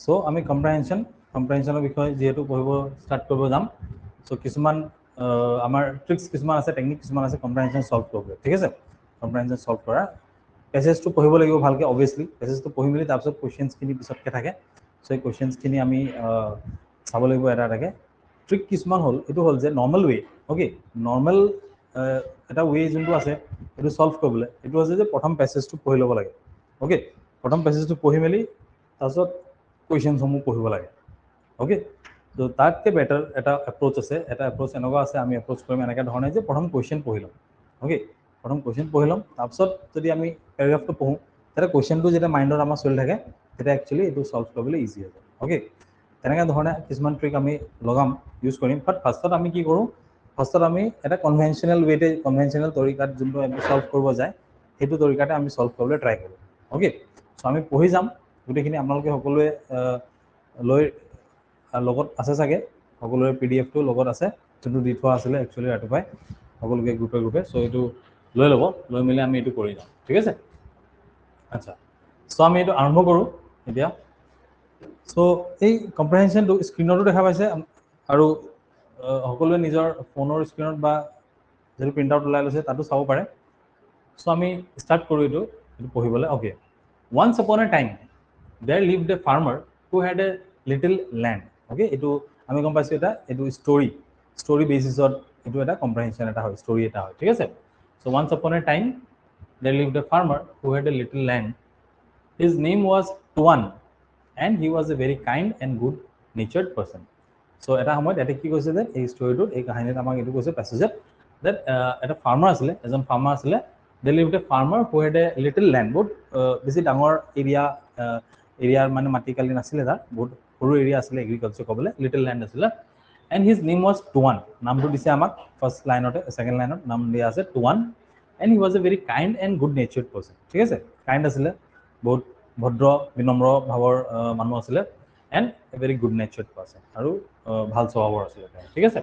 So আমি কম্প্ৰিহেনশ্যনৰ বিষয়ে যেহেতু পঢ়িব স্টাৰ্ট কৰিব যাম সো কিছুমান আমাৰ ট্ৰিক্স কিছুমান আছে টেকনিক কিছুমান আছে কম্প্ৰিহেনশ্যন সলভ কৰিবলৈ ঠিক আছে কম্প্ৰিহেনশ্যন সলভ কৰা পেছেজটো পঢ়িব লাগিব ভালকৈ অবভিয়াছলি পেছেজটো পঢ়ি মেলি তাৰপিছত কুৱেশ্যনছখিনি পিছতকৈ থাকে সো এই কুৱেশ্যনছখিনি আমি চাব লাগিব এটা এটাকৈ ট্ৰিক কিছুমান হ'ল এইটো হ'ল যে নৰ্মেল ৱে অ'কে নৰ্মেল এটা ৱে যোনটো আছে এইটো সলভ কৰিবলৈ এইটো হৈছে যে প্ৰথম পেছেজটো পঢ়ি ল'ব লাগে অ'কে প্ৰথম পেছেজটো পঢ়ি মেলি তাৰপিছত কুৱেশ্যনসমূহ পঢ়িব লাগে অ'কে তো তাতকৈ বেটাৰ এটা এপ্ৰ'চ আছে এটা এপ্ৰ'চ এনেকুৱা আছে আমি এপ্ৰ'চ কৰিম এনেকৈ ধৰণে যে প্ৰথম কুৱেশ্যন পঢ়ি ল'ম অ'কে প্ৰথম কুৱেশ্যন পঢ়ি ল'ম তাৰপিছত যদি আমি পেৰাগ্ৰাফটো পঢ়োঁ তেতিয়া কুৱেশ্যনটো যেতিয়া মাইণ্ডত আমাৰ চলি থাকে তেতিয়া একচুৱেলি এইটো সলভ কৰিবলৈ ইজি হৈ যায় অ'কে তেনেকৈ ধৰণে কিছুমান ট্ৰিক আমি লগাম ইউজ কৰিম বাট ফাৰ্ষ্টত আমি কি কৰোঁ ফাৰ্ষ্টত আমি এটা কনভেনশ্যনেল ৱেতে কনভেনশ্যনেল তৰিকাত যোনটো আমি সলভ কৰিব যায় সেইটো তৰিকাতে আমি সলভ কৰিবলৈ ট্ৰাই কৰোঁ অ'কে চ' আমি পঢ়ি যাম গোটেইখিনি আপোনালোকে সকলোৱে লৈ লগত আছে চাগে সকলোৰে PDF-টো লগত আছে যোনটো দি থোৱা আছিলে একচুৱেলি ৰাতিপুৱাই সকলোকে গ্ৰুপে গ্ৰুপে চ' এইটো লৈ ল'ব লৈ মেলি আমি এইটো কৰি যাম ঠিক আছে আচ্ছা চ' আমি এইটো আৰম্ভ কৰোঁ এতিয়া চ' এই কম্প্ৰিহেনশ্যনটো স্ক্ৰীণতো দেখা পাইছে আৰু সকলোৱে নিজৰ ফোনৰ স্ক্ৰীণত বা যদি প্ৰিণ্ট আউট ওলাই লৈছে তাতো চাব পাৰে চ' আমি ষ্টাৰ্ট কৰোঁ এইটো পঢ়িবলৈ অ'কে ওৱান্স আপন এ time there lived a farmer who had a little land okay etu ami gom paisu eta etu story basis ot etu eta comprehension eta hoy story eta hoy thik ase so once upon a time there lived a farmer who had a little land his name was Tuan and he was a very kind and good natured person so eta homoy eta ki koise je ei story to ei kahani ta amak etu koise passage that eta farmer asile ejon farmer asile there lived a farmer who had a little land বহুত বেছি ডাঙৰ এৰিয়াৰ মানে মাটিকালি নাছিলে তাৰ বহুত সৰু area আছিলে এগ্ৰিকালচাৰ ক'বলৈ লিটল ল্যান্ড আছিলে এণ্ড হিজ নেম ৱাজ টুৱান নামটো দিছে আমাক ফাৰ্ষ্ট লাইনতে ছেকেণ্ড লাইনত নাম দিয়া আছে Tuan and he was a very kind and good natured person ঠিক আছে কাইণ্ড আছিলে বহুত ভদ্ৰ বিনম্ৰ ভাৱৰ মানুহ আছিলে and a very good natured person আৰু ভাল স্বভাৱৰ আছিলে ঠিক আছে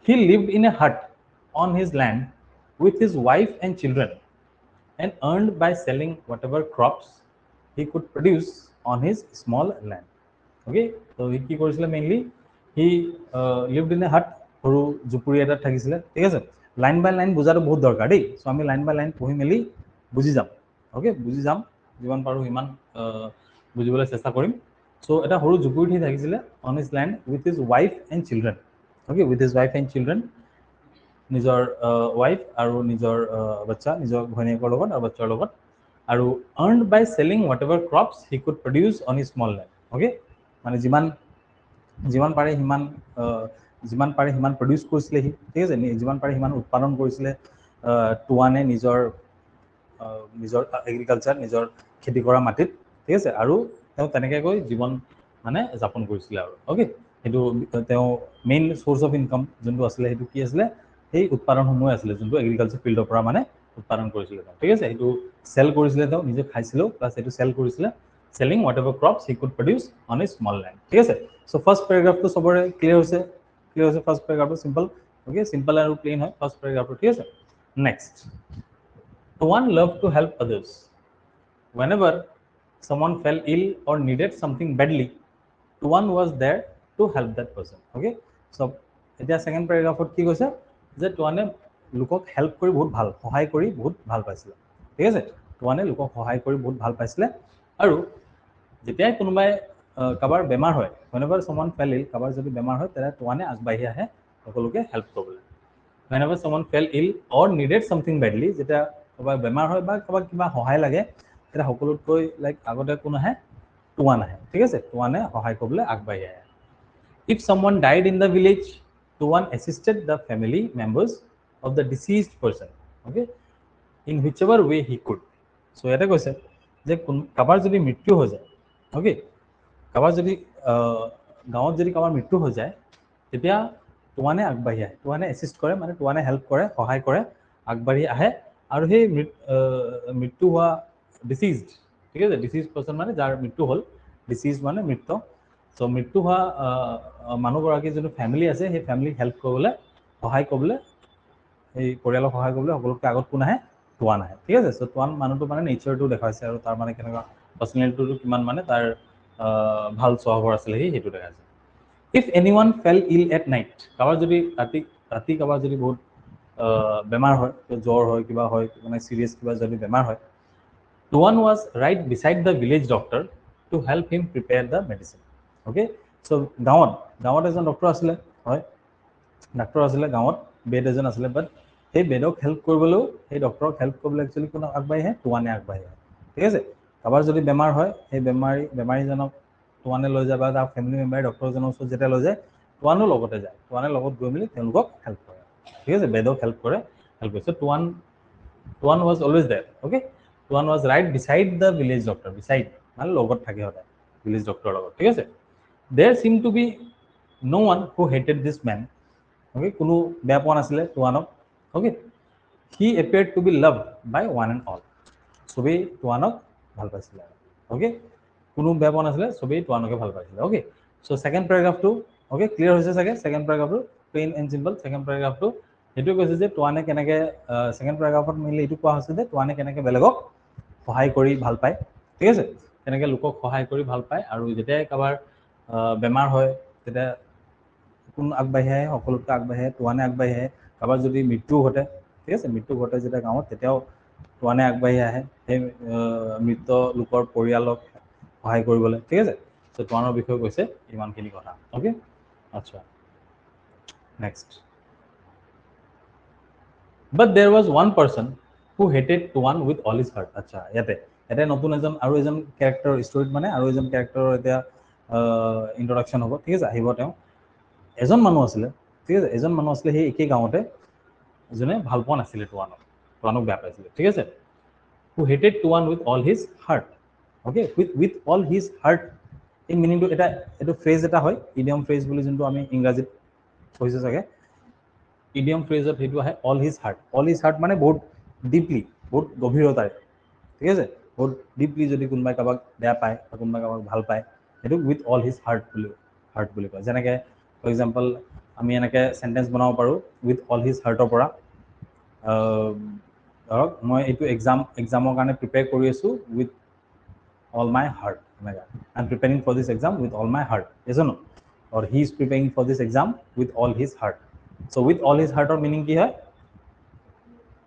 হি লিভড ইন এ হাট on his land with his wife and children and earned by selling whatever crops he could produce on his small land okay so he ki korisile mainly he lived in a hut horu jupuri eta thakisile thik ase line by line bujaru bahut dorkar dei so ami line by line pohi meli buji jam okay buji jam jiman paru himan bujibole chesta korim so eta horu jupuri thi thakisile on his land with his wife and children okay with his wife and children নিজৰ wife আৰু নিজৰ বাচ্চা নিজৰ ঘৈণীয়েকৰ লগত আৰু বাচ্চাৰ লগত আৰু earned by selling whatever crops he could produce on his small land okay মানে যিমান পাৰে সিমান প্ৰডিউস কৰিছিলে সি ঠিক আছে যিমান পাৰে সিমান উৎপাদন কৰিছিলে টুৱানে নিজৰ এগ্ৰিকালচাৰ নিজৰ খেতি কৰা মাটিত ঠিক আছে আৰু তেওঁ তেনেকৈ গৈ জীৱন মানে যাপন কৰিছিলে আৰু অ'কে সেইটো তেওঁ মেইন সোৰ্স অফ ইনকাম যোনটো আছিলে সেইটো কি আছিলে এই উৎপাদনসমূহ আছিলে যোনটো এগ্ৰিকালচাৰ ফিল্ডৰ পৰা মানে উৎপাদন কৰিছিলে ঠিক আছে সেইটো সেল কৰিছিলে তেওঁ নিজে খাইছিলেও প্লাছ সেইটো সেল কৰিছিলে selling whatever crops he could produce on a small land ঠিক আছে সো ফার্স্ট প্যারাগ্রাফটো সবৰে ক্লিয়াৰ হৈছে ফাৰ্স্ট প্যাৰাগ্ৰাফটো সিম্পল ওকে সিম্পল আৰু প্লেন হয় ফার্স্ট প্যারাগ্রাফটো ঠিক আছে next one loved to help others whenever someone fell ill or needed something badly one was there to help that person okay so এতিয়া second প্যারাগ্রাফত কি কৈছে যে টুৱানে লোকক হেল্প কৰি বহুত ভাল সহায় কৰি বহুত ভাল পাইছিলে ঠিক আছে টুৱানে লোকক সহায় কৰি বহুত ভাল পাইছিলে আৰু যেতিয়াই কোনোবাই কাবাৰ বেমাৰ হয় whenever someone fell ill কাবাৰ যদি বেমাৰ হয় তেতিয়া টুৱানে আগবাঢ়ি আহে সকলোকে হেল্প কৰিবলৈ whenever someone fell ill or needed something badly যেতিয়া কাবাৰ বেমাৰ হয় বা কাবাক কিবা সহায় লাগে তেতিয়া সকলোতকৈ লাইক আগতে কোন আহে টুৱান আহে ঠিক আছে টুৱানে সহায় কৰিবলৈ আগবাঢ়ি আহে if someone died in the village Tuan assisted the family members of the deceased person okay in whichever way he could so eta koise je kabar jodi mrityu ho jay okay kabar jodi gaon jodi kabar mrityu ho jay tetia Tuane agbahi ahe Tuane assist kore mane Tuane help kore sahay kore agbahi ahe aru he mrityu hua deceased ঠিক আছে deceased person মানে যার মৃত্যু হল deceased মানে মৃত so মৃত্যু হোৱা মানুহগৰাকী যোনটো ফ্যামিলি আছে সেই ফ্যামিলিক হেল্প কৰিবলৈ সহায় কৰিবলৈ এই পৰিয়ালক সহায় কৰিবলৈ সকলোতকৈ আগত কোন আহে টুৱান আহে ঠিক আছে সো টুৱান মানুহটো মানে নেচাৰটো দেখাইছে আৰু তাৰ মানে কেনেকুৱা পাৰ্সোনালিটিটো কিমান মানে তাৰ ভাল স্বভাৱৰ আছিলে সেইটো দেখাইছে ইফ এনিৱান ফেল ইল এট নাইট কাৰোবাৰ যদি ৰাতি কাৰোবাৰ যদি বহুত বেমাৰ হয় জ্বৰ হয় কিবা হয় মানে চিৰিয়াছ কিবা যদি বেমাৰ হয় Tuan was right beside the village doctor to help him prepare the medicine. Okay, so গাঁৱত এজন ডক্টৰ আছিলে হয় ডাক্তৰ আছিলে গাঁৱত বেড এজন আছিলে বাট সেই বেডক হেল্প কৰিবলৈও সেই ডক্টৰক হেল্প কৰিবলৈ একচুৱেলি কোনে আগবাঢ়ি আহে টুৱানে আগবাঢ়ি আহে ঠিক আছে কাৰোবাৰ যদি বেমাৰ হয় সেই বেমাৰীজনক টুৱানে লৈ যায় বা তাৰ ফেমিলি মেম্বাৰে ডক্টৰজনৰ ওচৰত যেতিয়া লৈ যায় টুৱানো লগতে যায় টুৱানে লগত গৈ মেলি তেওঁলোকক হেল্প কৰে ঠিক আছে বেডক হেল্প কৰে টুৱান was always there okay Tuan was right beside the village doctor beside মানে লগত থাকে সদায় village doctor লগত ঠিক আছে there seemed to be no one who hated this man okay কোনো বেয়া পোৱা নাছিলে টুৱানক okay he appeared to be loved by one and all সবেই টুৱানক ভাল পাইছিলে okay কোনো বেয়া পোৱা নাছিলে সবেই টুৱানকে ভাল পাইছিলে okay so second paragraph টো okay clear হৈছে চাগে second paragraph টো plain and simple second paragraph টো এটো কৈছে যে টুৱানে কেনেকে সেকেন্ড প্যাৰাগ্ৰাফত মিলি এটো কোৱা হৈছে যে টুৱানে কেনেকে বেলেগক সহায় কৰি ভাল পায় ঠিক আছে কেনেকে লোকক সহায় কৰি ভাল পায় আৰু যেতিয়া কাবাৰ বেমাৰ হয় তেতিয়া কোন আগবাঢ়ি আহে সকলোকে আগবাঢ়ি আহে টুৱানে আগবাঢ়ি আহে কাবাৰ যদি মৃত্যু ঘটে ঠিক আছে মৃত্যু ঘটে যেতিয়া গাঁৱত তেতিয়াও টুৱানে আগবাঢ়ি আহে সেই মৃত লোকৰ পৰিয়ালক সহায় কৰিবলৈ ঠিক আছে সো টুৱানৰ বিষয়ে কৈছে ইমানখিনি কথা ওকে আচ্ছা next But there was one person who hated Tuan with all his heart. আচ্ছা ইয়াতে নতুন এজন ক্যাৰেক্টাৰ ষ্টৰীত মানে আৰু এজন ক্যাৰেক্টাৰৰ এতিয়া ইন্ট্ৰডাকশন হ'ব ঠিক আছে আহিব তেওঁ এজন মানুহ আছিলে ঠিক আছে এজন মানুহ আছিলে সেই একেই গাঁৱতে যোনে ভাল পোৱা নাছিলে টুৱানক বেয়া পাইছিলে ঠিক আছে who hated Tuan with all his heart okay with all his heart এই মিনিংটো এটা ফ্ৰেজ এটা হয় ইডিয়ম ফ্ৰেজ বুলি যোনটো আমি ইংৰাজীত কৈছো চাগে ইডিয়ম ফ্ৰেজত হেতু আহে অল হিজ হাৰ্ট মানে বহুত ডিপলি বহুত গভীৰতাৰে ঠিক আছে বহুত ডিপলি যদি কোনোবাই কাবাক বেয়া পায় বা কোনোবাই কাবাক ভাল পায় হেতু উইথ অল হিজ হাৰ্ট বুলি কয় যেনেকৈ ফৰ এক্সাম্পল আমি এনেকৈ সেন্টেন্স বনাব পাৰোঁ উইথ অল হিজ হাৰ্টৰ পৰা ধৰক মই এইটো এক্সামৰ কাৰণে প্ৰিপেয়াৰ কৰি আছোঁ উইথ অল মাই হাৰ্ট এনেকুৱা I am preparing for this exam with all my heart is no or he is preparing for this exam with all his heart so with all his heart or meaning কি হয়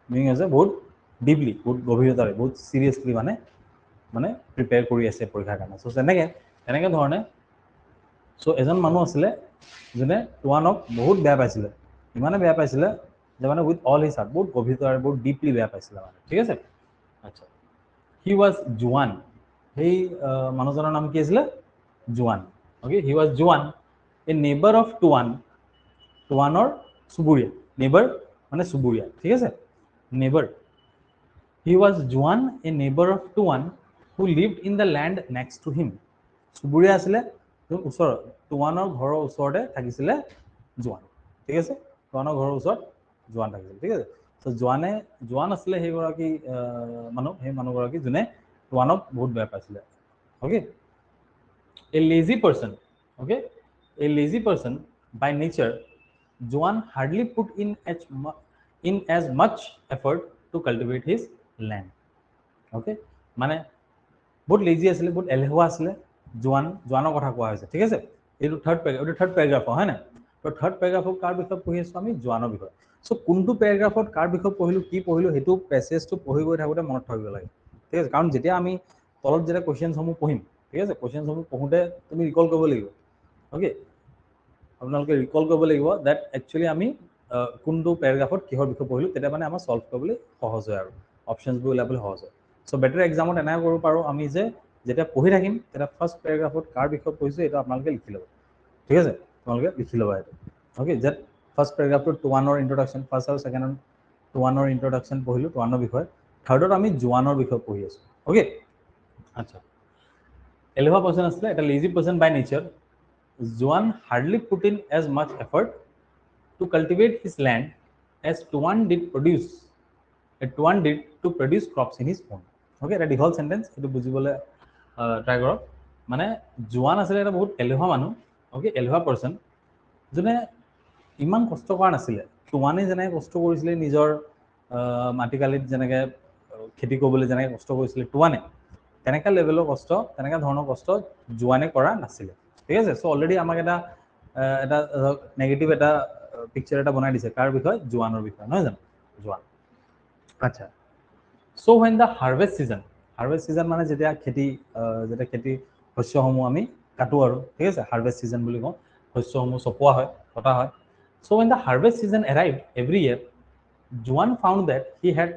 meaning আছে বহুত deeply বহুত গভীৰতাৰে বহুত সিৰিয়াসলি মানে prepare কৰি আছে পৰীক্ষাৰ কাৰণে সো তেনেকে ধৰণে সো এজন মানুহ আছিলে যোনে টুৱানক বহুত বেয়া পাইছিলে ইমানে বেয়া পাইছিলে যে মানে উইথ অল হিজ হাৰ্ট বহুত গভীৰতাৰে বহুত ডিপলি বেয়া পাইছিলে মানে ঠিক আছে আচ্ছা হি ওয়াজ জুৱান সেই মানুহজনৰ নাম কি আছিল Juan okay he was Juan a neighbor of টুৱানৰ চুবুৰীয়া নেইবাৰ মানে চুবুৰীয়া ঠিক আছে neighbour he was Juan a neighbor of Tuan who lived in the land next to him চুবুৰীয়া আছিলে ওচৰত টুৱানৰ ঘৰৰ ওচৰতে থাকিছিলে জুৱান ঠিক আছে টুৱানৰ ঘৰৰ ওচৰত জুৱান থাকিছিল ঠিক আছে তো জুৱান আছিলে সেইগৰাকী সেই মানুহগৰাকী যোনে টুৱানক বহুত বেয়া পাইছিলে okay a lazy person by nature Juan hardly put in as much effort to cultivate his land okay মানে বহুত লেজি আছিলে বহুত এলেহুৱা আছিলে জুৱানৰ কথা কোৱা হৈছে ঠিক আছে এইটো থাৰ্ড প্যাৰাগ্ৰাফ হয় না তো থাৰ্ড প্যাৰাগ্ৰাফত কাৰ বিষয়ে পঢ়ি আছো আমি জুৱানৰ বিষয়ে সো কোনটো প্যাৰাগ্ৰাফত কাৰ বিষয়ে পঢ়িলো কি পঢ়িলো হেতু প্যাসেজটো পঢ়ি গৈ থাকোতে মনত থাকিব লাগে ঠিক আছে কাৰণ যেতিয়া আমি তলত যেতিয়া কোৱেশ্চনসমূহ পঢ়িম ঠিক আছে কোৱেশ্চনসমূহ পঢ়োতে তুমি ৰিকল কৰিব লাগিব ওকে আপোনালোকে ৰিকল কৰিব লাগিব দ্যাট একচুয়ালি আমি কোনটো প্যাৰাগ্ৰাফত কিহৰ বিষয়ে পঢ়িলো তেতিয়া মানে আমাৰ সলভ কৰিবলৈ সহজ হয় আৰু অপচনছবোৰ উলিয়াবলৈ সহজ হয় সো বেটাৰ এক্সামত এনেকৈ কৰিব পাৰোঁ আমি যে যেতিয়া পঢ়ি থাকিম তেতিয়া ফাৰ্ষ্ট প্যাৰাগ্ৰাফত কাৰ বিষয়ে পঢ়িছো এটা আপোনালোকে লিখি ল'ব ঠিক আছে আপোনালোকে লিখি ল'ব এটা ওকে যেট ফাৰ্ষ্ট প্যাৰাগ্ৰাফটো টুৱানৰ ইন্ট্ৰডাকশন ফাৰ্ষ্ট আৰু সেকেন্ড টুৱানৰ ইন্ট্ৰডাকশন পঢ়িলো টুৱানৰ বিষয়ে থাৰ্ডত আমি জুৱানৰ বিষয়ে পঢ়ি আছো ওকে আচ্ছা এলেহুৱা পাৰ্সন আছিলে এটা lazy person by nature Juan hardly put in as much effort to cultivate his land as Tuan did to produce crops in his own. Okay, এটা দীঘল সেন্টেন্স এটো বুজিবলৈ ট্রাই কৰক মানে জুৱান আছিলে এটা বহুত এলেহুৱা মানুহ ওকে এলেহুৱা পাৰ্সন যোনে ইমান কষ্ট কৰা নাছিলে টুৱানে যেনেকৈ কষ্ট কৰিছিলে নিজৰ মাটিকালিত যেনেকৈ খেতি কৰিবলৈ যেনেকৈ কষ্ট কৰিছিলে টুৱানে তেনেকা লেভেলৰ কষ্ট তেনেকা ধৰণৰ কষ্ট জোৱানে কৰা নাছিলে ঠিক আছে সো অলৰেডি আমাক এটা এটা নেগেটিভ এটা পিকচাৰ এটা বনাই দিছে কাৰ বিষয় জোৱানৰ বিষয় নহয় জানো জোৱান আচ্ছা so when the harvest season মানে যেতিয়া খেতি শস্যসমূহ আমি কাটো আৰু ঠিক আছে হাৰভেষ্ট সিজন বুলি কওঁ শস্যসমূহ চপোৱা হয় কটা হয় so when the harvest season arrived every year Juan found that he had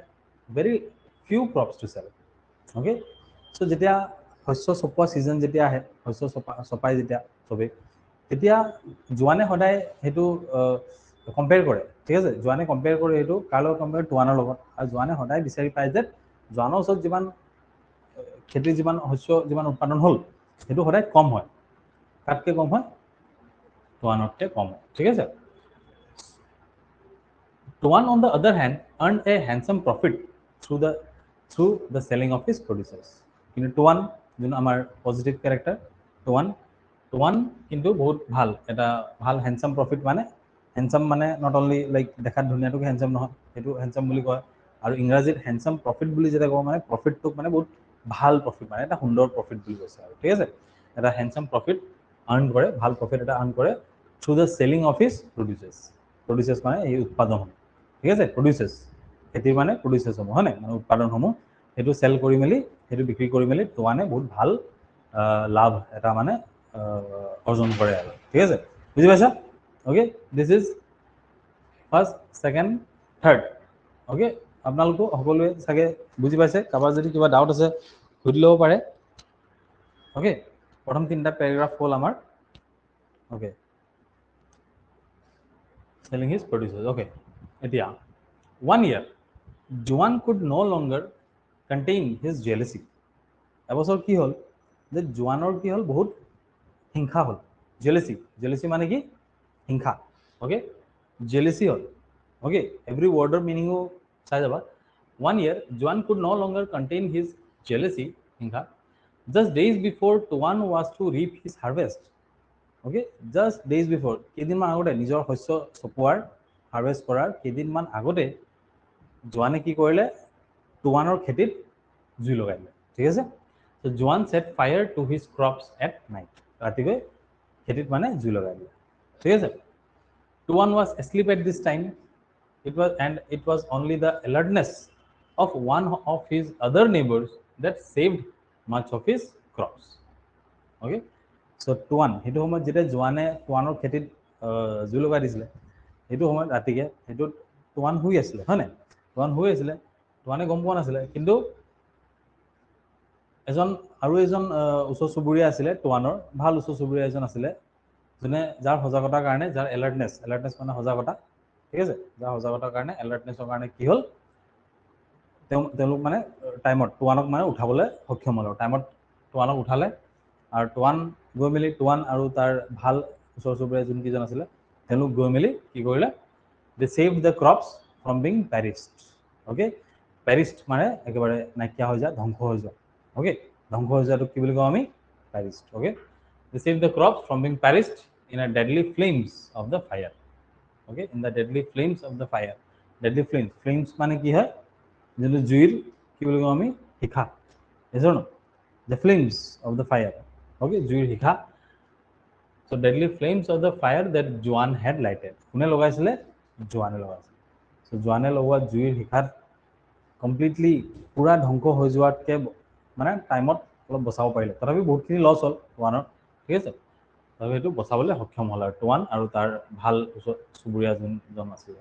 very few crops to sell okay so যেতিয়া শস্য চপোৱা সিজন যেতিয়া আহে শস্য চপাই যেতিয়া চবে তেতিয়া জোৱানে সদায় হেতু কম্পেয়াৰ কৰে ঠিক আছে জোৱানে কম্পেয়াৰ কৰে হেতু কাৰ লগত কম্পেয়াৰ টুৱানৰ লগত আৰু জোৱানে সদায় বিচাৰি পায় যে জোৱানৰ ওচৰত যিমান খেতিৰ যিমান শস্য যিমান উৎপাদন হ'ল হেতু সদায় কম হয় কাটকে কম হয় টুৱানতকে কম হয় ঠিক আছে Tuan, on the other hand, earned a handsome profit through the selling of his producers. কিন্তু Tuan, যোন আমাৰ পজিটিভ ক্যাৰেক্টাৰ Tuan কিন্তু বহুত ভাল এটা ভাল হ্যান্ডসাম প্ৰফিট মানে হ্যান্ডসাম মানে নট অনলি লাইক দেখাত ধুনীয়াটোকে হ্যান্ডসাম নহয় সেইটো হ্যান্ডসাম বুলি কয় আৰু ইংৰাজীত হ্যান্ডসাম প্ৰফিট বুলি যেটা কয় মানে প্ৰফিটটোক মানে বহুত ভাল প্ৰফিট মানে এটা সুন্দৰ প্ৰফিট বুলি কৈছে আৰু ঠিক আছে এটা হ্যান্ডসাম প্ৰফিট আৰ্ন কৰে ভাল প্ৰফিট এটা আৰ্ন কৰে through the selling of his producers মানে এই উৎপাদন ঠিক আছে প্ৰডিউচাৰ্ছ খেতিৰ মানে প্ৰডিউচাৰ্ছসমূহ হয় নাই মানে উৎপাদনসমূহ সেইটো চেল কৰি মেলি সেইটো বিক্ৰী কৰি মেলি টুৱানে বহুত ভাল লাভ এটা মানে অৰ্জন কৰে আৰু ঠিক আছে বুজি পাইছা okay this is first second third okay আপোনালোকো সকলোৱে চাগে বুজি পাইছে কাৰোবাৰ যদি কিবা ডাউট আছে সুধি ল'ব পাৰে ওকে প্ৰথম তিনিটা প্যাৰাগ্ৰাফ হ'ল আমাৰ okay selling his producers okay এতিয়া 1 year Juan could no longer contain his jealousy এবছৰ কি হ'ল যে জোৱানৰ কি হ'ল বহুত হিংসা হ'ল jealousy মানে কি হিংসা ওকে jealousy হ'ল ওকে এভৰি ৱৰ্ডৰ মিনিংও চাই যাবা 1 year Juan could no longer contain his jealousy হিংসা just days before Tuan was to reap his harvest okay just days before কেইদিনমান আগতে নিজৰ শস্য চপোৱাৰ হাৰভেষ্ট কৰাৰ কেইদিনমান আগতে জোৱানে কি কৰিলে টুৱানৰ খেতিত জুই লগাই দিলে ঠিক আছে তো Juan set fire to his crops at night ৰাতিকৈ খেতিত মানে জুই লগাই দিলে ঠিক আছে Tuan was asleep at this time it was only the alertness of one of his other neighbors that saved much of his crops okay so টুৱান সেইটো সময়ত যেতিয়া জোৱানে টুৱানৰ খেতিত জুই লগাই দিছিলে সেইটো সময়ত ৰাতিকে সেইটো টুৱান শুই আছিলে হয় নাই টুৱান শুই আছিলে টুৱানে গম পোৱা নাছিলে কিন্তু এজন ওচৰ চুবুৰীয়া আছিলে টুৱানৰ ভাল ওচৰ চুবুৰীয়া এজন আছিলে যোনে যাৰ সজাগতাৰ কাৰণে যাৰ এলাৰ্টনেছ মানে সজাগতা ঠিক আছে যাৰ সজাগতাৰ কাৰণে এলাৰ্টনেছৰ কাৰণে কি হ'ল তেওঁলোক মানে টাইমত টুৱানক মানে উঠাবলৈ সক্ষম হ'ল টাইমত টুৱানক উঠালে আৰু টুৱান গৈ মেলি টুৱান আৰু তাৰ ভাল ওচৰ চুবুৰীয়া যোনকেইজন আছিলে তেওঁলোক গৈ মেলি কি কৰিলে they save the crops from being perished okay perished মানে একেবাৰে নাইকিয়া হৈ যায় ধ্বংস হৈ যায় ওকে ধ্বংস হৈ যোৱাটো কি বুলি কওঁ আমি perished okay they save the crops from being perished in a deadly flames of the fire okay in the deadly flames of the fire deadly flames মানে কি হয় যোনটো জুইৰ কি বুলি কওঁ আমি শিখা বুজিছ ন the flames of the fire okay জুইৰ শিখা so deadly flames of the fire that Juan had lighted কোনে লগাইছিলে জোৱানে লগাইছিলে so জোৱানে লগোৱা জুইৰ শিখাত কমপ্লিটলি পুৰা ধ্বংস হৈ যোৱাতকে মানে টাইমত অলপ বচাব পাৰিলে তথাপি বহুতখিনি লছ হ'ল টুৱানৰ ঠিক আছে তথাপি সেইটো বচাবলৈ সক্ষম হ'ল আৰু টুৱান আৰু তাৰ ভাল চুবুৰীয়া যোনজন আছিলে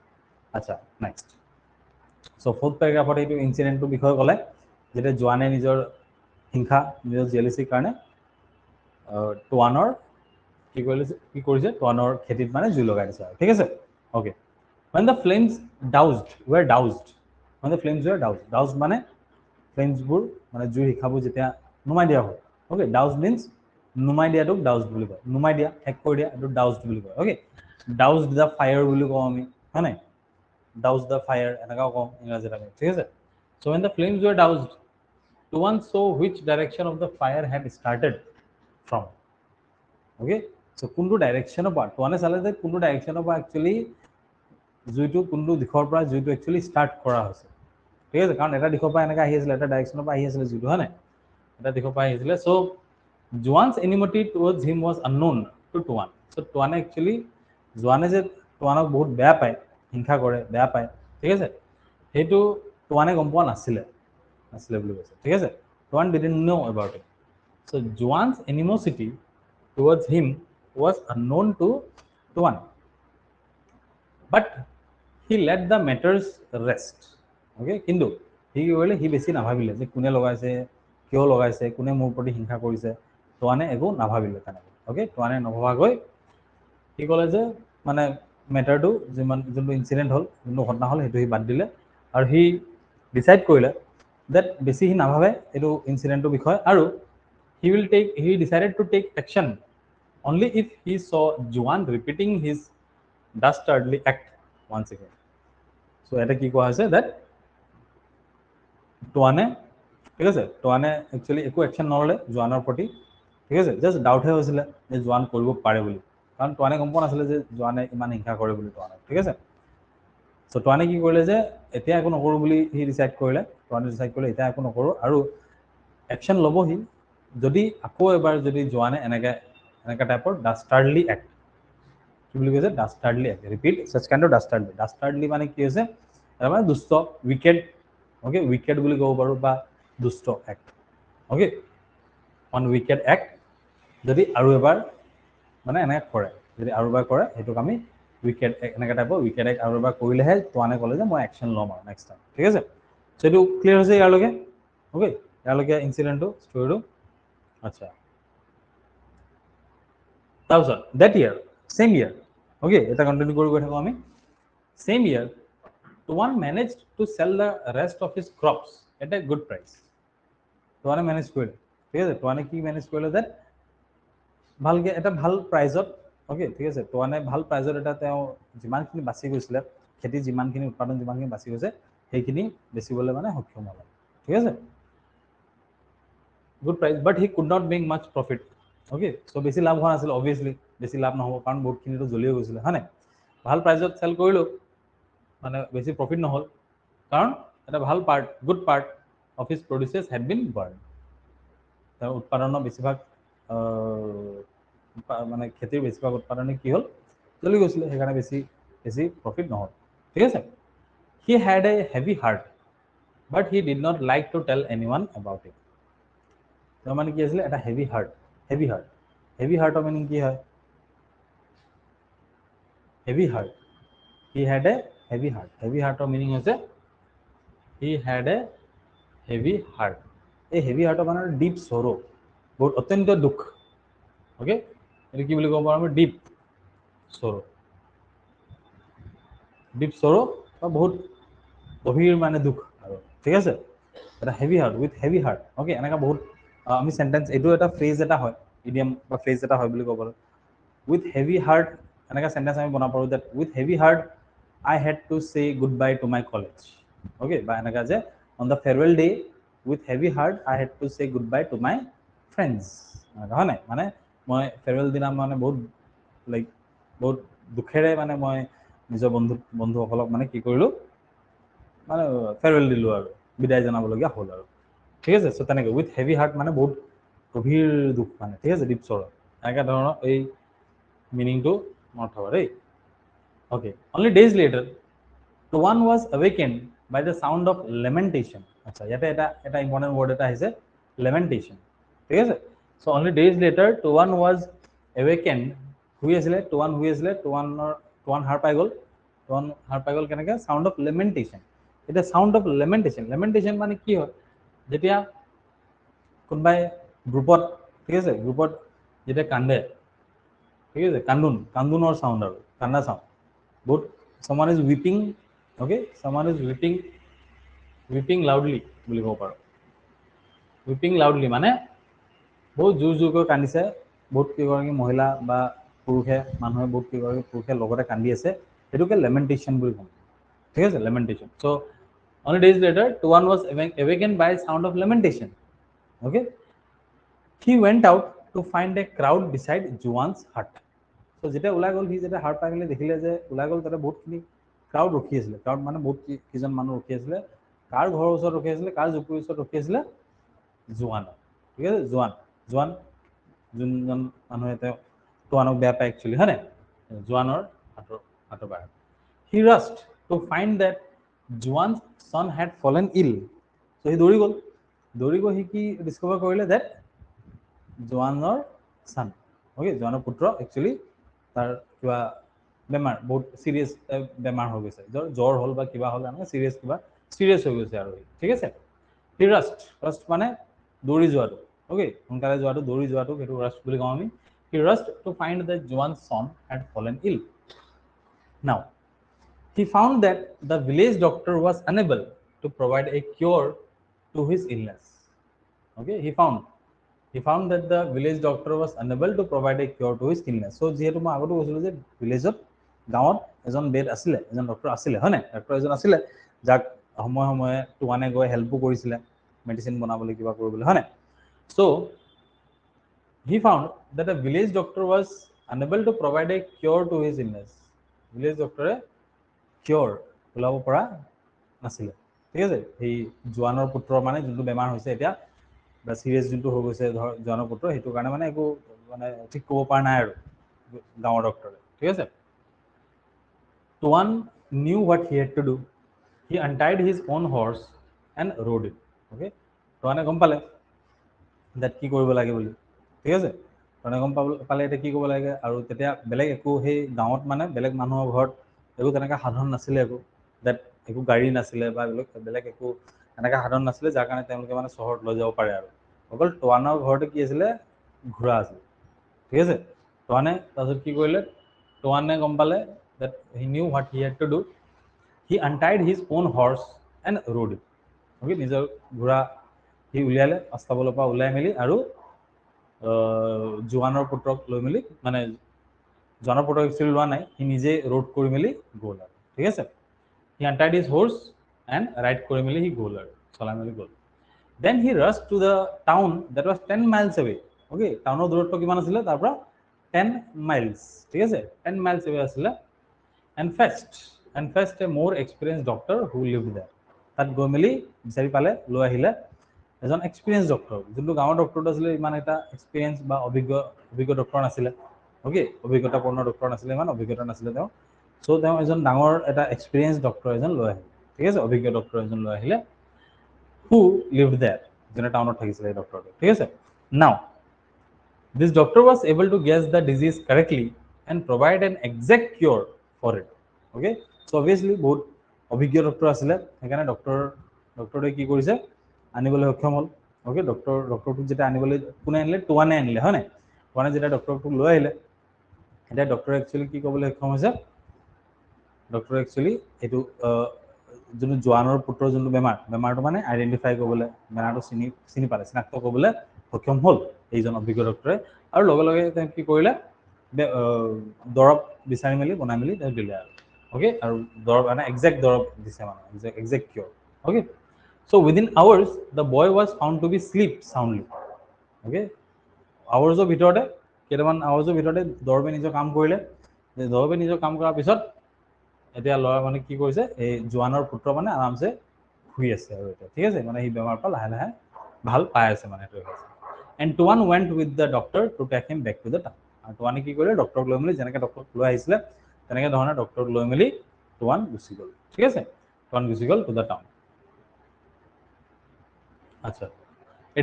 আচ্ছা নেক্সট so ফোৰ্থ প্যাৰাগ্ৰাফত এইটো ইনসিডেন্টৰ বিষয়ে ক'লে যেতিয়া জোৱানে নিজৰ হিংসা নিজৰ জেলিচিৰ কাৰণে টুৱানৰ কি কৰিছে টুৱানৰ খেতিত মানে জুই লগাই দিছে ঠিক আছে okay when the flames were doused মানে ফ্লেমছবোৰ মানে জুইৰ শিখাবোৰ যেতিয়া নুমাই দিয়া হয় ওকে ডাউজ মিন্স নুমাই দিয়াটোক ডাউজড বুলি কয় নুমাই দিয়া শেষ কৰি দিয়া এইটো ডাউজড বুলি কয় ওকে ডাউজড দ্য ফায়াৰ বুলি কওঁ আমি হয় নাই douse the fire এনেকাও কওঁ ইংৰাজীত আমি ঠিক আছে so when the flames were doused Tuan saw which direction of the fire had started from okay so কোনটো ডাইৰেকশনৰ পৰা টুৱানে চালে যে কোনটো ডাইৰেকশনৰ পৰা একচুয়ালি জুইটো কোনটো দিশৰ পৰা জুইটো একচুয়ালি ষ্টাৰ্ট কৰা হৈছে ঠিক আছে কাৰণ এটা দিশৰ পৰা এনেকা আহি আছিল এটা ডাইৰেকশনৰ পৰা আহি আছিল জুইটো হয় নাই এটা দেখো পাই আহিছিলে so Juan's enmity towards him was unknown to Tuan so টুৱানে একচুয়ালি জোৱানে যে টুৱানক বহুত বেয়া পায় হিংসা কৰে বেয়া পায় ঠিক আছে সেইটো টুৱানে গম পোৱা নাছিলে বুলি কৈছে ঠিক আছে Tuan didn't know about it so Juan's animosity towards him was unknown to Tuan but he let the matters rest okay কিন্তু সি কি কৰিলে সি বেছি নাভাবিলে যে কোনে লগাইছে কিয় লগাইছে কোনে মোৰ প্ৰতি হিংসা কৰিছে টুৱানে একো নাভাবিলে তেনেকৈ ওকে টুৱানে নভবাকৈ সি ক'লে যে মানে মেটাৰটো যিমান যোনটো ইনচিডেণ্ট হ'ল যোনটো ঘটনা হ'ল সেইটো সি বাদ দিলে আৰু সি ডিচাইড কৰিলে that বেছি সি নাভাবে এইটো ইনচিডেণ্টৰ বিষয়ে আৰু he decided to take action only if he saw Juan repeating his dastardly act once again so এটা কি কোৱা হৈছে that টুৱানে ঠিক আছে টুৱানে একচুয়ালি একো একশন নললে জোৱানৰ প্ৰতি ঠিক আছে জাস্ট ডাউটহে হৈছিলে যে জোৱান কৰিব পাৰে বুলি কাৰণ টুৱানে গম পোৱা নাছিলে যে জোৱানে ইমান হিংসা কৰে বুলি টুৱানক ঠিক আছে সো টুৱানে কি কৰিলে যে এতিয়া একো নকৰো বুলি সি ডিসাইড কৰিলে টুৱানে ডিসাইড কৰিলে এতিয়া একো নকৰো আৰু একশন ল'বহি যদি আকৌ এবাৰ যদি জোৱানে এনেকা টাইপৰ ডাস্টাৰ্ডলি এক্ট কি বুলি কৈছে ডাস্টাৰ্ডলি এক্ট ৰিপিট সাচ কাইন্ড অফ ডাস্টাৰ্ডলি মানে কি হৈছে এটা মানে দুষ্ট উইকেড ওকে উইকেড বুলি ক'ব পাৰো বা দুষ্ট act okay on wicked act যদি আৰু এবাৰ মানে এনেকৈ কৰে যদি আৰু এবাৰ কৰে সেইটোক আমি উইকেড এনেকৈ টাইপৰ উইকেড এক্ট আৰু এবাৰ কৰিলেহে টুৱানে ক'লে যে মই একশন ল'ম আৰু নেক্সট টাইম ঠিক আছে সো এইটো ক্লিয়াৰ হৈছে ইয়াৰলৈকে ওকে ইয়াৰলৈকে ইনচিডেণ্টটো ষ্টৰিটো আচ্ছা তাৰপিছত that year same year okay এটা কন্টিনিউ কৰি গৈ থাকোঁ আমি same year Tuan managed to sell the rest of his crops at a good price টুৱানে মেনেজ কৰিলে ঠিক আছে টুৱানে কি মেনেজ কৰিলে যে ভালকৈ এটা ভাল প্ৰাইজত ওকে ঠিক আছে টুৱানে ভাল প্ৰাইজত এটা তেওঁ যিমানখিনি বাচি গৈছিলে খেতি যিমানখিনি উৎপাদন যিমানখিনি বাচি গৈছে সেইখিনি বেচিবলৈ মানে সক্ষম হ'ল ঠিক আছে good price but he could not make much profit okay so বেছি লাভ হোৱা নাছিল অবভিয়াছলি বেছি লাভ নহ'ব কাৰণ বহুতখিনিতো জ্বলিও গৈছিলে হয় নাই ভাল প্ৰাইজত চেল কৰিলোঁ মানে বেছি প্ৰফিট নহ'ল কাৰণ এটা ভাল part good part of his produces had been burn তাৰ উৎপাদনৰ বেছিভাগ মানে খেতিৰ বেছিভাগ উৎপাদনে কি হ'ল জ্বলি গৈছিলে সেইকাৰণে বেছি প্ৰফিট নহ'ল ঠিক আছে he had a heavy heart but he did not like to tell এনিৱান এবাউট ইট তাৰ মানে কি আছিলে এটা হেভি হাৰ্টৰ মিনিং কি হয় heavy heart he had a heavy হাৰ্টৰ মিনিং হৈছে হি হ্যাড এ হেভি হাৰ্ট এই হেভি হাৰ্টৰ মানে ডিপ সৰো বহুত অত্যন্ত দুখ ওকে এইটো কি বুলি ক'ব পাৰোঁ আমি ডিপ সৰো বা বহুত গভীৰ মানে দুখ আৰু ঠিক আছে এটা heavy heart with heavy heart okay এনেকুৱা বহুত আমি সেন্টেন্স এইটো এটা ফ্ৰেজ এটা হয় ইডিয়াম বা ফ্ৰেজ এটা হয় বুলি ক'ব পাৰোঁ উইথ হেভি হাৰ্ট এনেকুৱা সেন্টেন্স আমি বনাব পাৰোঁ that with heavy heart I head to say good bye to my college okay বা এনেকুৱা যে on the farewell day with heavy heart I head to say good bye to my friends এনেকুৱা হয় নাই মানে মই ফেয়াৰৱেল দিনা মানে বহুত দুখেৰে মানে মই নিজৰ বন্ধুসকলক মানে কি কৰিলোঁ মানে ফেয়াৰৱেল দিলোঁ আৰু বিদায় জনাবলগীয়া হ'ল আৰু ঠিক আছে সো তেনেকৈ উইথ হেভি হাৰ্ট মানে বহুত গভীৰ দুখ মানে ঠিক আছে ডিপ সৰো এনেকুৱা ধৰণৰ এই মিনিংটো মনত থ'বা দেই okay only days later Tuan was awakened by the sound of lamentation আচ্ছা ইয়াতে এটা ইম্পৰ্টেণ্ট ৱৰ্ড এটা আহিছে lamentation ঠিক আছে so only days later Tuan was awakened শুই আছিলে টুৱান হাৰ পাই গ'ল কেনেকৈ সাউণ্ড অফ লেমেণ্টেশ্যন এতিয়া সাউণ্ড অফ লেমেণ্টেশ্যন মানে কি হয় যেতিয়া কোনোবাই গ্ৰুপত ঠিক আছে গ্ৰুপত যেতিয়া কান্দে ঠিক আছে কান্দোনৰ সাউণ্ড আৰু কান্দা সাউণ্ড বহুত someone is weeping okay someone is weeping loudly বুলি ক'ব পাৰোঁ weeping loudly মানে বহুত জোৰকৈ কান্দিছে বহুত কেইগৰাকী মহিলা বা মানুহে বহুত কেইগৰাকী পুৰুষে লগতে কান্দি আছে সেইটোকে লেমেণ্টেশ্যন বুলি কওঁ ঠিক আছে লেমেণ্টেশ্যন so only days later Tuan was awakened by sound of lamentation okay he went out to find a crowd beside Juan's hut so যেতিয়া ওলাই গ'ল সি যেতিয়া হাৰ্ট পাই মেলি দেখিলে যে ওলাই গ'ল তাতে বহুতখিনি ক্ৰাউড ৰখি আছিলে ক্ৰাউড মানে বহুত কেইজন মানুহ ৰখি আছিলে কাৰ ঘৰৰ ওচৰত ৰখি আছিলে কাৰ জুপুৰিৰ ওচৰত ৰখি আছিলে জোৱানৰ ঠিক আছে জোৱান জোৱান যোনজন মানুহে তেওঁ জোৱানক বেয়া পায় একচুৱেলি হয় নাই জোৱানৰ হাতৰ বাহিৰত he rushed to find that Juan's son had fallen ill so he দৌৰি গৈ সি কি ডিস্কভাৰ কৰিলে that জোৱানৰ son okay জোৱানৰ পুত্ৰ একচুৱেলি তাৰ কিবা বেমাৰ বহুত সিৰিয়াছ বেমাৰ হৈ গৈছে জ্বৰ হ'ল বা কিবা হ'ল মানে সিৰিয়াছ হৈ গৈছে আৰু ঠিক আছে he rushed মানে দৌৰি যোৱাটো okay সোনকালে যোৱাটো দৌৰি যোৱাটো সেইটো rushed বুলি কওঁ আমি he rushed to find that Juan's son had fallen ill now he found that the village doctor was unable to provide a cure to his illness okay he found that the village doctor was unable to provide a cure to his illness so যেহেতু মই আগতে কৈছিলো যে ভিলেজত গাঁৱত এজন bed আছিলে এজন doctor আছিলে হয় নাই ডক্টৰ এজন আছিলে যাক সময়ে সময়ে টুৱানে গৈ হেল্পো কৰিছিলে মেডিচিন বনাবলৈ কিবা কৰিবলৈ হয় নাই so he found that the village doctor was unable to provide a cure to his illness village doctor কিয়ৰ ওলাব পৰা নাছিলে ঠিক আছে এই জোৱানৰ পুত্ৰ মানে যোনটো বেমাৰ হৈছে এতিয়া বা সিৰিয়াছ যোনটো হৈ গৈছে ধৰ জোৱানৰ পুত্ৰ সেইটো কাৰণে মানে একো মানে ঠিক ক'ব পৰা নাই আৰু গাঁৱৰ ডক্টৰে ঠিক আছে Tuan knew what he had to do he untied his own horse and rode it okay Tuane গম পালে that কি কৰিব লাগে বুলি ঠিক আছে Tuane গম পালে এটা কি কৰিব লাগে আৰু তেতিয়া বেলেগ একো সেই গাঁৱত মানে বেলেগ মানুহৰ ঘৰত একো তেনেকা সাধাৰণ নাছিলে একো that একো গাড়ী নাছিলে বা বেলেগ একো এনেকা সাধাৰণ নাছিলে যাৰ কাৰণে তেওঁলোকে মানে চহৰত লৈ যাব পাৰে আৰু অকল টুৱানৰ ঘৰতে কি আছিলে ঘোঁৰা আছিল ঠিক আছে টুৱানে তাৰপিছত কি কৰিলে টুৱানে গম পালে that he knew what he had to do he untied his own horse and rode it okay নিজৰ ঘোঁৰা সি উলিয়ালে আস্তাবলৰ পৰা উলিয়াই মেলি আৰু জোৱানৰ পুত্ৰক লৈ মেলি মানে জোৱানৰ পুত্ৰক একচুৱেলি লোৱা নাই সি নিজে ৰোড কৰি মেলি গ'ল আৰু ঠিক আছে he untied his horse and ride কৰি মেলি সি গ'ল আৰু চলাই মেলি গ'ল then he rushed to the town that was 10 miles away okay টাউনৰ দূৰত্ব কিমান আছিলে তাৰ পৰা 10 miles ঠিক আছে 10 miles away আছিলে and fetched a more experienced doctor who lived there তাত গৈ মেলি বিচাৰি পালে লৈ আহিলে এজন এক্সপিৰিয়েন্স ডক্টৰ যোনটো গাঁৱৰ ডক্টৰটো আছিলে ইমান এটা এক্সপিৰিয়েন্স বা অভিজ্ঞ ডক্টৰ নাছিলে ওকে অভিজ্ঞতাপূৰ্ণ ডক্টৰ নাছিলে ইমান অভিজ্ঞতা নাছিলে তেওঁ সো তেওঁ এজন ডাঙৰ এটা এক্সপিৰিয়েন্স ডক্টৰ এজন লৈ আহিলে ঠিক আছে অভিজ্ঞ ডক্টৰ এজন লৈ আহিলে who lived there যেনে টাউনত থাকিছিলে এই ডক্টৰটো ঠিক আছে now this doctor was able to guess the disease correctly and provide an exact cure for it okay so obviously বহুত অভিজ্ঞ ডক্টৰ আছিলে সেইকাৰণে ডক্টৰটোৱে কি কৰিছে আনিবলৈ সক্ষম হ'ল ওকে ডক্টৰটোক যেতিয়া আনিবলৈ কোনে আনিলে টুৱানে আনিলে হয় নাই টুৱানে যেতিয়া ডক্টৰটোক লৈ আহিলে এতিয়া ডক্টৰে একচুৱেলি কি ক'বলৈ সক্ষম হৈছে ডক্টৰ একচুৱেলি এইটো যোনটো জোৱানৰ পুত্ৰৰ যোনটো বেমাৰটো মানে আইডেণ্টিফাই কৰিবলৈ বেমাৰটো চিনি পালে চিনাক্ত কৰিবলৈ সক্ষম হ'ল এইজন অভিজ্ঞ ডক্টৰে আৰু লগে লগে তেওঁ কি কৰিলে দৰৱ বিচাৰি মেলি বনাই মেলি তেওঁ দিলে আৰু ওকে আৰু দৰৱ মানে একজেক্ট দৰৱ দিছে মানে exact cure okay so within hours the boy was found to be sleep soundly okay আৱাৰ্ছৰ ভিতৰতে কেইটামান আৱাৰ্ছৰ ভিতৰতে দৰৱে নিজৰ কাম কৰিলে দৰৱে নিজৰ কাম কৰাৰ পিছত এতিয়া ল'ৰা মানে কি কৰিছে এই জোৱানৰ পুত্ৰ মানে আৰামছে শুই আছে আৰু এতিয়া ঠিক আছে মানে এই বেমাৰৰ পৰা লাহে লাহে ভাল পাই আছে মানে এইটো and Tuan went with the doctor to take him back to the town আৰু টুৱানে কি কৰিলে ডক্টৰক লৈ মেলি যেনেকৈ ডক্টৰক লৈ আহিছিলে তেনেকৈ ধৰণে ডক্টৰক লৈ মেলি টুৱান গুচি গ'ল ঠিক আছে টুৱান গুচি গ'ল টু দ্য টাউন আচ্ছা a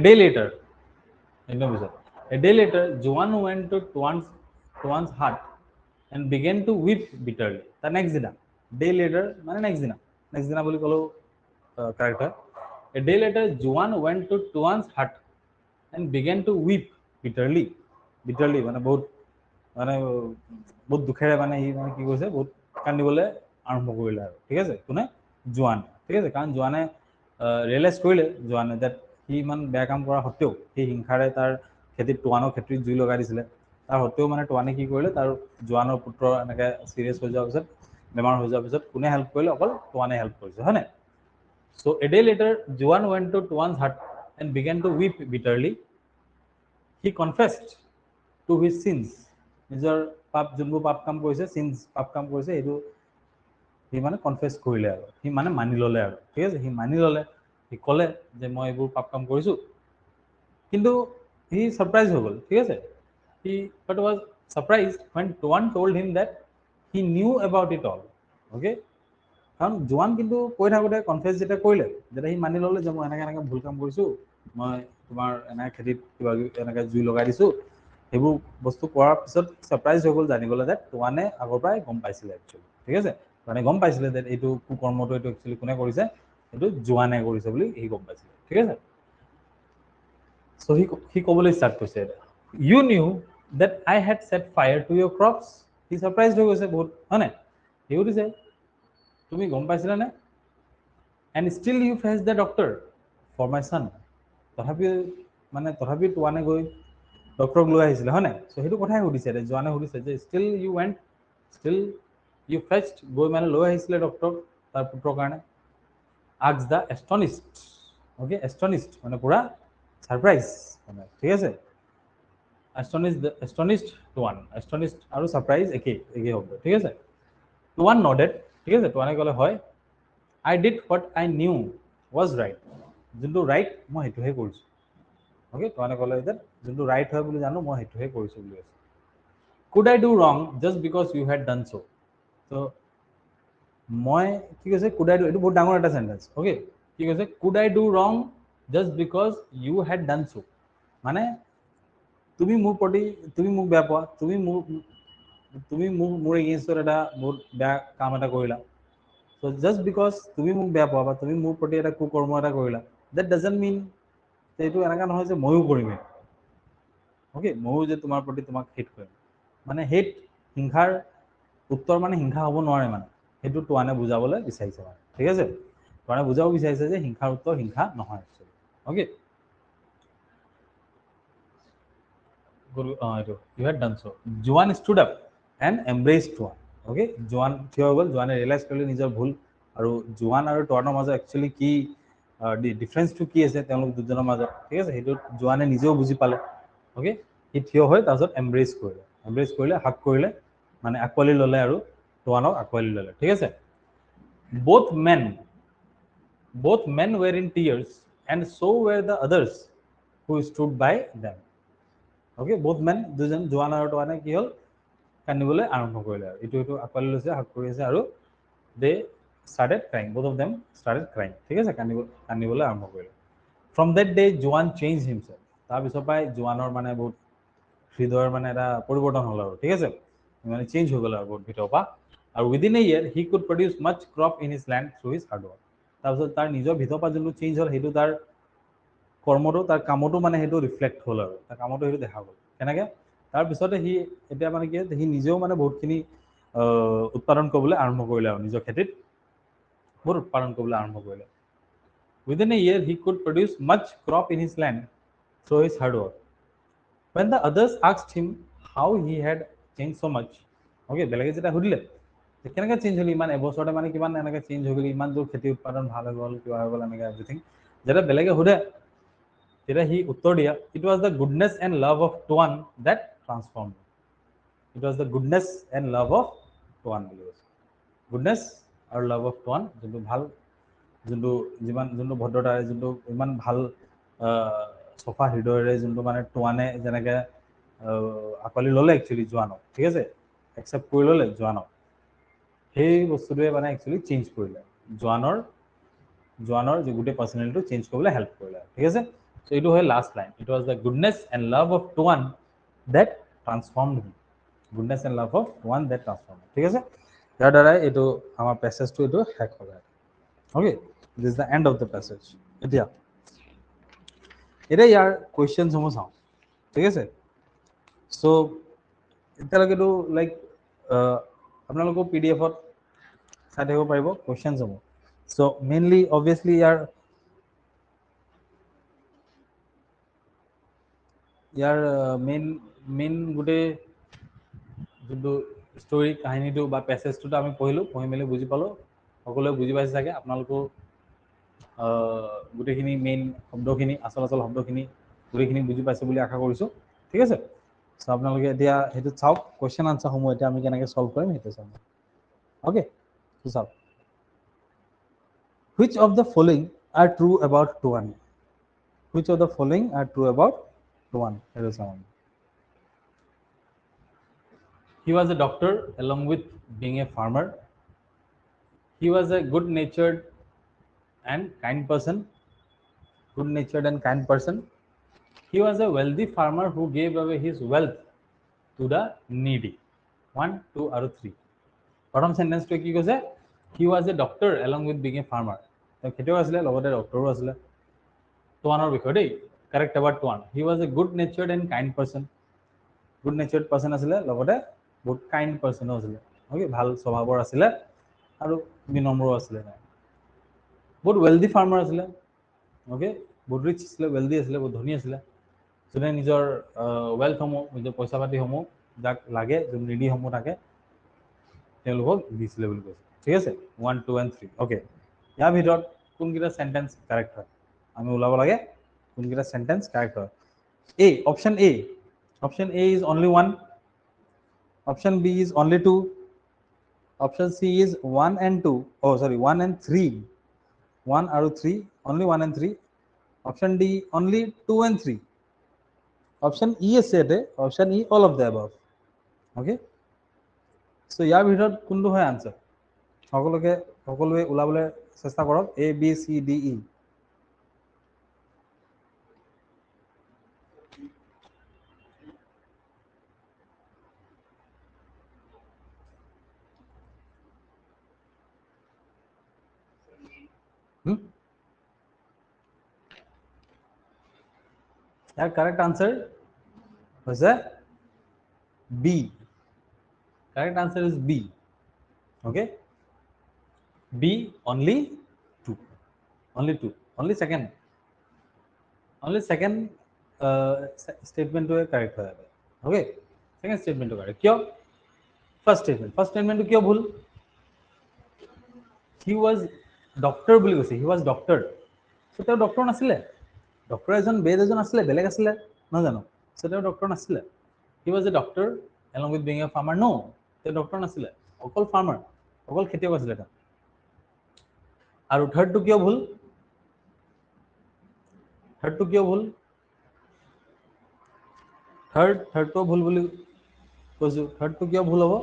day later Juan went to Tuan's hut and began to weep bitterly the next day later মানে next দিনা বুলি ক'লেও correct হয় a day later Juan went to Tuan's hut and began to weep bitterly মানে বহুত দুখেৰে মানে সি মানে কি কৈছে বহুত কান্দিবলৈ আৰম্ভ কৰিলে আৰু ঠিক আছে কোনে জোৱান ঠিক আছে কাৰণ জোৱানে ৰিয়েলাইজ কৰিলে জোৱানে যে সি ইমান বেয়া কাম কৰা সত্ত্বেও সি হিংসাৰে তাৰ খেতিত টুৱানৰ খেতিত জুই লগাই দিছিলে তাৰ সত্ত্বেও মানে টুৱানে কি কৰিলে তাৰ জোৱানৰ পুত্ৰ এনেকৈ চিৰিয়াছ হৈ যোৱাৰ পিছত বেমাৰ হৈ যোৱাৰ পিছত কোনে হেল্প কৰিলে অকল টুৱানে হেল্প কৰিছে হয় নাই so a day later Juan went to Tuan's hut and began to weep bitterly he confessed to his sins নিজৰ যোনবোৰ পাপ কাম কৰিছে পাপ কাম কৰিছে এইটো সি মানে কনফেছ কৰিলে আৰু সি মানে মানি ল'লে আৰু ঠিক আছে সি মানি ল'লে সি ক'লে যে মই এইবোৰ পাপ কাম কৰিছোঁ কিন্তু he surprised হৈ গ'ল ঠিক আছে he but was surprised when Tuan told him that he knew about it all okay কাৰণ জোৱান কিন্তু কৈ থাকোঁতে কনফেছ যেতিয়া কৰিলে যেতিয়া সি মানি ল'লে যে মই এনেকৈ ভুল কাম কৰিছোঁ মই তোমাৰ এনেকৈ খেতিত কিবা এনেকৈ জুই লগাই দিছোঁ সেইবোৰ বস্তু কৰাৰ পিছত ছাৰপ্ৰাইজ হৈ গ'ল জানি গ'লে যে টুৱানে আগৰ পৰাই গম পাইছিলে একচুৱেলি ঠিক আছে মানে গম পাইছিলে যে এইটো কুকৰ্মটো এইটো একচুৱেলি কোনে কৰিছে এইটো জোৱানে কৰিছে বুলি সি গম পাইছিলে ঠিক আছে চ' সি ক'বলৈ ষ্টাৰ্ট কৰিছে you knew that I had set fire to your crops সি ছাৰপ্ৰাইজ হৈ গৈছে বহুত হয় নাই সি সুধিছে তুমি গম পাইছিলা নে and still you face the doctor for my son তথাপি টুৱানে গৈ ডক্টৰক লৈ আহিছিলে হয় নাই চ' সেইটো কথাই সুধিছে জোৱানে সুধিছে যে still you fetched গৈ মানে লৈ আহিছিলে ডক্টৰক তাৰ পুত্ৰৰ কাৰণে asked the astonished okay astonished মানে পুৰা সাৰপ্ৰাইজ মানে ঠিক আছে astonished টুৱান astonished আৰু সাৰপ্ৰাইজ একেই হ'ব ঠিক আছে টুৱান নডেড ঠিক আছে টুৱানে ক'লে হয় I did what I knew was right যোনটো ৰাইট মই সেইটোহে কৰিছোঁ অ'কে টুৱানে ক'লে যে যোনটো ৰাইট হয় বুলি জানো মই সেইটোহে কৰিছোঁ বুলি কৈছোঁ could I do wrong just because you had done so so মই কি কৈছে could I do এইটো বহুত ডাঙৰ এটা সেন্টেন্স ওকে কি কৈছে could I do wrong just because you had done so মানে তুমি মোৰ প্ৰতি তুমি মোক বেয়া পোৱা তুমি মোৰ এগেইনষ্টত এটা বহুত বেয়া কাম এটা কৰিলা so just because তুমি মোক বেয়া পোৱা বা তুমি মোৰ প্ৰতি এটা কুকৰ্ম এটা কৰিলা that doesn't mean এইটো এনেকা নহয় যে ময়ো কৰিম ওকে ময়ো যে তোমাৰ প্ৰতি তোমাক হেট কৰিম মানে হেট হিংসাৰ উত্তৰ মানে হিংসা হ'ব নোৱাৰে মানে সেইটো টুৱানে বুজাবলৈ বিচাৰিছে মানে ঠিক আছে টুৱানে বুজাব বিচাৰিছে যে হিংসাৰ উত্তৰ হিংসা নহয় okay you had done so Juan stood up and embraced Tuan okay Juan থিয় হৈ গ'ল জোৱানে ৰিয়েলাইজ কৰিলে নিজৰ ভুল আৰু জোৱান আৰু টুৱানৰ মাজত একচুৱেলি কি ডিফাৰেঞ্চটো কি আছে তেওঁলোক দুজনৰ মাজত ঠিক আছে সেইটো জোৱানে নিজেও বুজি পালে ওকে সি থিয় হৈ তাৰপিছত এমব্ৰেচ কৰিলে হাক কৰিলে মানে আঁকোৱালি ল'লে আৰু টুৱানক আঁকোৱালি ল'লে ঠিক আছে both men were in tears and so were the others who stood by them okay both men দুজন জোৱান আৰু টুৱানে কি হ'ল কান্দিবলৈ আৰম্ভ কৰিলে আৰু ইটো আঁকোৱালি লৈছে হাক কৰি আছে আৰু they started crying both of them started crying ঠিক আছে কান্দিবলৈ আৰম্ভ কৰিলে from that day Juan changed himself তাৰ পিছৰ পৰাই জোৱানৰ মানে বহুত হৃদয়ৰ মানে এটা পৰিৱৰ্তন হ'ল আৰু ঠিক আছে মানে চেঞ্জ হৈ গ'ল আৰু বহুত ভিতৰৰ পৰা আৰু within a year he could produce much crop in his land through his hard work তাৰপিছত তাৰ নিজৰ ভিতৰৰ পৰা যোনটো চেঞ্জ হ'ল সেইটো তাৰ কৰ্মটো তাৰ কামতো মানে সেইটো ৰিফ্লেক্ট হ'ল আৰু তাৰ কামতো সেইটো দেখা গ'ল কেনেকৈ তাৰপিছতে সি এতিয়া মানে কি সি নিজেও মানে বহুতখিনি উৎপাদন কৰিবলৈ আৰম্ভ কৰিলে আৰু নিজৰ খেতিত বহুত উৎপাদন কৰিবলৈ আৰম্ভ কৰিলে within a year he could produce much crop in his land through his hard work when the others asked him how he had changed so much okay বেলেগে যেতিয়া সুধিলে কেনেকৈ চেঞ্জ হ'ল ইমান এবছৰতে মানে কিমান এনেকৈ চেঞ্জ হৈ গ'ল ইমান দূৰ খেতি উৎপাদন ভাল হৈ গ'ল কিবা হৈ গ'ল এনেকৈ এভৰিথিং যেতিয়া বেলেগে সোধে তেতিয়া সি উত্তৰ দিয়া it was the goodness and love of Tuan that transform it was the goodness and love of Tuan বুলি কৈছে গুডনেছ আৰু লাভ অফ টুৱান যোনটো ভাল যোনটো ভদ্ৰতাৰে যোনটো ইমান ভাল চফা হৃদয়েৰে যোনটো মানে টুৱানে যেনেকৈ আঁকোৱালি ল'লে একচুৱেলি জোৱানক ঠিক আছে একচেপ্ট কৰি ল'লে জোৱানক সেই বস্তুটোৱে মানে একচুৱেলি চেঞ্জ কৰিলে জোৱানৰ যে গোটেই পাৰ্চনেলিটিটো চেঞ্জ কৰিবলৈ হেল্প কৰিলে ঠিক আছে চ' এইটো হয় last line it was the goodness and love of Tuan that transform goodness and love of Tuan that transform ঠিক আছে ইয়াৰ দ্বাৰাই এইটো আমাৰ পেছেজটো এইটো শেষ হ'লে okay this is the and of the passage এতিয়া ইয়াৰ কুৱেশ্যনসমূহ চাওঁ ঠিক আছে চ' এতিয়ালৈকেতো লাইক আপোনালোকৰ PDF-ত চাই থাকিব পাৰিব কুৱেশ্যনসমূহ চ' মেইনলি অবভিয়াছলি ইয়াৰ মেইন গোটেই যোনটো ষ্টৰী কাহিনীটো বা পেছেজটোতো আমি পঢ়ি মেলি বুজি পালোঁ সকলোৱে বুজি পাইছে চাগে আপোনালোকো গোটেইখিনি মেইন শব্দখিনি আচল শব্দখিনি গোটেইখিনি বুজি পাইছে বুলি আশা কৰিছোঁ ঠিক আছে চ' আপোনালোকে এতিয়া সেইটো চাওক কুৱেশ্যন আনচাৰসমূহ এতিয়া আমি কেনেকৈ চল্ভ কৰিম সেইটো চাওক অ'কে চাওক which of the following are true about Tuan Which of the following are true about one? Here is one. He was a doctor along with being a farmer. He was a good natured and kind person. Good natured and kind person. He was a wealthy farmer who gave away his wealth to the needy. 1, 2 আৰু 3. প্ৰথম সেন্টেন্সটো কি কৈছে? He was a doctor along with being a farmer. তেওঁ খেতিয়ক আছিলে লগতে ডক্টৰো আছিলে। টুৱানৰ বিষয় দেই। Correct about টুৱান. He was a good natured and kind person. Good natured person আছিলে লগতে বহুত kind person আছিলে। ওকে, ভাল স্বভাৱৰ আছিলে আৰু বিনম্ৰ আছিলে। বহুত wealthy farmer আছিলে। ওকে, বহুত ৰিচ আছিলে, wealthy আছিলে, বহুত ধনী আছিলে। যোনে নিজৰ ৱেলথসমূহ, নিজৰ পইচা পাতিসমূহ যাক লাগে, যোন নিডিসমূহ থাকে তেওঁলোকক দিছিলে বুলি কৈছে। ঠিক আছে, 1, 2 and 3. অ'কে, ইয়াৰ ভিতৰত কোনকেইটা চেণ্টেন্স কাৰেক্ট হয় আমি ওলাব লাগে। কোনকেইটা চেণ্টেন্স কাৰেক্ট হয়? A, option A. Option A is only 1, option B is only 2, option C is 1 and 2, 1 and 3, 1 আৰু 3, only 1 and 3, option D only 2 and 3, option E আছে ইয়াতে, option E all of the above. Okay, so' ইয়াৰ ভিতৰত কোনটো হয় answer? সকলোৱে ওলাবলৈ চেষ্টা কৰক। A, B, C, D, E. ইয়াৰ কাৰেক্ট আনচাৰ হৈছে B. Correct answer is B. Okay, B, only 2, only 2, only second statement to correct hoya. Okay, second statement to correct. Kyo? First statement to kyo bhul? He was doctor boli koise. He was doctor. So teo doctor nasile. Doctor ejon bed ejon asile, beleg asile, no jano. So teo doctor nasile. He was a doctor along with being a farmer. No, teo doctor nasile. Okol farmer, okol khetiyok asile ta. আৰু থাৰ্ডটো কিয় ভুল? থাৰ্ডটো কিয় ভুল? থাৰ্ডটো ভুল বুলি কৈছো। থাৰ্ডটো কিয় ভুল হ'ব?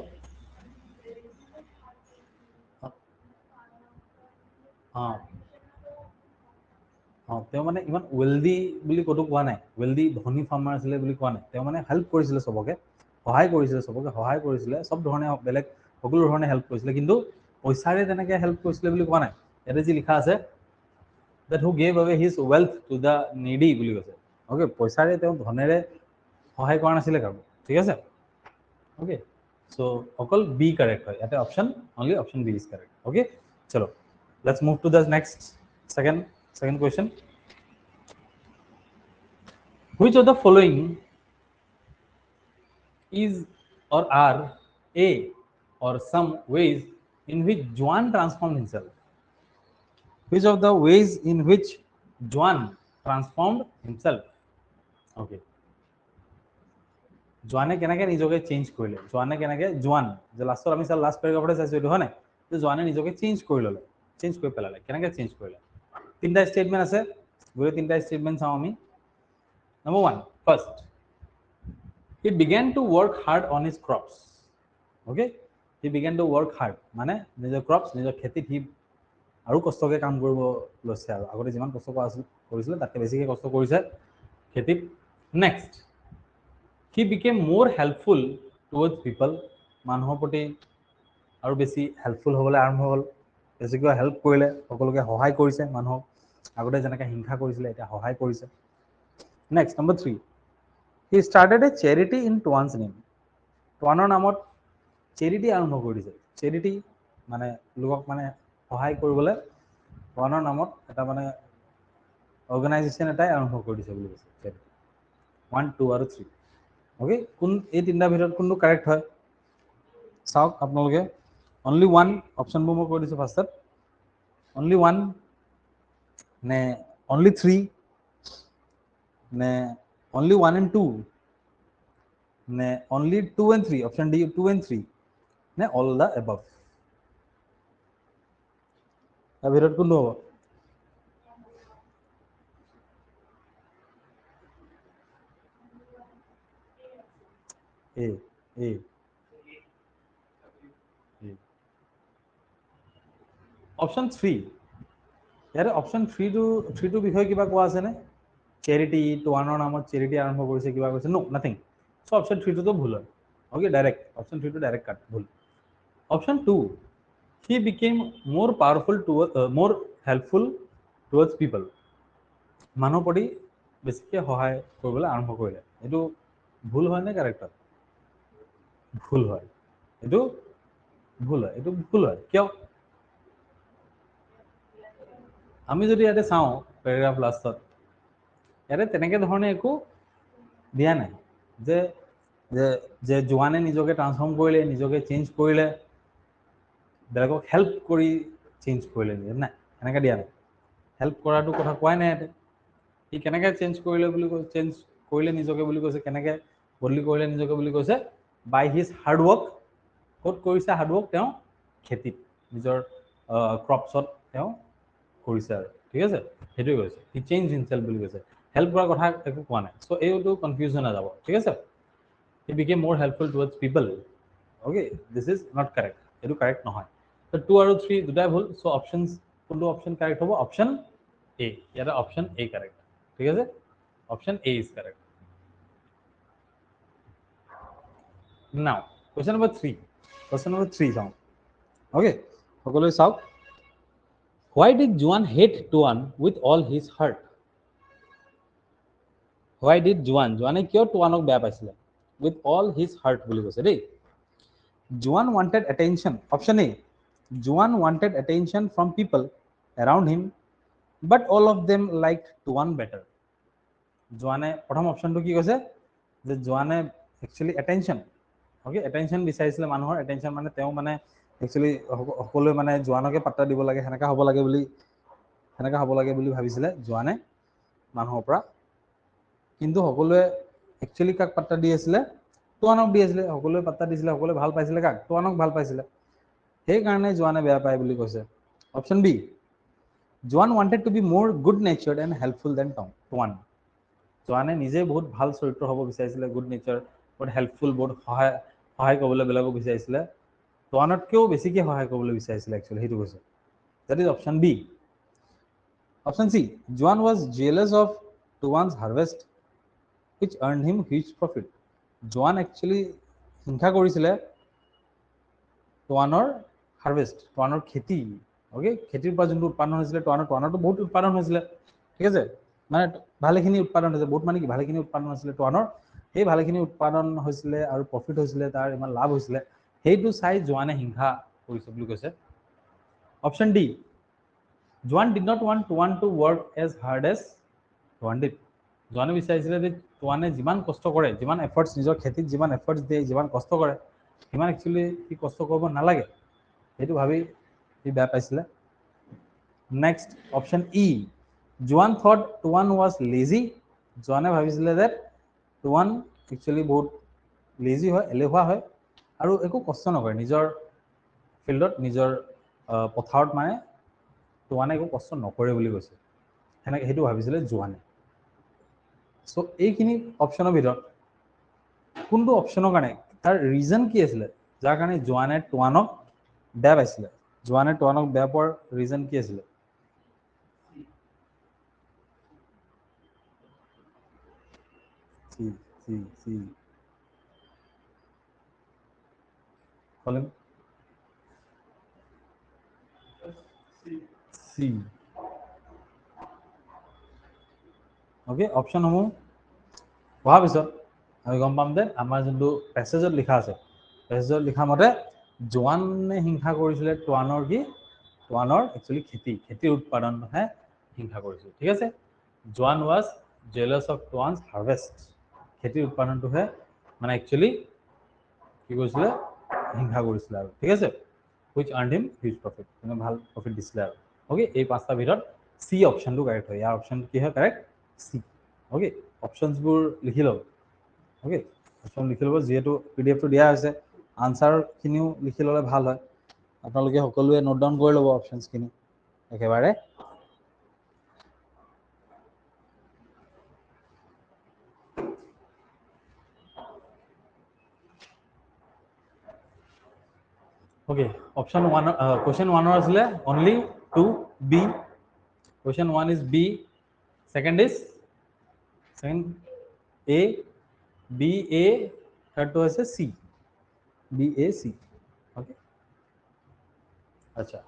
তেওঁ মানে ইমান ৱেলডি বুলি ক'তো কোৱা নাই। ৱেলডি ধনী ফাৰ্মাৰ আছিলে বুলি কোৱা নাই। তেওঁ মানে হেল্প কৰিছিলে চবকে, সহায় কৰিছিলে, চব ধৰণে বেলেগ সকলো ধৰণে হেল্প কৰিছিলে, কিন্তু পইচাৰে তেনেকৈ হেল্প কৰিছিলে বুলি কোৱা নাই। ইয়াতে যি লিখা আছে that who gave away his wealth to the needy বুলি কৈছে। অ'কে, পইচাৰে তেওঁ ধনেৰে সহায় কৰা নাছিলে কাকো। ঠিক আছে, অ'কে, চ' অকল বি কাৰেক্ট হয় ইয়াতে। Only option B is correct. Okay, চলো let's move to the next second question. Which of the following is or are a or some ways in which Juan transformed himself? Which of the ways in which Juan transformed himself? Okay, জোৱানে কেনেকৈ নিজকে change কৰিলে? জোৱান যে লাষ্টত আমি last পেৰাগ্ৰাফতে চাইছোঁ এইটো, হয় নাই? যে জোৱানে নিজকে চেঞ্জ কৰি ল'লে, চেঞ্জ কৰি পেলালে। কেনেকৈ চেঞ্জ কৰিলে? তিনিটা ষ্টেটমেণ্ট আছে, গোটেই তিনিটা ষ্টেটমেণ্ট চাওঁ আমি। Number 1, first, he began to work hard on his crops. Okay, he began to work hard মানে নিজৰ ক্ৰপছ, নিজৰ খেতিত সি আৰু কষ্টকৈ কাম কৰিব লৈছে। আৰু আগতে যিমান কষ্ট কৰিছিলে তাতকৈ বেছিকৈ কষ্ট কৰিছে খেতিত। Next, he became more helpful towards people. মানুহৰ প্ৰতি আৰু বেছি হেল্পফুল হ'বলৈ আৰম্ভ হ'ল। বেছিকৈ হেল্প কৰিলে, সকলোকে সহায় কৰিছে মানুহক। আগতে যেনেকৈ হিংসা কৰিছিলে এতিয়া সহায় কৰিছে। Next, number 3, he started a charity in Tuan's name. টুৱানৰ নামত চেৰিটি আৰম্ভ কৰি দিছে। চেৰিটি মানে লোকক মানে সহায় কৰিবলৈ টুৱানৰ নামত এটা মানে অৰ্গেনাইজেশ্যন এটাই আৰম্ভ কৰি দিছে বুলি কৈছে। 1, 2 আৰু 3। অ'কে, এই তিনিটাৰ ভিতৰত কোনটো কাৰেক্ট হয় চাওক আপোনালোকে। অনলি 1 অপশ্যনবোৰ মই কৈ দিছোঁ ফাৰ্ষ্টত। অনলি 1 নে অনলি 3 নে অনলি 1 and 2 নে only 2 and 3, option D 2 and 3 নে অল দ্য এবাভ? তাৰ ভিতৰত কোনটো হ'ব? A A A অপশন 3 ইয়াৰে অপশন 3 বিষয়ে কিবা কোৱা আছে নে চেৰিটি টুৱানৰ নামত চেৰিটি আৰম্ভ কৰিছে কিবা কৈছে নো নাথিং সো অপশন 3 তো ভুল হয় ওকে ডাইৰেক্ট অপশন 3 তো ডাইৰেক্ট কাট ভুল option 2 he became more powerful toward more helpful towards people মানুহ প্ৰতি বেছিকৈ সহায় কৰিবলৈ আৰম্ভ কৰিলে এইটো ভুল হয় নে কাৰেক্ট হয় ভুল হয় এইটো ভুল হয় এইটো ভুল হয় কিয় আমি যদি ইয়াতে চাওঁ পেৰাগ্ৰাফ লাষ্টত ইয়াতে তেনেকৈ ধৰণে একো দিয়া নাই যে যে যে জোৱানে নিজকে ট্ৰান্সফৰ্ম কৰিলে নিজকে চেঞ্জ কৰিলে বেলেগক হেল্প কৰি চেঞ্জ কৰিলে নিজে নাই এনেকৈ দিয়া নাই হেল্প কৰাটো কথা কোৱাই নাই ইয়াতে সি কেনেকৈ চেঞ্জ কৰিলে বুলি কৈছে চেঞ্জ কৰিলে নিজকে বুলি কৈছে কেনেকৈ বদলি কৰিলে নিজকে বুলি কৈছে বাই হিজ হাৰ্ডৱৰ্ক ক'ত কৰিছে হাৰ্ডৱৰ্ক তেওঁ খেতিত নিজৰ ক্ৰপছত তেওঁ কৰিছে আৰু ঠিক আছে সেইটোৱে কৈছে হি চেঞ্জ হিমছেল্ফ বুলি কৈছে হেল্প কৰাৰ কথা একো কোৱা নাই চ' এইটো কনফিউজন হৈ যাব ঠিক আছে হি বিকেম মোৰ helpful towards people okay this is not correct এইটো কাৰেক্ট নহয় ত' 2 আৰু 3 দুটাই ভুল চ' অপশ্যনছ কোনটো অপশ্যন কাৰেক্ট হ'ব অপশ্যন এ ইয়াতে অপশ্যন এ কাৰেক্ট ঠিক আছে অপশ্যন এ ইজ কাৰেক্ট নাও কুৱেশ্যন নম্বৰ 3 কুৱেশ্যন নম্বৰ 3 চাওঁ অ'কে সকলোৱে চাওক Why did Juan hate Tuan with all his heart? Why did Juane কিয় টুৱানক বেয়া পাইছিলে with all his heart বুলি কৈছে দেই Juan wanted attention option A Juan wanted attention from people around him but all of them liked Tuan better Juane প্ৰথম অপশ্যনটো কি কৈছে যে Juane actually attention okay attention বিচাৰিছিলে মানুহৰ attention মানে তেওঁ মানে actually সকলোৱে মানে Juanকে পাত্তা দিব লাগে হেনেকা হ'ব লাগে বুলি ভাবিছিলে Juane মানুহৰ পৰা কিন্তু সকলোৱে একচুয়ালি কাক পাত্তা দি আছিলে টুৱানক দি আছিলে সকলোৱে পাত্তা দিছিলে সকলোৱে ভাল পাইছিলে কাক টুৱানক ভাল পাইছিলে সেই কাৰণে জোৱানে বেয়া পায় বুলি কৈছে অপশ্যন বি জোৱান wanted to be more good natured and helpful than টুৱান জোৱানে নিজে বহুত ভাল চৰিত্ৰ হ'ব বিচাৰিছিলে গুড নেচাৰ বহুত হেল্পফুল বহুত সহায় কৰিবলৈ বেলেগক বিচাৰিছিলে টুৱানতকৈও বেছিকৈ সহায় কৰিবলৈ বিচাৰিছিলে একচুৱেলি সেইটো কৈছে that is option B option C Juan was jealous of Tuan's harvest which earned him huge profit Juan actually হিংসা কৰিছিলে টুৱানৰ হাৰ্ভেষ্ট টুৱানৰ খেতি ওকে খেতিৰ পৰা যোনটো উৎপাদন হৈছিলে টুৱানৰটো বহুত উৎপাদন হৈছিলে ঠিক আছে মানে ভালেখিনি উৎপাদন হৈছে বহুত মানে কি ভালেখিনি উৎপাদন হৈছিলে টুৱানৰ সেই ভালেখিনি উৎপাদন হৈছিলে আৰু প্ৰফিট হৈছিলে তাৰ ইমান লাভ হৈছিলে সেইটো চাই জোৱানে হিংসা কৰিছে বুলি কৈছে option D Juan did not want Tuan to work as hard as Tuan did. জোৱানে বিচাৰিছিলে যে টুৱানে যিমান কষ্ট কৰে যিমান এফৰ্টছ নিজৰ খেতিত যিমান এফৰ্টছ দিয়ে যিমান কষ্ট কৰে সিমান একচুৱেলি সি কষ্ট কৰিব নালাগে সেইটো ভাবি সি বেয়া পাইছিলে নেক্সট অপশ্যন ই জোৱান থট টুৱান ৱাজ লেজি জোৱানে ভাবিছিলে যে টুৱান একচুৱেলি বহুত লেজি হয় এলেহুৱা হয় আৰু একো কষ্ট নকৰে নিজৰ ফিল্ডত নিজৰ পথাৰত মানে টুৱানে একো কষ্ট নকৰে বুলি কৈছে সেনেকৈ সেইটো ভাবিছিলে জোৱানে চ' এইখিনি অপশ্যনৰ ভিতৰত কোনটো অপশ্যনৰ কাৰণে তাৰ ৰিজন কি আছিলে যাৰ কাৰণে জোৱানে টুৱানক বেয়া পাইছিলে জোৱানে টুৱানক বেয়া পোৱাৰ ৰিজন কি আছিলে চি অ'কে অপশ্যনসমূহ পঢ়াৰ পিছত আমি গম পাম যে আমাৰ যোনটো পেছেজত লিখা আছে পেছেজত লিখা মতে জোৱানে হিংসা কৰিছিলে টুৱানৰ একচুৱেলি খেতিৰ উৎপাদনহে হিংসা কৰিছিল ঠিক আছে জোৱান was jealous of Tuan's harvest খেতিৰ উৎপাদনটোহে মানে একচুৱেলি কি কৰিছিলে হিংসা কৰিছিলে আৰু ঠিক আছে which earn him huge profit মানে ভাল প্ৰফিট দিছিলে আৰু অ'কে এই পাঁচটা ভিতৰত চি অপশ্যনটো কাৰেক্ট হয় ইয়াৰ অপশ্যন কি হয় কাৰেক্ট চি অ'কে অপশ্যনছবোৰ লিখি ল'ব অ'কে অপশ্যন লিখি ল'ব যিহেতু PDF টো দিয়া হৈছে আনচাৰখিনিও লিখি ল'লে ভাল হয় আপোনালোকে সকলোৱে নোট ডাউন কৰি ল'ব অপশ্যনছখিনি একেবাৰে Okay, option 1 question 1 asile only 2 B. Question 1 is B, second is second A, B A, third to is C, B A C. Okay, acha.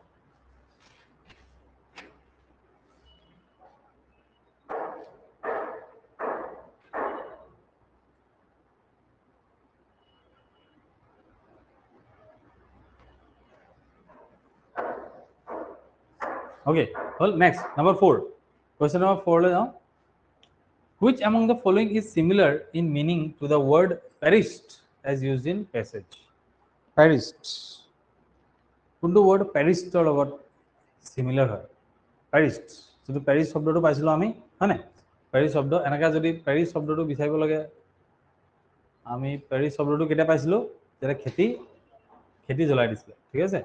Okay, well, next number 4. Question number 4 le now. Which among the following is similar in meaning to the word perished as used in passage? Perished. কোনটো word perished ৰ লগত similar হয়? Perished. যদি perished শব্দটো পাইছিলো আমি, হয় না? Perished শব্দ এনেকা যদি perished শব্দটো বিচাৰিব লাগে, আমি perished শব্দটো কেতিয়া পাইছিলো? যেতিয়া খেতি জ্বলাই দিছিলে, ঠিক আছে?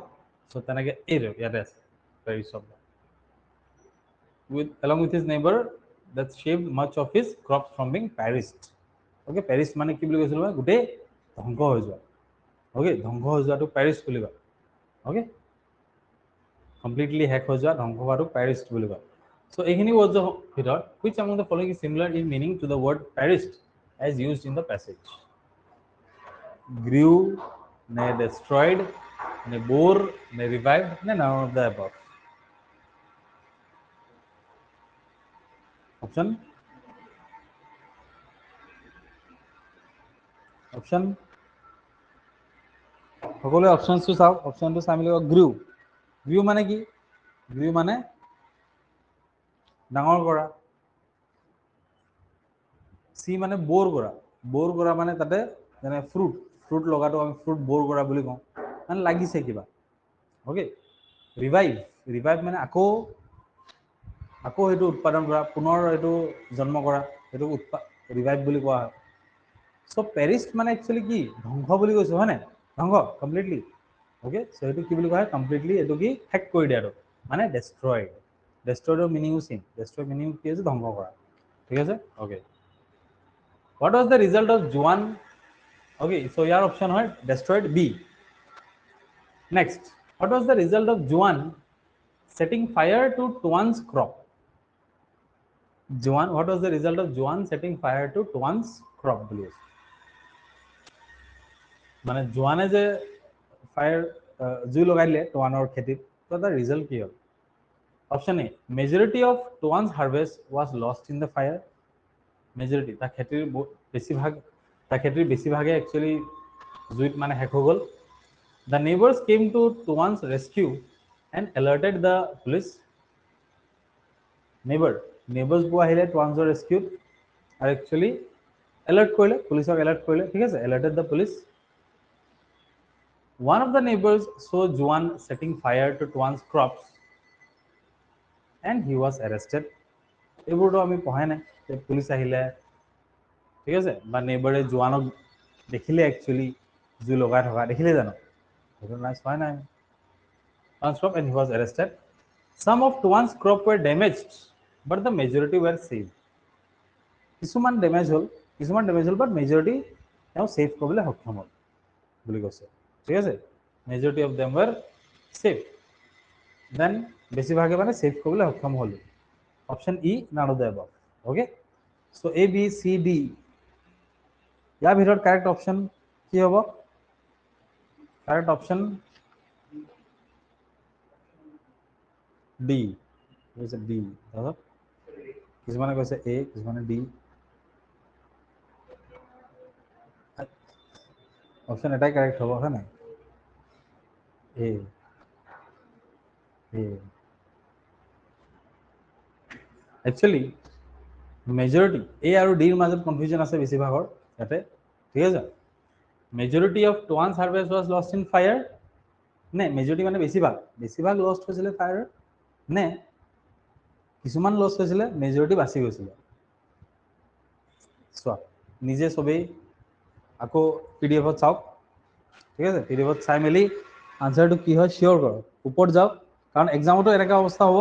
সো তেনেকে এই ইয়াতে আছে perished শব্দ। Along with his neighbor that saved much of his crops from being perished. Okay, perished মানে কি বুলি কৈছিলো মই? গোটেই ধ্বংস হৈ যোৱা। Okay, ধ্বংস হৈ যোৱাটো perished বুলি কয়। Okay, completely শেষ হৈ যোৱা, ধ্বংস হোৱাটো perished বুলি কয়। So এইখিনি words ভিতৰত which among the following is similar in meaning to the word perished as used in the passage? Grew, ne destroyed, ne bore, ne revived, ne none of the above. Option সকলে অপশনটো চাওক, অপশনটো চাই মেলি গ্রিউ মানে কি? গ্রিউ মানে ডাঙৰ কৰা। সি মানে বোৰ কৰা মানে তাতে যেনে ফ্ৰুট লগাটো আমি ফ্ৰুট বোৰ কৰা বুলি কওঁ, মানে লাগিছে কিবা। ওকে, ৰিভাইভ মানে আকৌ সেইটো উৎপাদন কৰা, পুনৰ এইটো জন্ম কৰা, সেইটো ৰিভাইভ বুলি কোৱা হয়। সো পেৰিষ্ট মানে একচুৱেলি কি? ধ্বংস বুলি কৈছো, হয় নাই? ধ্বংস কমপ্লিটলি। ওকে, সো এইটো কি বুলি কোৱা হয়? কমপ্লিটলি এইটো কি? শেষ কৰি দিয়াটো মানে ডেষ্ট্ৰয়ড। ডেষ্ট্ৰয়ডৰ মিনিংও সেম। ডেষ্ট্ৰয় মিনিং কি আছে? ধ্বংস কৰা, ঠিক আছে? Okay, what was the result of Juan? Okay, so your option है destroyed B. Next, what was the result of Juan setting fire to Tuan's crop? What was the result of Juan setting fire to Tuan's crop? Please. মানে জোৱানে যে fire জুই লগাই দিলে টুৱানৰ খেতিত, তো তাৰ ৰিজাল্ট কি হ'ল? Option A, majority of Tuan's harvest was lost in the fire. Majority তাৰ খেতিৰ বেছিভাগে একচুৱেলি জুইত মানে শেষ হৈ গ'ল। The neighbours came to Tuan's rescue and alerted the police. নেইবাৰ্ছবোৰ আহিলে টুৱানছৰ ৰেস্কিউত আৰু একচুৱেলি এলাৰ্ট কৰিলে, পুলিচক এলাৰ্ট কৰিলে, ঠিক আছে? Alerted the police. One of the neighbors saw Juan setting fire to Tuan's crops and he was arrested. এইবোৰতো আমি পঢ়াই নাই, পুলিচ আহিলে, ঠিক আছে? বা নেইবাৰে জোৱানক দেখিলে একচুৱেলি জুই লগাই থকা, দেখিলে জানো? সেইটো নাই, চোৱা নাই। Tuan's crop and he was arrested. Some of Tuan's crop were damaged, but the majority were saved. কিছুমান ডেমেজ হ'ল, বাট মেজৰিটি তেওঁ ছেভ কৰিবলৈ সক্ষম হ'ল বুলি কৈছে, ঠিক আছে? Majority of them were save, then বেছিভাগে মানে ছেভ কৰিবলৈ সক্ষম হ'ল। Option E, none of the above. Okay, so A B C D, ইয়াৰ ভিতৰত কাৰেক্ট অপশ্যন কি হ'ব? Correct option D, D. কিছুমানে কৈছে এ, কিছুমানে ডি। অপশ্যন এটাই কাৰেক্ট হ'ব, হয় নাই? এ একচুৱেলি মেজৰিটি এ আৰু ডিৰ মাজত কনফিউজন আছে বেছিভাগৰ ইয়াতে, ঠিক আছে? Majority of Tuan's harvest was lost in fire, নে মেজৰিটি মানে বেছিভাগ লষ্ট হৈছিলে ফায়াৰ, নে কিছুমান লষ্ট হৈছিলে মেজৰিটি বাচি গৈছিলে? চোৱা, নিজে চবেই আকৌ PDF-ত চাওক, ঠিক আছে? PDF-ত চাই মেলি আনচাৰটো কি হয় চিয়'ৰ কৰক, ওপৰত যাওক, কাৰণ এক্সামতো এনেকুৱা অৱস্থা হ'ব,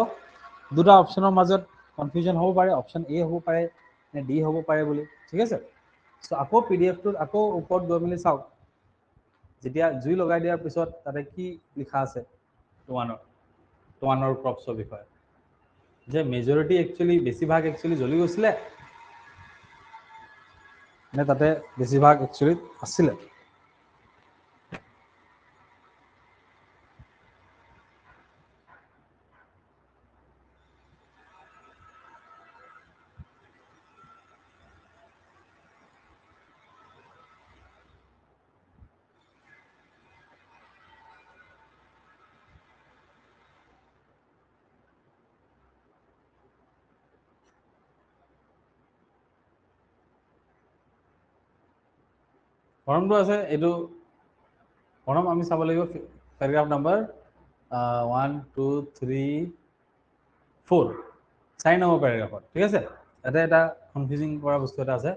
দুটা অপশ্যনৰ মাজত কনফিউজন হ'ব পাৰে, অপশ্যন এ হ'ব পাৰে নে ডি হ'ব পাৰে বুলি, ঠিক আছে? চ' আকৌ PDF-টোত আকৌ ওপৰত গৈ মেলি চাওক, যেতিয়া জুই লগাই দিয়াৰ পিছত তাতে কি লিখা আছে টুৱানৰ ক্ৰপছৰ বিষয়ে যে মেজৰিটি একচুৱেলি বেছিভাগ একচুৱেলি জ্বলি গৈছিলে নে তাতে বেছিভাগ একচুৱেলি আছিলে ফৰ্মটো আছে এইটো ফৰ্ম আমি চাব লাগিব পেৰাগ্ৰাফ নাম্বাৰ 1 2 3 4 4 নম্বৰ পেৰাগ্ৰাফত ঠিক আছে ইয়াতে এটা কনফিউজিং কৰা বস্তু এটা আছে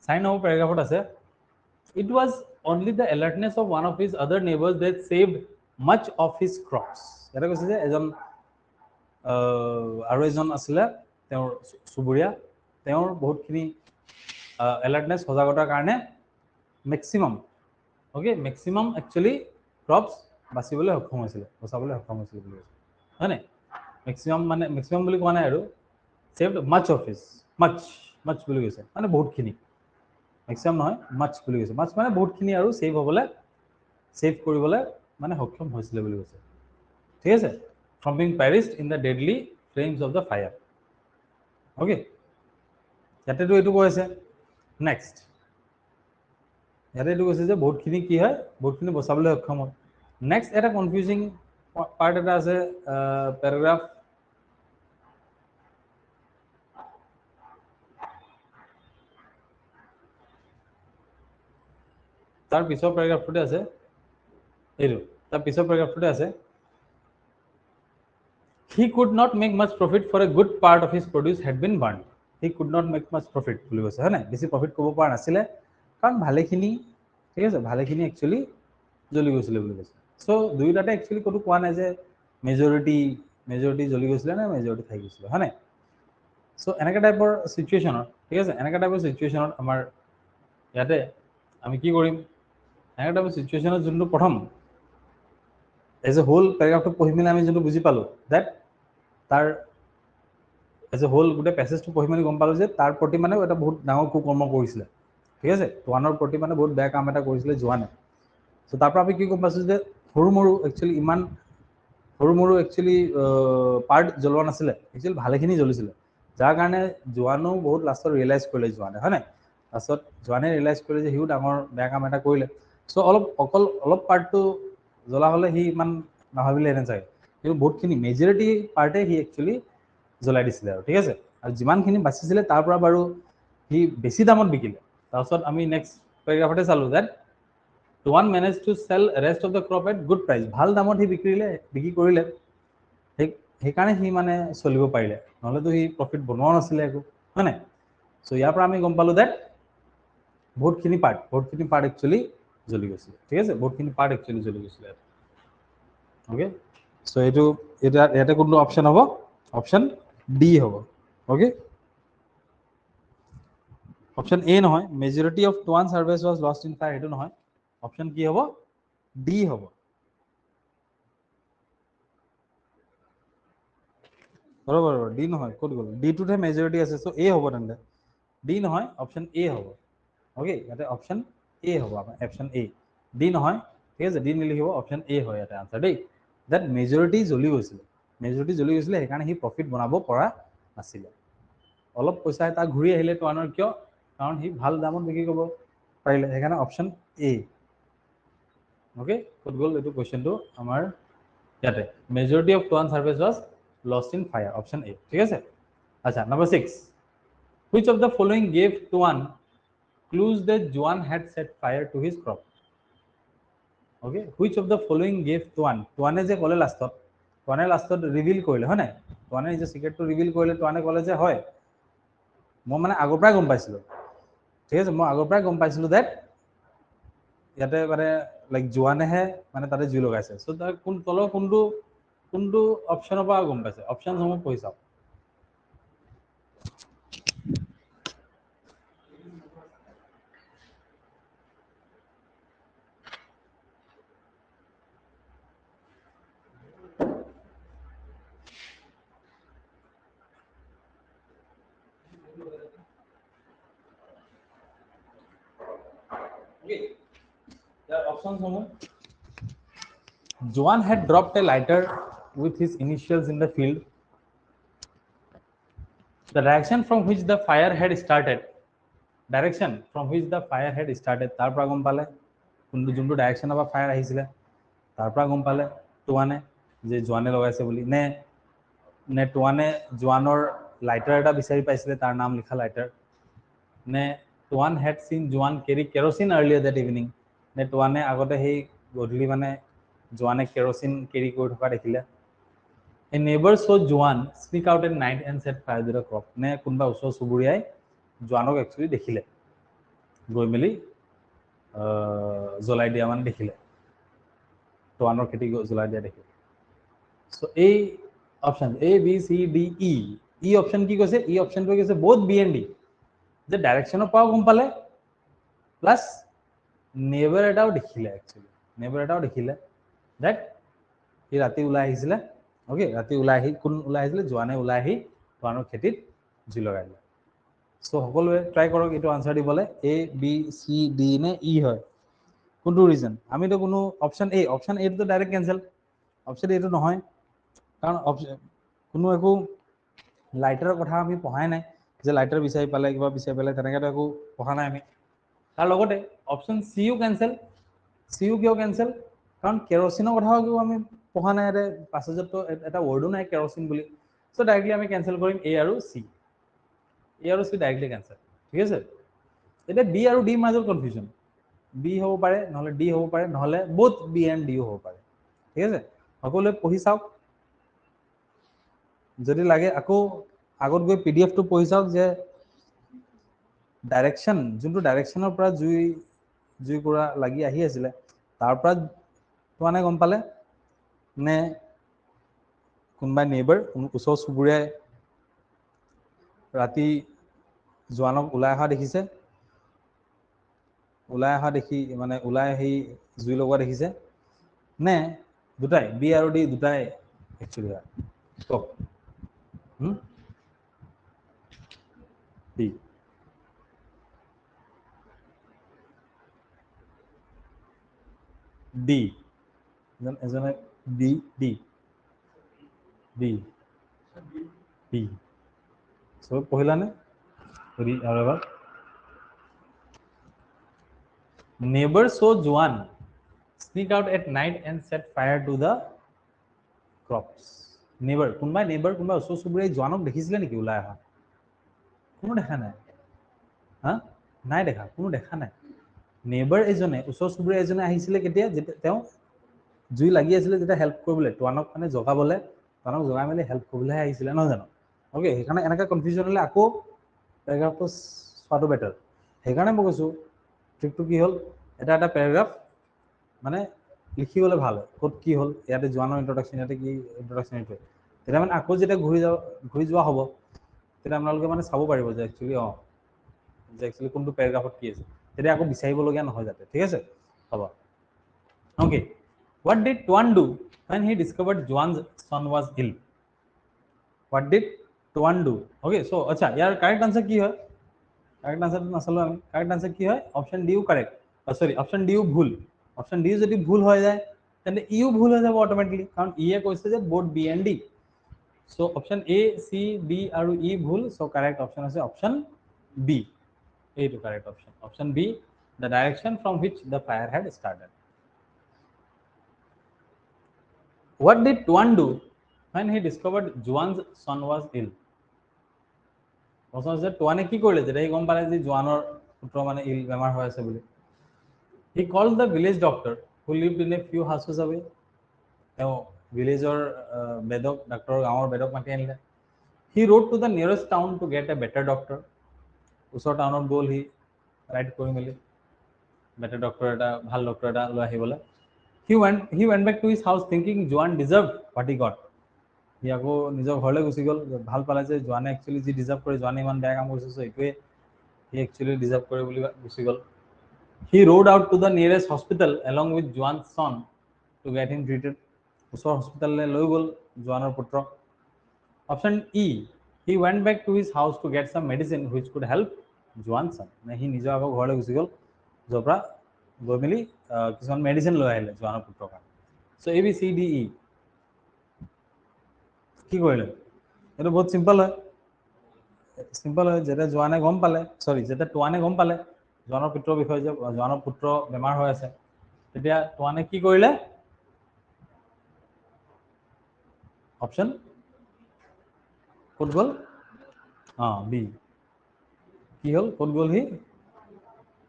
4 নম্বৰ পেৰাগ্ৰাফত আছে it was only the alertness of one of his other neighbors that saved much of his crops এটা কৈছে যে এজন আৰু এজন আছিলে তেওঁৰ সুবুৰীয়া তেওঁৰ বহুতখিনি এলাৰ্টনেছ সজাগতাৰ কাৰণে মেক্সিমাম একচুৱেলি ক্ৰপছ বাচিবলৈ সক্ষম হৈছিলে বচাবলৈ সক্ষম হৈছিলে বুলি কৈছে হয় নাই মেক্সিমাম বুলি কোৱা নাই আৰু ছেভড মাছ অফ হিজ মাছ বুলি কৈছে মানে বহুতখিনি মেক্সিমাম নহয় মাছ বুলি কৈছে মাছ মানে বহুতখিনি আৰু ছেভ কৰিবলৈ মানে সক্ষম হৈছিলে বুলি কৈছে ঠিক আছে from being perished in the deadly flames of the fire okay ইয়াতেতো এইটো কৈ আছে নেক্সট ইয়াতে এইটো কৈছে যে বহুতখিনি কি হয় বহুতখিনি বচাবলৈ সক্ষম হয় নেক্সট এটা কনফিউজিং পাৰ্ট এটা আছে পেৰাগ্ৰাফ তাৰ পিছৰ পেৰাগ্ৰাফটোতে আছে এইটো তাৰ পিছৰ পেৰাগ্ৰাফটোতে আছে he could not make much profit for a good part of his produce had been burned he could not make much profit বুলি কৈছে হয় নাই বেছি প্ৰফিট কৰিব পৰা নাছিলে কাৰণ ভালেখিনি ঠিক আছে ভালেখিনি একচুৱেলি জ্বলি গৈছিলে বুলি কৈছে চ' দুয়োটাতে একচুৱেলি ক'তো কোৱা নাই যে মেজৰিটি জ্বলি গৈছিলে নে মেজৰিটি থাকি গৈছিলে হয় নাই চ' এনেকুৱা টাইপৰ চিটুৱেশ্যনত ঠিক আছে এনেকুৱা টাইপৰ চিটুৱেশ্যনত আমাৰ ইয়াতে আমি কি কৰিম এনেকুৱা টাইপৰ চিটুৱেশ্যনত যোনটো প্ৰথম এজ এ হোল পেৰাগ্ৰাফটো পঢ়ি মেলি আমি যোনটো বুজি পালোঁ ডেট তাৰ এজ এ হোল গোটেই পেছেজটো পঢ়ি মেলি গম পালোঁ যে তাৰ প্ৰতি মানে এটা বহুত ডাঙৰ কুকৰ্ম কৰিছিলে ঠিক আছে টুৱানৰ প্ৰতি মানে বহুত বেয়া কাম এটা কৰিছিলে জোৱানে চ' তাৰ পৰা আমি কি গম পাইছোঁ যে সৰু মৰু একচুৱেলি পাৰ্ট জ্বলোৱা নাছিলে একচুৱেলি ভালেখিনি জ্বলিছিলে যাৰ কাৰণে জোৱানো বহুত লাষ্টত ৰিয়েলাইজ কৰিলে জোৱানে হয় নাই লাষ্টত জোৱানে ৰিয়েলাইজ কৰিলে যে সিও ডাঙৰ বেয়া কাম এটা কৰিলে চ' অলপ পাৰ্টটো জ্বলা হ'লে সি ইমান নাভাবিলেহেঁতেন চাগে কিন্তু বহুতখিনি মেজৰিটি পাৰ্টে সি একচুৱেলি জ্বলাই দিছিলে আৰু ঠিক আছে আৰু যিমানখিনি বাচিছিলে তাৰ পৰা বাৰু সি বেছি দামত বিকিলে তাৰপিছত আমি নেক্সট পেৰাগ্ৰাফতে চালোঁ that Tuan manage to sell rest of the crop at good price ভাল দামত সি বিক্ৰী কৰিলে সেইকাৰণে সি মানে চলিব পাৰিলে নহ'লেতো সি প্ৰফিট বনোৱাও নাছিলে একো হয় নাই চ' ইয়াৰ পৰা আমি গম পালোঁ ডেট বহুতখিনি পাৰ্ট একচুৱেলি জ্বলি গৈছিলে ঠিক আছে বহুতখিনি পাৰ্ট একচুৱেলি জ্বলি গৈছিলে অ'কে চ' এইটো ইয়াতে কোনটো অপশ্যন হ'ব অপশ্যন ডি হ'ব অ'কে অপশ্যন এ নহয় majority of Tuan serves was lost in fire সেইটো নহয় অপশ্যন কি হ'ব ডি হ'ব বৰাবৰ ডি নহয় ক'ত গ'ল ডিটোতহে মেজৰিটি আছে চ' এ হ'ব তেন্তে ডি নহয় অপশ্যন এ হ'ব অ'কে ইয়াতে অপশ্যন এ হ'ব আমাৰ অপশ্যন এ ডি নহয় ঠিক আছে ডি নিলিখিব অপশ্যন এ হয় ইয়াতে আনচাৰ দেই ডেট মেজৰিটি জ্বলি গৈছিলে সেইকাৰণে সি প্ৰফিট বনাব পৰা নাছিলে অলপ পইচা এটা ঘূৰি আহিলে টুৱানৰ কিয় কাৰণ সি ভাল দামত বিক্ৰী কৰিব পাৰিলে সেইকাৰণে অপশ্যন এ অ'কে ক'ত গ'ল এইটো কুৱেশ্যনটো আমাৰ ইয়াতে majority of Tuan serves was lost in fire option A ঠিক আছে আচ্ছা number 6 which of the following gave Tuan clues that Juan had set fire to his crop okay which of the following gave Tuane যে ক'লে লাষ্টত reveal কৰিলে হয় নাই টুৱানে যে চিক্ৰেটটো ৰিভিল কৰিলে টুৱানে ক'লে যে হয় মই মানে আগৰ পৰাই গম পাইছিলোঁ ঠিক আছে মই আগৰ পৰাই গম পাইছিলোঁ ডেট ইয়াতে মানে লাইক জোৱানেহে মানে তাতে জুই লগাইছে চ' তাৰ তলৰ কোনটো অপশ্যনৰ পৰা গম পাইছে অপশ্যনসমূহ পঢ়ি চাওক options homo. Joan had dropped a lighter with his initials in the field. The direction from which the fire had started, তাৰ পৰা গম পালে কোনটো যোনটো ডাইৰেকশ্যনৰ পৰা ফায়াৰ আহিছিলে তাৰ পৰা গম পালে টুৱানে যে জোৱানে লগাইছে বুলি নে নে টুৱানে জোৱানৰ লাইটাৰ এটা বিচাৰি পাইছিলে তাৰ নাম লিখা লাইটাৰ নে টুৱান হেড সিন জোৱান carry kerosene earlier that evening নে টুৱানে আগতে সেই গধূলি মানে জোৱানে কেৰোচিন কেৰি কৰি থকা দেখিলে A neighbor saw Joan sneak out at night and set fire to the crop. ने कुनबा उसो सुबुरियाई जोआनो को एक्चुअली देखिले गई मिली जलाई दिया मान देखिले टोआनो खेती को जलाई दिया देखिले so A option A B C D E option की कैसे E option पे कैसे both B and D the direction of power गुम्पाले plus neighbor एटाव देखिले actually neighbor एटाव देखिले that ये राती उलाई हिसले ओके राती उलाही कोन उलाहिले জোৱানে উলাহি টুৱানৰ খেতিত জি লগাইলে সো সকলোৱে ট্ৰাই কৰক এটো আনসাৰ দিবলে এ বি সি ডি নে ই হয় কোনটো ৰিজন আমি তো কোনো অপশন এ তো ডাইৰেক্ট ক্যান্সেল অপশন এ তো নহয় কাৰণ কোনো একো লাইটাৰৰ কথা আমি পঢ়াই নাই যে লাইটাৰ বিচাৰি পালে কিবা বিচাৰি পালে তেনেকৈ তো একো পঢ়া নাই আমি তাৰ লগতে অপশন সি ইউ ক্যান্সেল কিয় ক্যান্সেল কাৰণ কেৰোচিনৰ কথাও কিয় আমি পঢ়া নাই ৰে পাছেজটো এটা ওয়াৰ্ডো নাই কেৰোচিন বুলি সো ডাইৰেক্টলি আমি ক্যান্সেল কৰিম এ আৰু সি ডাইৰেক্টলি ক্যান্সেল ঠিক আছে এটা বি আৰু ডি মাজৰ কনফিউজন বি হ'ব পাৰে নহলে ডি হ'ব পাৰে নহলে both বি এন্ড ডি হ'ব পাৰে ঠিক আছে সকলোৱে পঢ়ি চাওক যদি লাগে আকৌ আগত গৈ পিডিএফ টো পঢ়ি চাওক যে ডাইৰেকশন যোনটো ডাইৰেকশনৰ পৰা জুই কৰা লাগি আহি আছিল তাৰ পৰা তোৱানে গম পালে নে কোনবা নেইবাৰ ওচৰ সুবুৰীয়াই ৰাতি জোৱানক ওলাই অহা দেখিছে ওলাই অহা দেখি মানে ওলাই আহি জুই লগোৱা দেখিছে নে দুটাই বি আৰু ডি দুটাই একচুয়ালি স্টপ ডি ডি এজনে ডি ডি ডি ডি সব পহিলা নে ৰি আৰু এবাৰ neighbor saw Joan sneak out at night and set fire to the crops neighbor কোনবা ওচৰ সুবুৰীয়াই জোৱানক দেখিছিলে নেকি ওলাই অহা কোনো দেখা নাই হা নাই দেখা কোনো দেখা নাই নেইবাৰ এজনে ওচৰ সুবুৰীয়া এজনে আহিছিলে কেতিয়া যেতিয়া তেওঁ জুই লাগি আছিল যেতিয়া হেল্প কৰিবলৈ টুৱানক মানে জগাবলে টুৱানক জগাই মেলি হেল্প কৰিবলৈ আহিছিলে নহয় জানো ওকে সেইকাৰণে এনেকা কনফিউজন হলে আকৌ প্যাৰাগ্ৰাফটো চোৱাটো বেটাৰ সেইকাৰণে মই কৈছো ট্ৰিকটো কি হল এটা প্যাৰাগ্ৰাফ মানে লিখিবলৈ ভাল ক'ত কি হল ইয়াতে জোৱানৰ ইন্ট্ৰোডাকশন ইয়াতে কি ইন্ট্ৰোডাকশন এইটো তেতিয়া মানে আকৌ যেতিয়া ঘূৰি যোৱা হ'ব তেতিয়া আপোনালোকে মানে চাব পাৰিব যে একচুয়ালি কোনটো প্যাৰাগ্ৰাফত কি আছে তেতিয়া আকৌ বিচাৰিবলগীয়া নহয় যাতে ঠিক আছে হ'ব okay what did Tuan do when he discovered Joan's son was ill what did Tuan do okay so acha यार करेक्ट आंसर की है करेक्ट आंसर तो नसलो আমি करेक्ट आंसर की है option D correct sorry option D ভুল option D যদি ভুল হৈ যায় তেন্তে ইও ভুল হৈ যাব অটোমেটিক্যালি কারণ ই এ কৈছে যে both b and d so option a c d আৰু e ভুল so करेक्ट ऑप्शन আছে option b a to correct option b the direction from which the fire had started what did Tuan do when he discovered Joan's son was ill also Tuane কি কৰিলে যেতিয়া সি গম পালে যে জোৱানৰ পুত্ৰ মানে ইল বেমাৰ হৈ আছে বুলি he called the village doctor who lived in a few houses away তেওঁ ভিলেজৰ বেদক ডাক্তৰ গাঁৱৰ বেদক মাতি আনিলে he wrote to the nearest town to get a better doctor ওচৰ টাউনত গ'ল হি ৰাইট কৰি মেলি বেটাৰ ডক্টৰ এটা ভাল ডক্টৰ এটা লৈ আহিবলে he went back to his house thinking Joan deserved what he got হি আকৌ নিজৰ ঘৰলৈ গুচি গ'ল ভাল পালে যে জোৱানে একচুয়ালি যি ডিজাৰ্ভ কৰে জোৱানে ইমান বেয়া কাম কৰিছে সো এইটোৱে হি একচুয়ালি ডিজাৰ্ভ কৰে বুলি গুচি গ'ল he rode out to the nearest hospital along with Joan's son to get him treated ওচৰ হস্পিটাললৈ লৈ গ'ল জোৱানৰ পুত্ৰ option e he went back to his house to get some medicine which could help Joan's son নে হি নিজৰ আকৌ ঘৰলৈ গুচি গ'ল যপৰা গৈ মেলি কিছুমান মেডিচিন লৈ আহিলে জোৱানৰ পুত্ৰৰ কাৰণে। চ' এ বি চি ডি ই কি কৰিলে? এইটো বহুত চিম্পল হয়, যেতিয়া জোৱানে গম পালে, যেতিয়া টোৱানে গম পালে জোৱানৰ পুত্ৰৰ বিষয়ে যে জোৱানৰ পুত্ৰ বেমাৰ হৈ আছে, তেতিয়া টোৱানে কি কৰিলে? অপশ্যন ক'ত গ'ল? বি। কি হ'ল? ক'ত গ'ল সি?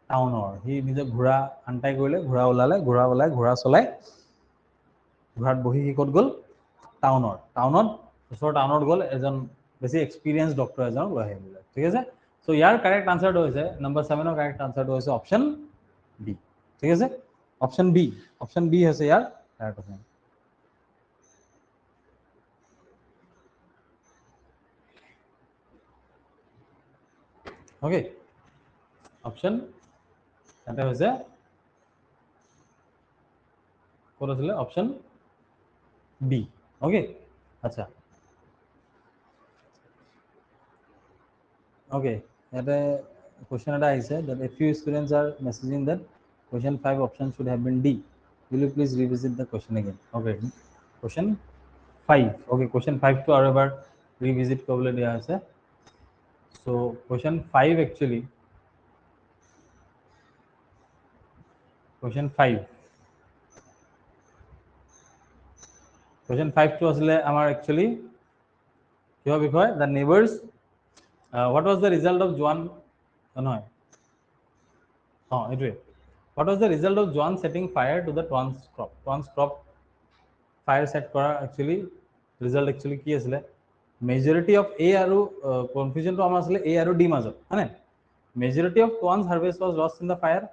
টাউনৰ। সি নিজে ঘোঁৰা আনটাই কৰিলে, ঘোঁৰা ওলালে, ঘোঁৰা চলাই ঘোঁৰাত বহি সি ক'ত গ'ল? টাউনত ওচৰৰ টাউনত গ'ল, এজন বেছি এক্সপিৰিয়েঞ্চ ডক্টৰ এজনক লৈ আহিলে। ঠিক আছে? চ' ইয়াৰ কাৰেক্ট আনচাৰটো হৈছে নম্বৰ 7ৰ কাৰেক্ট আনচাৰটো হৈছে অপশ্যন বি। ঠিক আছে? অপশ্যন বি হৈছে ইয়াৰ কাৰেক্ট অপশ্যন। অ'কে, অপশ্যন এটা হৈছে ক'ত আছিলে? Option B. অ'কে, আচ্ছা। অ'কে, ইয়াতে কুৱেশ্যন এটা আহিছে that a few students are messaging that question 5 option should have been D. Will you please revisit the question again? Okay, question 5. Okay, question 5 to আৰু এবাৰ revisit কৰিবলৈ দিয়া হৈছে। So question 5 actually, question 5 টো আছিলে আমাৰ actually কিহৰ বিষয়? The neighbors, what was the result of Juan? নহয়, এইটোৱে। What was the result of Juan setting fire to the Tuan's crop? Tuan's crop fire set কৰা actually result actually কি আছিলে? Majority of A আৰু confusionটো আমাৰ আছিলে A আৰু D মাজত, হয়নে? Majority of Tuan's harvest was lost in the fire.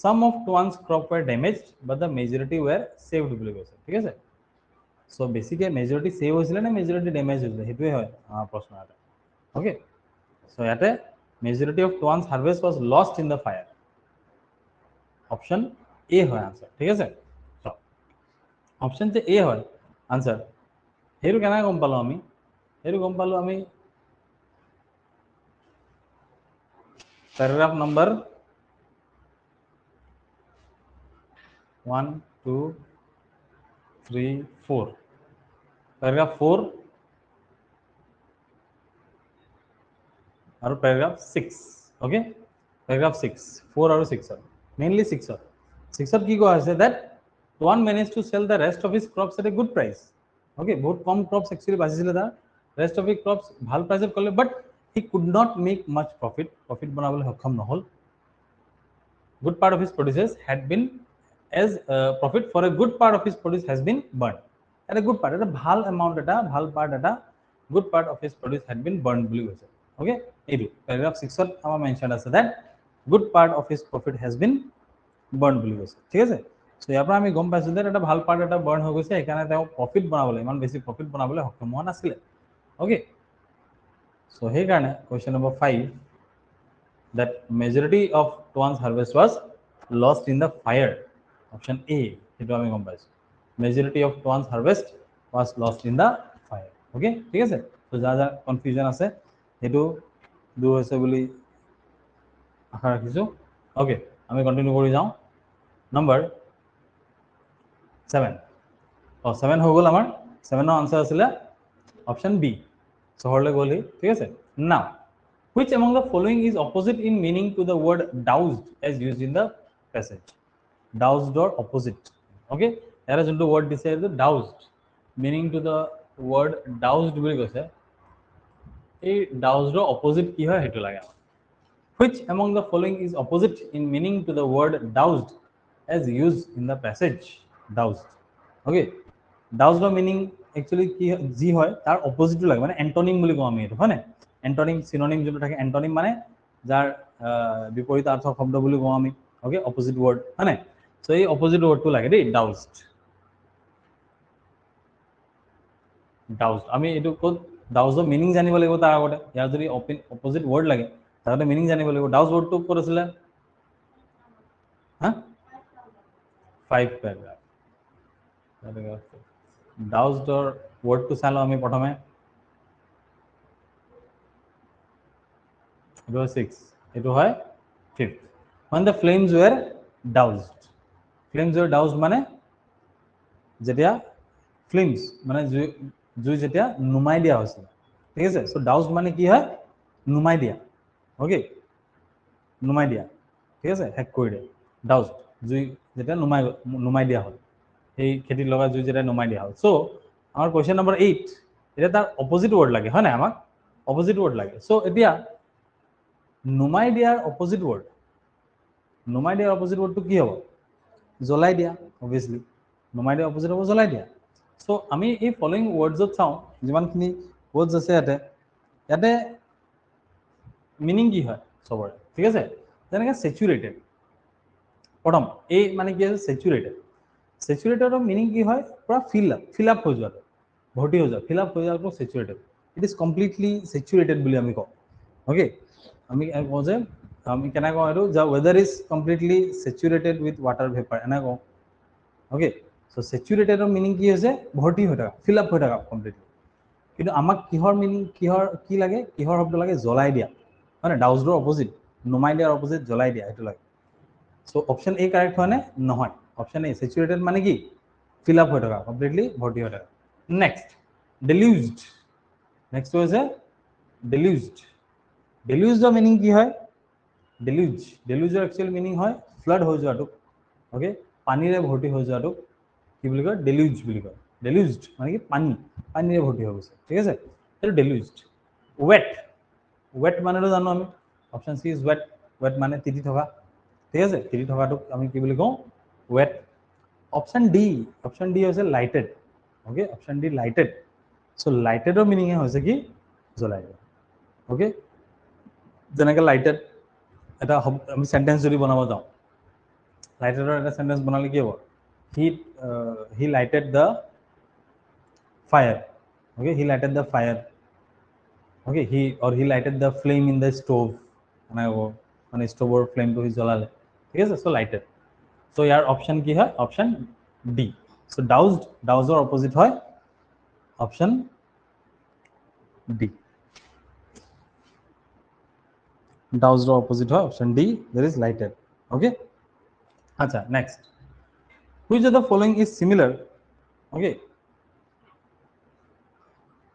Some of Tuan's crop were damaged, but the majority were saved বুলি কৈছে। ঠিক আছে? চ' বেছিকৈ মেজৰিটি ছেভ হৈছিলে নে মেজৰিটি ডেমেজ হৈছিলে, সেইটোৱে হয় আমাৰ প্ৰশ্ন এটা। অ'কে, চ' ইয়াতে majority of Tuan's harvest was lost in the fire. Option A হয় আনচাৰ। ঠিক আছে? অপশ্যন যে এ হয় আনচাৰ, সেইটো কেনেকৈ গম পালোঁ আমি? সেইটো গম পালোঁ আমি পেৰাগ্ৰাফ নম্বৰ 1, 2, 3, 4, পেৰাগ্ৰাফ 4 আৰু পেৰাগ্ৰাফ 6। অ'কে, পেৰাগ্ৰাফ 6, 4 আৰু 6, মেইনলি 6ত কি কোৱা হৈছে? that Tuan managed to sell the rest of his crops at a good price. Okay, বহুত কম ক্ৰপছ একচুৱেলি বাচিছিলে তাৰ, ৰেষ্ট অফ হি ক্ৰপছ ভাল প্ৰাইচত ক'লে, but he could not make much profit বনাবলৈ সক্ষম নহ'ল। Good part of his produces had been as profit for a good part of his produce has been burned. At a good part, এটা ভাল amount, এটা ভাল part, এটা good part of his produce had been burned বুলি কৈছে। Okay, এইটো paragraph 6ত আমাৰ mention আছে that good part of his profit has been burned বুলি কৈছে। ঠিক আছে? চ' ইয়াৰ পৰা আমি গম পাইছোঁ যে এটা ভাল পাৰ্ট এটা বাৰ্ণ হৈ গৈছে, সেইকাৰণে তেওঁ প্ৰফিট বনাবলৈ, ইমান বেছি প্ৰফিট বনাবলৈ সক্ষম হোৱা নাছিলে। অ'কে, চ' সেইকাৰণে question number 5, that majority of Tuan's harvest was lost in the fire. Option A, সেইটো আমি গম পাইছোঁ। Majority of Tuan's harvest was lost in the fire. Okay, ঠিক আছে? ত' যাৰ কনফিউজন আছে সেইটো দূৰ হৈছে বুলি আশা ৰাখিছোঁ। অ'কে, আমি কণ্টিনিউ কৰি যাওঁ। নম্বৰ 7, 7 হৈ গ'ল আমাৰ। 7ৰ আনচাৰ আছিলে অপশ্যন বি, চহৰলৈ গ'ল সি। ঠিক আছে? নাও, which among the following is opposite in meaning to the word doused as used in the passage? Doused or opposite? Okay, ইয়াৰে যোনটো word দিছে এইটো doused, meaning to the word doused বুলি কৈছে। এই doused ৰ opposite কি হয় সেইটো লাগে। Which among the following is opposite in meaning to the word doused as used in the passage? Doused. Okay, doused ৰ meaning actually কি যি হয় তাৰ opposite লাগে, মানে এণ্টনিম বুলি কওঁ আমি এইটো, হয় নাই? এণ্টনিম চিননিম যোনটো থাকে, এণ্টনিম মানে যাৰ বিপৰীতাৰ্থ শব্দ বুলি কওঁ আমি। অ'কে, অপজিট ৱৰ্ড, হয় নাই? চ' এই অপজিট ৱৰ্ডটো লাগে দেই, ডাউজড। আমি এইটো ক'ত ডাউজৰ মিনিং জানিব লাগিব তাৰ আগতে। ইয়াৰ যদি অপজিট ৱৰ্ড লাগে তাৰতে মিনিং জানিব লাগিব। ডাউজ ৱৰ্ডটো ক'ত আছিলে? 5 পেৰাগ্ৰাফ। ডাউজডৰ ৱৰ্ডটো চাই লওঁ আমি প্ৰথমে। এইটো হয় 6, এইটো হয় 5th। When the flames were doused flames were doused মানে যেতিয়া ফ্লেমস মানে জুই যেতিয়া নুমাই দিয়া হৈছিল ঠিক আছে সো ডাউজড মানে কি হয় নুমাই দিয়া ওকে নুমাই দিয়া ঠিক আছে হেক কৰি দিয়া ডাউজড জুই যেতিয়া নুমাই দিয়া হ'ল এই খেতিত লগা জুই যেতিয়া নুমাই দিয়া হ'ল সো আমাৰ কোৱেশ্চন নম্বৰ 8 এটা তাৰ অপোজিট ৱৰ্ড লাগে হয় না আমাক অপোজিট ৱৰ্ড লাগে সো এতিয়া নুমাই দিয়াৰ অপোজিট ৱৰ্ড নুমাই দিয়াৰ অপোজিট ৱৰ্ডটো কি হ'ব জ্বলাই দিয়া অবভিয়াছলি নুমাই দিয়াৰ অপোজিট হ'ব জ্বলাই দিয়া সো আমি এই ফলোইং ৱৰ্ডছত চাওঁ যিমানখিনি ৱৰ্ডছ আছে ইয়াতে মিনিং কি হয় সবৰে ঠিক আছে যেনেকৈ সেচুৰেটেড প্ৰথম এই মানে কি আছে সেচুৰেটেড সেচুৰেটেডৰ মিনিং কি হয় পুৰা ফিল আপ হৈ যোৱাটো ভৰ্তি হৈ যোৱা ফিল আপ হৈ যোৱাটো সেচুৰেটেড ইট ইজ কমপ্লিটলি সেচুৰেটেড বুলি আমি কওঁ ওকে আমি কওঁ যে আমি কেনেকৈ কওঁ এইটো যে weather is completely saturated with water vapour এনে কওঁ ওকে সো সেচুৰেটেডৰ মিনিং কি হৈছে ভৰ্তি হৈ থকা ফিল আপ হৈ থকা কমপ্লিটলি কিন্তু আমাক কিহৰ মিনিং কি লাগে কিহৰ শব্দ লাগে জ্বলাই দিয়া মানে ডাউজডৰ অপোজিট নুমাই দিয়াৰ অপোজিট জ্বলাই দিয়া সেইটো লাগে সো অপশ্যন এ কাৰেক্ট হয় নে নহয় অপশ্যন এ সেচুৰেটেড মানে কি ফিল আপ হৈ থকা কমপ্লিটলি ভৰ্তি হৈ থকা নেক্সট ডেলিউজড নেক্সট হৈছে ডেলিউজডৰ মিনিং কি হয় ডেলিউজৰ একচুৱেল মিনিং হয় ফ্লাড হৈ যোৱাটোক ওকে পানীৰে ভৰ্তি হৈ যোৱাটোক কি বুলি কয় ডেলিউজ বুলি কয় ডেলিউজড মানে কি পানীৰে ভৰ্তি হৈ গৈছে ঠিক আছে এইটো ডেলিউজড ৱেট মানেতো জানো আমি অপশ্যন চি ইজ ৱেট মানে তিতি থকা ঠিক আছে তিতি থকাটোক আমি কি বুলি কওঁ ৱেট অপশ্যন ডি হৈছে lighted okay option D lighted so লাইটেডৰ মিনিঙে হৈছে কি জ্বলাই দিয়া ওকে যেনেকৈ লাইটেড এটা আমি সেন্টেন্স যদি বনাব যাওঁ লাইটেডৰ এটা সেন্টেন্স বনালে কি হ'ব he lighted the fire okay he lighted the fire okay he lighted the flame in the stove মানে ষ্ট'ভৰ ফ্লেমটো সি জ্বলালে ঠিক আছে সো লাইটেড সো ইয়াৰ অপশ্যন কি হয় অপশ্যন ডি সো ডাউজৰ অপোজিট হয় অপশ্যন ডি ডাউজৰ অপোজিট হয় option D that is lighted okay আচ্ছা next which of the following is similar okay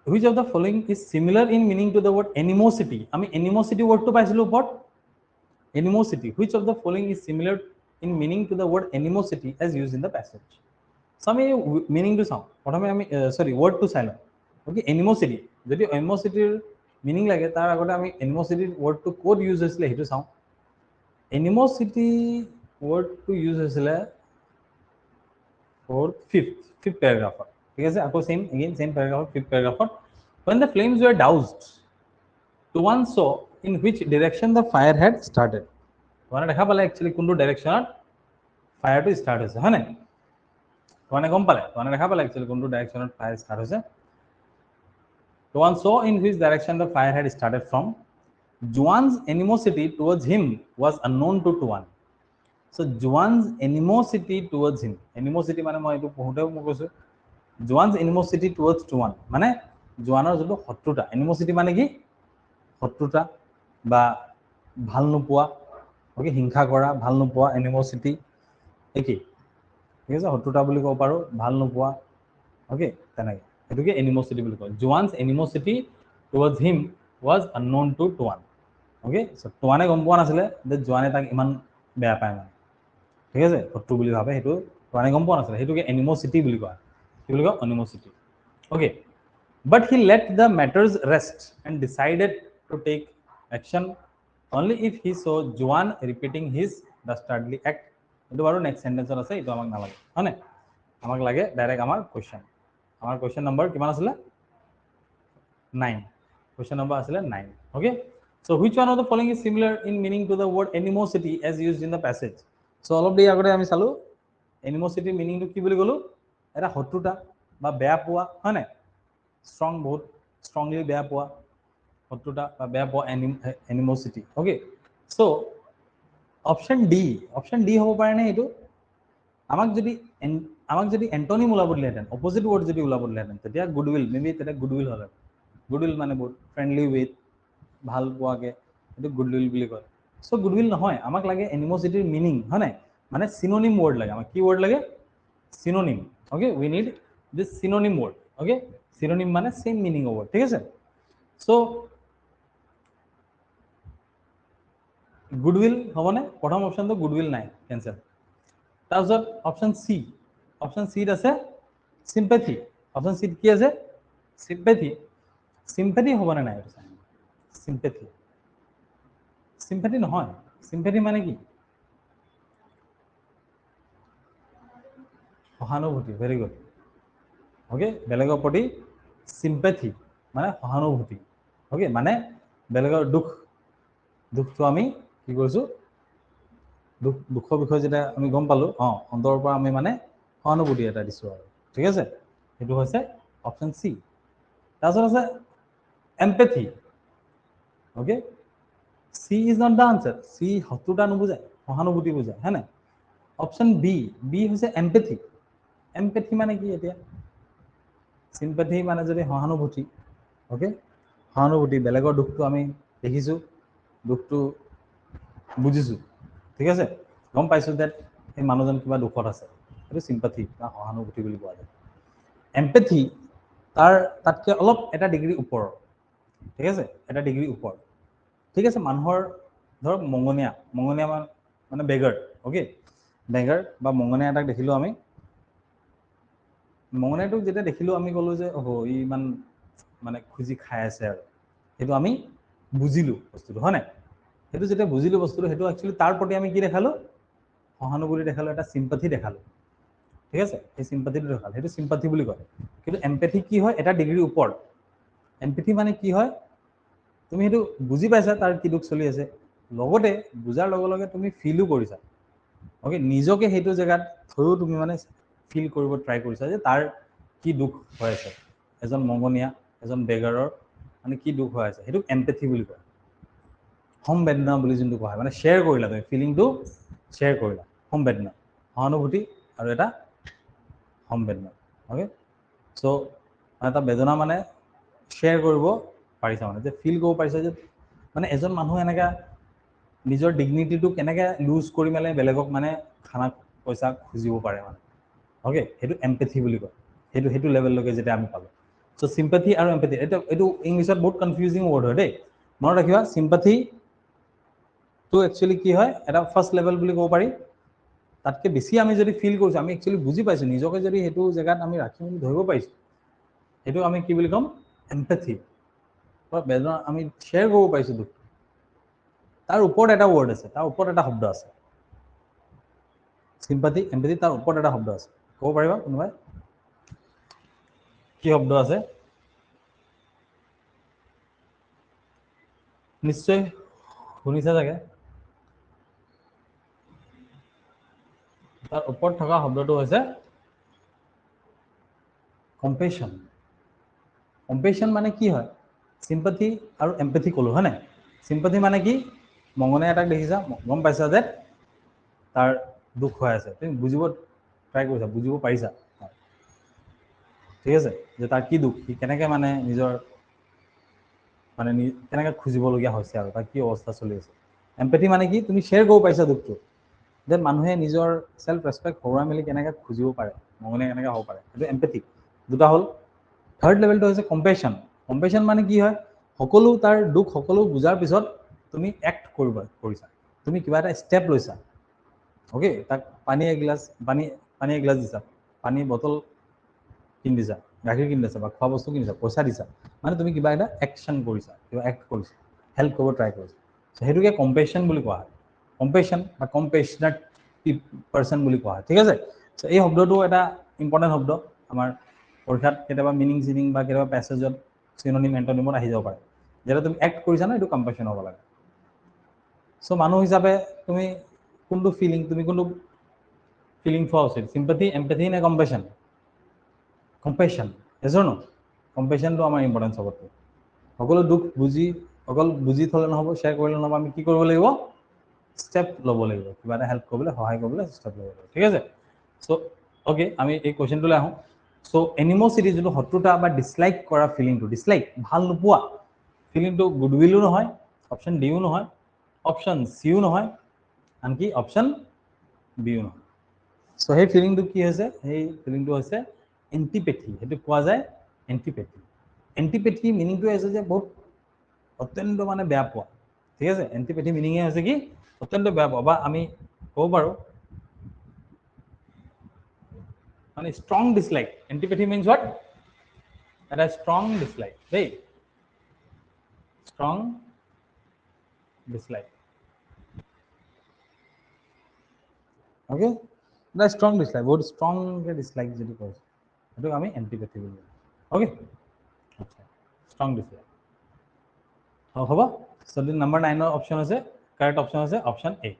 which of the following is similar in meaning to the word এনিমোসিটি আমি এনিমোসিটি ওয়ার্ডটো পাইছিলোঁ ওপৰত animosity which of the following is similar in meaning to the word animosity as used in the passage so আমি meaning to চাওঁ প্ৰথমে আমি সৰি word to চাই লওঁ ওকে animosity যদি animosity meaning লাগে তাৰ আগতে আমি animosity word to ক'ত ইউজ হৈছিলে সেইটো চাওঁ animosity word to ইউজ হৈছিলে for fifth paragraph ঠিক আছে আকৌ same paragraph fifth paragraph when the flames were doused to one saw in which direction the fire had started মানে দেখা পালে একচুয়ালি কোনটো ডাইৰেকশনত ফায়াৰটো ষ্টাৰ্ট হৈছে হয় নাই মানে গম পালে মানে দেখা পালে একচুয়ালি কোনটো ডাইৰেকশনত ফায়াৰ ষ্টাৰ্ট হৈছে to one saw in which direction the fire had started from Juan's animosity towards him was unknown to Tuan so Juan's animosity towards him animosity মানে মই এইটো পঢ়োতেও মই কৈছো Juan's animosity towards Tuan মানে জোৱানৰ যোনটো শত্ৰুতা animosity মানে কি শত্ৰুতা বা ভাল নোপোৱা ওকে হিংসা কৰা ভাল নোপোৱা এনিমোসিটি একেই ঠিক আছে শত্ৰুতা বুলি ক'ব পাৰো ভাল নোপোৱা ওকে তেনেকৈ এটোকে এনিমোসিটি বুলি কয় Juan's animosity towards him was unknown to Tuan okay so টুৱানে গম পোৱা নাছিলে যে জোৱানে তাক ইমান বেয়া পায় মানে ঠিক আছে শত্ৰু বুলি ভাবে সেইটো টুৱানে গম পোৱা নাছিলে সেইটোকে এনিমোসিটি বুলি কয় কি বুলি কয় এনিমোসিটি okay but he let the matters rest and decided to take action only if he saw Juan repeating his dastardly act etu baru next sentence ase etu amak na lage hone amak lage direct amar question number kiman asile 9 question number asile 9 okay so which one of the following is similar in meaning to the word animosity as used in the passage so all of the agore ami salu animosity meaning to ki boli golu eta hotruta ba beya puwa hone strong बहुत strongly বেয়া পোৱা শত্ৰুতা বা বেয়া পোৱা এনিমোসিটি okay so option D হ'ব পাৰে নে এইটো আমাক যদি এন্টোনিম ওলাব দিলেহেঁতেন অপোজিট ৱৰ্ড যদি ওলাব দিলেহেঁতেন তেতিয়া গুডউইল মেবি তেতিয়া গুডউইল হ'লে গুডউইল মানে বহুত ফ্ৰেণ্ডলি উইথ ভাল পোৱাকে এইটো গুডউইল বুলি কয় সো গুডউইল নহয় আমাক লাগে এনিমোসিটিৰ মিনিং হয় নাই মানে synonym word লাগে আমাক কি word লাগে synonym okay we need this synonym word okay synonym মানে same meaning of word ঠিক আছে so goodwill হবনে প্ৰথম অপশনটো goodwill নাই ক্যান্সেল তাৰপিছত অপশন সি আছে sympathy অপশন সি কি আছে sympathy হবনে নাই sympathy নহয় sympathy মানে কি সহানুভূতি ভেরি গুড ওকে বেলেগৰ প্ৰতি sympathy মানে সহানুভূতি ওকে মানে বেলেগৰ দুখটো আমি কি কৰিছো দুখৰ বিষয়ে যেটা আমি গম পালো অন্তৰৰ পৰা আমি মানে সহানুভূতি এটা দিছো আৰু ঠিক আছে এটো হৈছে অপশন সি তাৰপিছত আছে empathy okay C is not the answer C হতুটা নুবুজায় সহানুভূতি বুজায় হ্যাঁ না অপশন বি হৈছে empathy মানে কি এতিয়া sympathy মানে যদি সহানুভূতি ওকে সহানুভূতি বেলেগৰ দুখটো আমি দেখিছো দুখটো বুজিছো ঠিক আছে গম পাইছো দ্যাট এই মানুহজন কিবা দুখত আছে এটো sympathy বা সহানুভূতি বুলি কোৱা যায় empathy তাতকে অলপ এটা ডিগ্ৰী ওপৰ ঠিক আছে এটা ডিগ্ৰী ওপৰ ঠিক আছে মানুহৰ ধৰক মঙ্গনীয়া মানে বেগাৰ ওকে বেগাৰ বা মঙ্গনীয়া এটাক দেখিলো আমি মঙ্গনীয়াটোক যেতিয়া দেখিলো আমি কলো যে ওহ ই ইমান মানে খুজি খাই আছে আৰু সেইটো আমি বুজিলো বস্তুটো হয় না সেইটো যেতিয়া বুজিলো বস্তুটো সেইটো একচুয়ালি তাৰ প্ৰতি আমি কি দেখালো সহানুভূতি দেখালো এটা sympathy দেখালো ঠিক আছে এই sympathyটো দেখালো সেইটো sympathy বুলি কয় কিন্তু empathy কি হয় এটা ডিগ্ৰী ওপৰ empathy মানে কি হয় তুমি সেইটো বুজি পাইছা তাৰ কি দুখ চলি আছে লগতে বুজাৰ লগে লগে তুমি ফিলও কৰিছা ওকে নিজকে সেইটো জায়গাত থৈও তুমি মানে ফিল কৰিব ট্ৰাই কৰিছা যে তাৰ কি দুখ হৈ আছে এজন মঙ্গনীয়া এজন বেগাৰৰ মানে কি দুখ হৈ আছে সেইটো এমপ্যাথি বুলি কয় সমবেদনা বুলি যোনটো কোৱা হয় মানে শেয়াৰ কৰিলা তুমি ফিলিংটো শেয়াৰ কৰিলা সমবেদনা সহানুভূতি আৰু এটা সমবেদনা ওকে সো এটা বেদনা মানে শেয়াৰ কৰিব পাৰিছা মানে যে ফিল কৰিব পাৰিছা যে মানে এজন মানুহ এনেকা নিজৰ ডিগনিটিটো কেনেকৈ লুজ কৰি মেলে বেলেগক মানে খানা পইচা খুজিব পাৰে মানে ওকে সেইটো এমপ্যাথি বুলি কয় সেইটো লেভেললৈকে যেতিয়া আমি পালো সো সিম্পাথি আৰু এমপ্যাথি এইটো ইংলিছত বহুত কনফিউজিং ৱৰ্ড হয় দেই মনত ৰাখিবা সিম্পাথি তো একচুয়ালি কি হয় এটা ফাৰ্স্ট লেভেল বুলি ক'ব পাৰি তাতকে বেছি আমি যদি ফিল কৰিছো আমি একচুয়ালি বুজি পাইছো নিজকে যদি সেইটো জায়গাত আমি ৰাখি মেলি ধৰিব পাৰিছো সেইটো আমি কি বুলি ক'ম এমপ্যাথি বা বেদনা আমি শেয়াৰ কৰিব পাৰিছো দুখ তাৰ ওপৰত এটা ৱৰ্ড আছে তাৰ ওপৰত এটা শব্দ আছে সিম্পাথি এমপ্যাথি তাৰ ওপৰত এটা শব্দ আছে ক'ব পাৰিবা কোনোবাই কি শব্দ আছে নিশ্চয় শুনিছা চাগে তাৰ ওপৰত থকা শব্দটো হৈছে কম্পেশন কম্পেশন মানে কি হয় সিম্পাথি আৰু এমপ্যাথি ক'লো হয় না সিম্পাথি মানে কি মঙ্গনে এটাক দেখিছা গম পাইছা যে তাৰ দুখ হৈ আছে তুমি বুজিব ট্ৰাই কৰিছা বুজিব পাৰিছা ঠিক আছে যে তাৰ কি দুখ কি কেনেকৈ মানে নিজৰ মানে কেনেকৈ খুজিবলগীয়া হৈছে আৰু তাৰ কি অৱস্থা চলি আছে এমপ্যাথি মানে কি তুমি শ্বেয়াৰ কৰিব পাৰিছা দুখটো যে মানুহে নিজৰ সেলফ ৰেসপেক্ট হৰুৱাই মেলি কেনেকৈ খুজিব পাৰে মঙ্গনে কেনেকৈ হ'ব পাৰে সেইটো এমপ্যাথি দুটা হ'ল থাৰ্ড লেভেলটো হৈছে কম্পেশন কম্পেশন মানে কি হয় সকলো তাৰ দুখ সকলো বুজাৰ পিছত তুমি এক্ট কৰিছা তুমি কিবা এটা ষ্টেপ লৈছা ওকে তাক পানী এগিলাছ দিছা পানী বটল কিনি দিছা গাখীৰ কিনি দিছা বা খোৱা বস্তু কিনিছা পইচা দিছা মানে তুমি কিবা এটা একশ্যন কৰিছা কিবা এক্ট কৰিছা হেল্প কৰিব ট্ৰাই কৰিছা সেইটোকে কম্পেশন বুলি কোৱা হয় কম্পেশন বা কম্পেশনেট পাৰ্সন বুলি কোৱা হয় ঠিক আছে এই শব্দটো এটা ইম্পৰ্টেণ্ট শব্দ আমাৰ পৰীক্ষাত কেতিয়াবা মিনিং চিনিং বা কেতিয়াবা প্যাসেজত সিনোনিম এন্টোনিমত আহি যাব পাৰে যেটা তুমি এক্ট কৰিছা না এইটো কম্পেশন হ'ব লাগে সো মানুহ হিচাপে তুমি কোনটো ফিলিং তুমি কোনটো ফিলিং পোৱা উচিত সিম্পাথি এমপ্যাথি নে কম্পেশন কম্পেশন এজৰ ন কম্পেশনটো আমাৰ ইম্পৰ্টেন্ট সবতকে সকলো দুখ অকল বুজি থলে নহ'ব শ্বেয়াৰ কৰিলে নহ'ব আমি কি কৰিব লাগিব ষ্টেপ ল'ব লাগিব কিবা এটা হেল্প কৰিবলৈ সহায় কৰিবলৈ ষ্টেপ ল'ব লাগিব ঠিক আছে সো ওকে আমি এই কোৱেশ্চনটোলৈ আহোঁ সো এনিমোসিটি যোনটো শত্ৰুতা বা ডিসলাইক কৰা ফিলিংটো ডিসলাইক ভাল নোপোৱা ফিলিংটো গুডউইলো নহয় অপশন ডিও নহয় অপশন সিও নহয় আনকি অপশন বিও নহয়। সো সেই ফিলিংটো কি হৈছে, সেই ফিলিংটো হৈছে এণ্টিপেথি, সেইটো কোৱা যায় এণ্টিপেথি। এণ্টিপেথি মিনিংটো হৈছে যে বহুত অত্যন্ত মানে বেয়া পোৱা, ঠিক আছে। এণ্টিপেথি মিনিঙে হৈছে কি অত্যন্ত বেয়া পোৱা, বা আমি ক'ব পাৰোঁ মানে ষ্ট্ৰং ডিছলাইক। এণ্টিপেথি মিনছ হোৱাট, এটা ষ্ট্ৰং ডিছলাইক দেই, ষ্ট্ৰং ডিছলাইক। ওকে, এটা ষ্ট্ৰং ডিছলাইক, বহুত ষ্ট্ৰংকৈ ডিছলাইক যদি কৈছোঁ সেইটোক আমি এণ্টিপেথি বুলি কওঁ। ওকে, আচ্ছা, ষ্ট্ৰং ডিছলাইক হ'ব। সো নম্বৰ 9 অপশ্যন আছে, কাৰেক্ট অপশ্যন আছে অপশ্যন এ,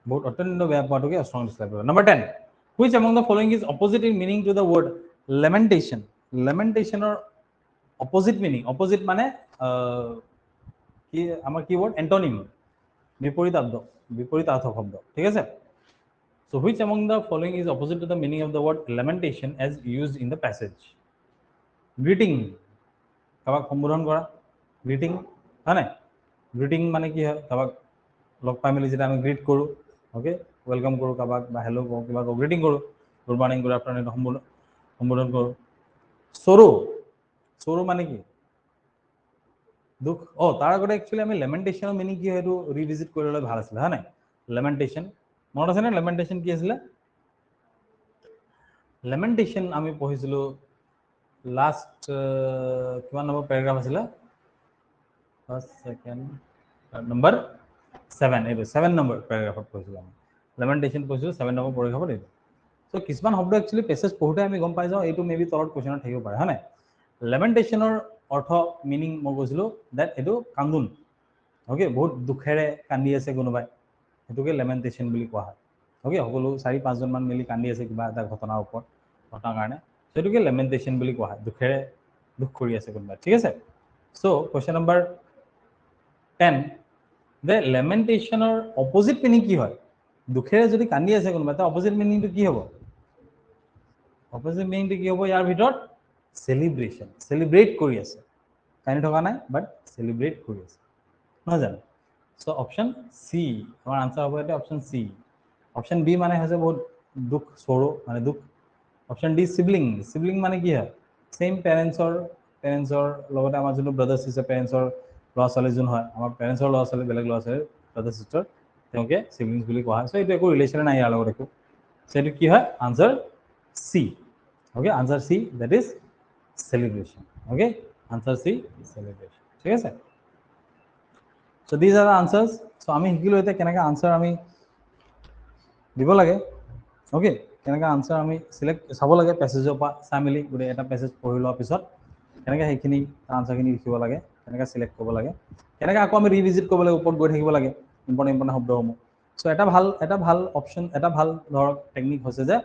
বহুত অত্যন্ত বেয়া পোৱাটোকে ষ্ট্ৰং ডিছলাইক কৰিব। Number 10, which among the following is opposite in meaning to the word lamentation. লেমেণ্টেশ্যনৰ অপজিট মিনিং, অপজিট মানে কি আমাৰ কি ৱৰ্ড, এণ্টনিম, বিপৰীতাৰ্থ শব্দ, ঠিক আছে। So which among the following is opposite to the meaning of the word lamentation as used in the passage? Greeting, কাবাক সম্বোধন কৰা, গ্ৰিটিং হয় নাই। গ্ৰিটিং মানে কি হয়, কাবাক লগ পাই মেলি যেতিয়া আমি গ্ৰিট কৰোঁ, অ'কে, ৱেলকাম কৰোঁ কাবাক, বা হেল্ল' কওঁ, কিবা কওঁ, গ্ৰিটিং কৰোঁ, গুড মৰ্ণিং, গুড আফটাৰনুন সম্বোধন কৰোঁ। চৰো, চৰো মানে কি, দুখ। তাৰ আগতে একচুৱেলি আমি লেমেণ্টেশ্যনৰ মিনিং কি হয় সেইটো ৰিভিজিট কৰি ল'লে ভাল আছিলে, হয় নাই। লেমেণ্টেশ্যন মনত আছেনে, লেমেণ্টেশ্যন কি আছিলে? লেমেণ্টেশ্যন আমি পঢ়িছিলোঁ লাষ্ট কিমান নম্বৰ পেৰাগ্ৰাফ আছিলে, ফাৰ্ষ্ট ছেকেণ্ড নম্বৰ 7, এইটো 7 নম্বৰ পেৰাগ্ৰাফত পঢ়িছিলোঁ আমি লেমেণ্টেশ্যন, পঢ়িছিলোঁ 7 নম্বৰ পেৰাগ্ৰাফত এইটো। চ' কিছুমান শব্দ একচুৱেলি পেছেজ পঢ়োঁতে আমি গম পাই যাওঁ এইটো মে বি তলত কুৱেশ্যনত থাকিব পাৰে, হয় নাই। লেমেণ্টেশ্যনৰ অৰ্থ মিনিং মই কৈছিলোঁ ডেট এইটো কান্দোন, অ'কে, বহুত দুখেৰে কান্দি আছে কোনোবাই, সেইটোকে লেমেণ্টেশ্যন বুলি কোৱা হয়। অ'কে, সকলো 4-5জনমান মিলি কান্দি আছে কিবা এটা ঘটনাৰ ওপৰত, ঘটনাৰ কাৰণে, সেইটোকে লেমেণ্টেশ্যন বুলি কোৱা হয়, দুখেৰে দুখ কৰি আছে কোনোবাই, ঠিক আছে। চ' কুৱেশ্যন নম্বৰ 10, যে লেমেণ্টেশ্যনৰ অপজিট মিনিং কি হয়, দুখেৰে যদি কান্দি আছে কোনোবাই, তাৰ অপজিট মিনিংটো কি হ'ব? অপজিট মিনিংটো কি হ'ব ইয়াৰ ভিতৰত? চেলিব্ৰেশ্যন, চেলিব্ৰেট কৰি আছে, কান্দি থকা নাই বাট চেলিব্ৰেট কৰি আছে, নহয় জানো। চ' অপশ্যন চি আমাৰ আনচাৰ হ'ব এতিয়া, অপশ্যন চি। অপশ্যন বি মানে হৈছে বহুত দুখ, চৰো মানে দুখ। অপশ্যন ডি চিবলিং, চিবলিং মানে কি হয়, ছেইম পেৰেণ্টছৰ লগতে আমাৰ যোনটো ব্ৰাদাৰ ছিষ্টাৰ, পেৰেণ্টছৰ ল'ৰা ছোৱালী যোন হয়, আমাৰ পেৰেণ্টছৰ ল'ৰা ছোৱালী, বেলেগ ল'ৰা ছোৱালী, ব্ৰাদাৰ ছিষ্টাৰ, তেওঁলোকে চিবলিংছ বুলি কোৱা হয়। চ' এইটো একো ৰিলেশ্যনে নাই ইয়াৰ লগত একো। চ' এইটো কি হয়, answer C. Okay, answer C, that is celebration. Okay, answer C, celebration, ঠিক আছে। চ' দিজ আৰ দ্য আনচাৰ্ছ। চ' আমি শিকিলোঁ এতিয়া কেনেকৈ আনচাৰ আমি দিব লাগে, অ'কে, কেনেকৈ আনচাৰ আমি চাব লাগে পেছেজৰ পৰা চাই মেলি, গোটেই এটা পেছেজ পঢ়ি লোৱাৰ পিছত কেনেকৈ সেইখিনি আনচাৰখিনি লিখিব লাগে, কেনেকৈ চিলেক্ট কৰিব লাগে, কেনেকৈ আকৌ আমি ৰিভিজিট কৰিব লাগে, ওপৰত গৈ থাকিব লাগে ইম্পৰ্টেণ্ট শব্দসমূহ। চ' এটা ভাল অপশ্যন, এটা ভাল ধৰক টেকনিক হৈছে যে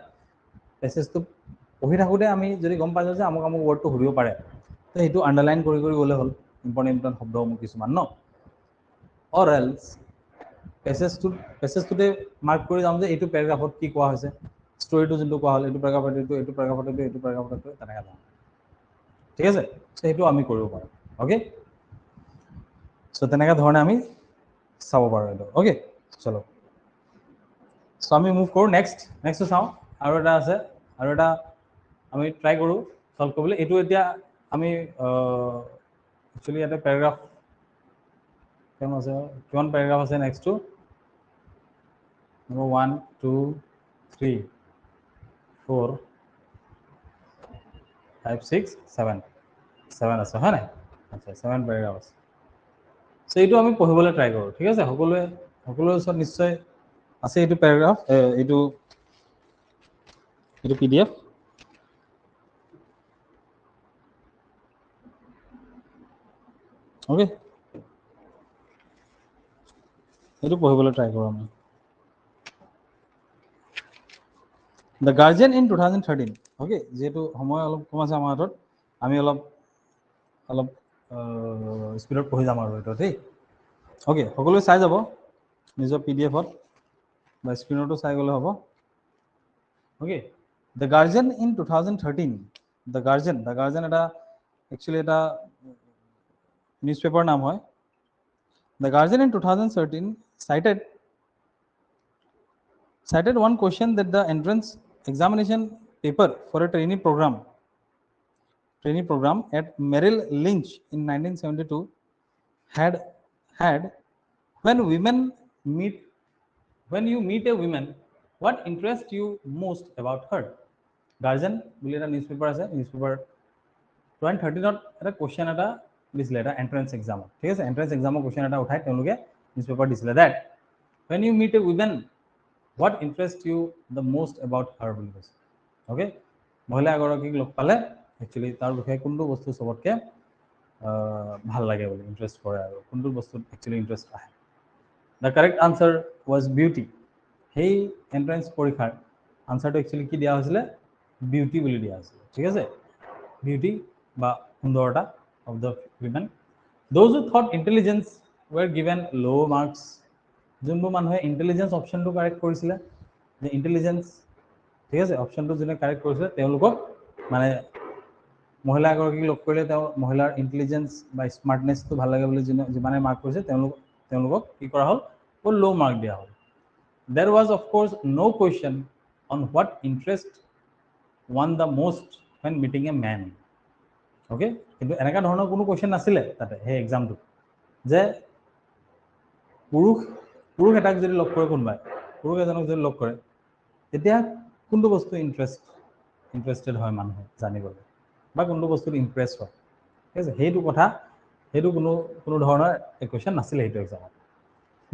পেছেজটো পঢ়ি থাকোঁতে আমি যদি গম পাই যাওঁ যে আমুক ৱৰ্ডটো সুধিব পাৰে, তো সেইটো আণ্ডাৰলাইন কৰি গ'লে হ'ল ইম্পৰ্টেণ্ট শব্দসমূহ কিছুমান ন। অৰ এলছ পেছেজটোতে মাৰ্ক কৰি যাওঁ যে এইটো পেৰাগ্ৰাফত কি কোৱা হৈছে, ষ্টৰিটো যোনটো কোৱা হ'ল, এইটো পেৰাগ্ৰাফত এইটো, এইটো পেৰাগ্ৰাফত এইটো, এইটো পেৰাগ্ৰাফত এইটো, তেনেকৈ যাওঁ, ঠিক আছে। চ' সেইটো আমি কৰিব পাৰোঁ, অ'কে। চ' তেনেকৈ ধৰণে আমি চাব পাৰোঁ এইটো, অ'কে। চলো, চ' আমি মুভ কৰোঁ নেক্সটটো চাওঁ। আৰু এটা আছে, আৰু এটা আমি ট্ৰাই কৰোঁ চল্ভ কৰিবলৈ। এইটো এতিয়া আমি একচুৱেলি ইয়াতে পেৰাগ্ৰাফ কিমান আছে, কিমান পেৰাগ্ৰাফ আছে নেক্সটটো, নম্বৰ 1, 2, 3, 4, 5, 6, 7 আছে, হয় নাই। আচ্ছা, 7 পেৰাগ্ৰাফ আছে। চ' এইটো আমি পঢ়িবলৈ ট্ৰাই কৰোঁ, ঠিক আছে। সকলোৰে ওচৰত নিশ্চয় আছে এইটো পেৰাগ্ৰাফ, এইটো PDF। অ'কে, এইটো পঢ়িবলৈ ট্ৰাই কৰোঁ আমি। দ্য গাৰ্জিয়ান ইন 2013, অ'কে, যিহেতু সময় অলপ কম আছে আমাৰ হাতত, আমি অলপ স্পীডত পঢ়ি যাম আৰু এইটো, দেই। অ'কে, সকলোৱে চাই যাব নিজৰ PDFত বা স্ক্ৰীণতো চাই গ'লে হ'ব। Okay, the guardian in 2013, the guardian এটা একচুৱেলি এটা নিউজ পেপাৰ নাম হয়। The guardian in 2013 cited cited one question that the entrance examination paper for a trainee program at Merrill Lynch in 1972 had when you meet a woman, what interests you most about her? Guardian বুলি এটা newspaper আছে, newspaper 2013 এটা question এটা দিছিলে, এটা entrance এক্সামত, ঠিক আছে, entrance এক্সামৰ question এটা উঠাই তেওঁলোকে নিউজপেপাৰ দিছিলে that when you meet a woman what interests you the most about her বুলি কৈছে। অ'কে, মহিলা এগৰাকীক লগ পালে একচুৱেলি তাৰ বিষয়ে কোনটো বস্তু চবতকৈ ভাল লাগে বুলি ইণ্টাৰেষ্ট কৰে আৰু কোনটো বস্তুত একচুৱেলি ইণ্টাৰেষ্ট আহে। The correct answer was beauty. সেই এণ্ট্ৰেন্স পৰীক্ষাৰ আনচাৰটো একচুৱেলি কি দিয়া হৈছিলে? বিউটি বুলি দিয়া হৈছিলে, ঠিক আছে, বিউটি বা সুন্দৰতা of the women. Those who thought intelligence were given low' marks. যোনবোৰ মানুহে ইণ্টেলিজেঞ্চ অপশ্যনটো কাৰেক্ট কৰিছিলে, যে ইণ্টেলিজেঞ্চ, ঠিক আছে, অপশ্যনটো যোনে কাৰেক্ট কৰিছিলে তেওঁলোকক মানে মহিলা এগৰাকীক লগ কৰিলে তেওঁ মহিলাৰ ইণ্টেলিজেঞ্চ বা স্মাৰ্টনেছটো ভাল লাগে বুলি যিমানে মাৰ্ক কৰিছে তেওঁলোকক কি কৰা হ'ল? বহুত ল' মাৰ্ক দিয়া হ'ল। There was of course no question on what interest won the most when meeting a man. Okay, কিন্তু এনেকুৱা ধৰণৰ কোনো কুৱেশ্যন নাছিলে তাতে সেই এক্সামটোত যে পুৰুষ এটাক যদি লগ কৰে, কোনোবাই পুৰুষ এজনক যদি লগ কৰে তেতিয়া কোনটো বস্তু ইণ্টাৰেষ্টেড হয় মানুহে জানিবলৈ বা কোনটো বস্তুত ইম্প্ৰেছ হয়, ঠিক আছে, সেইটো কোনো ধৰণৰ কুৱেশ্যন নাছিলে সেইটো এক্সামত।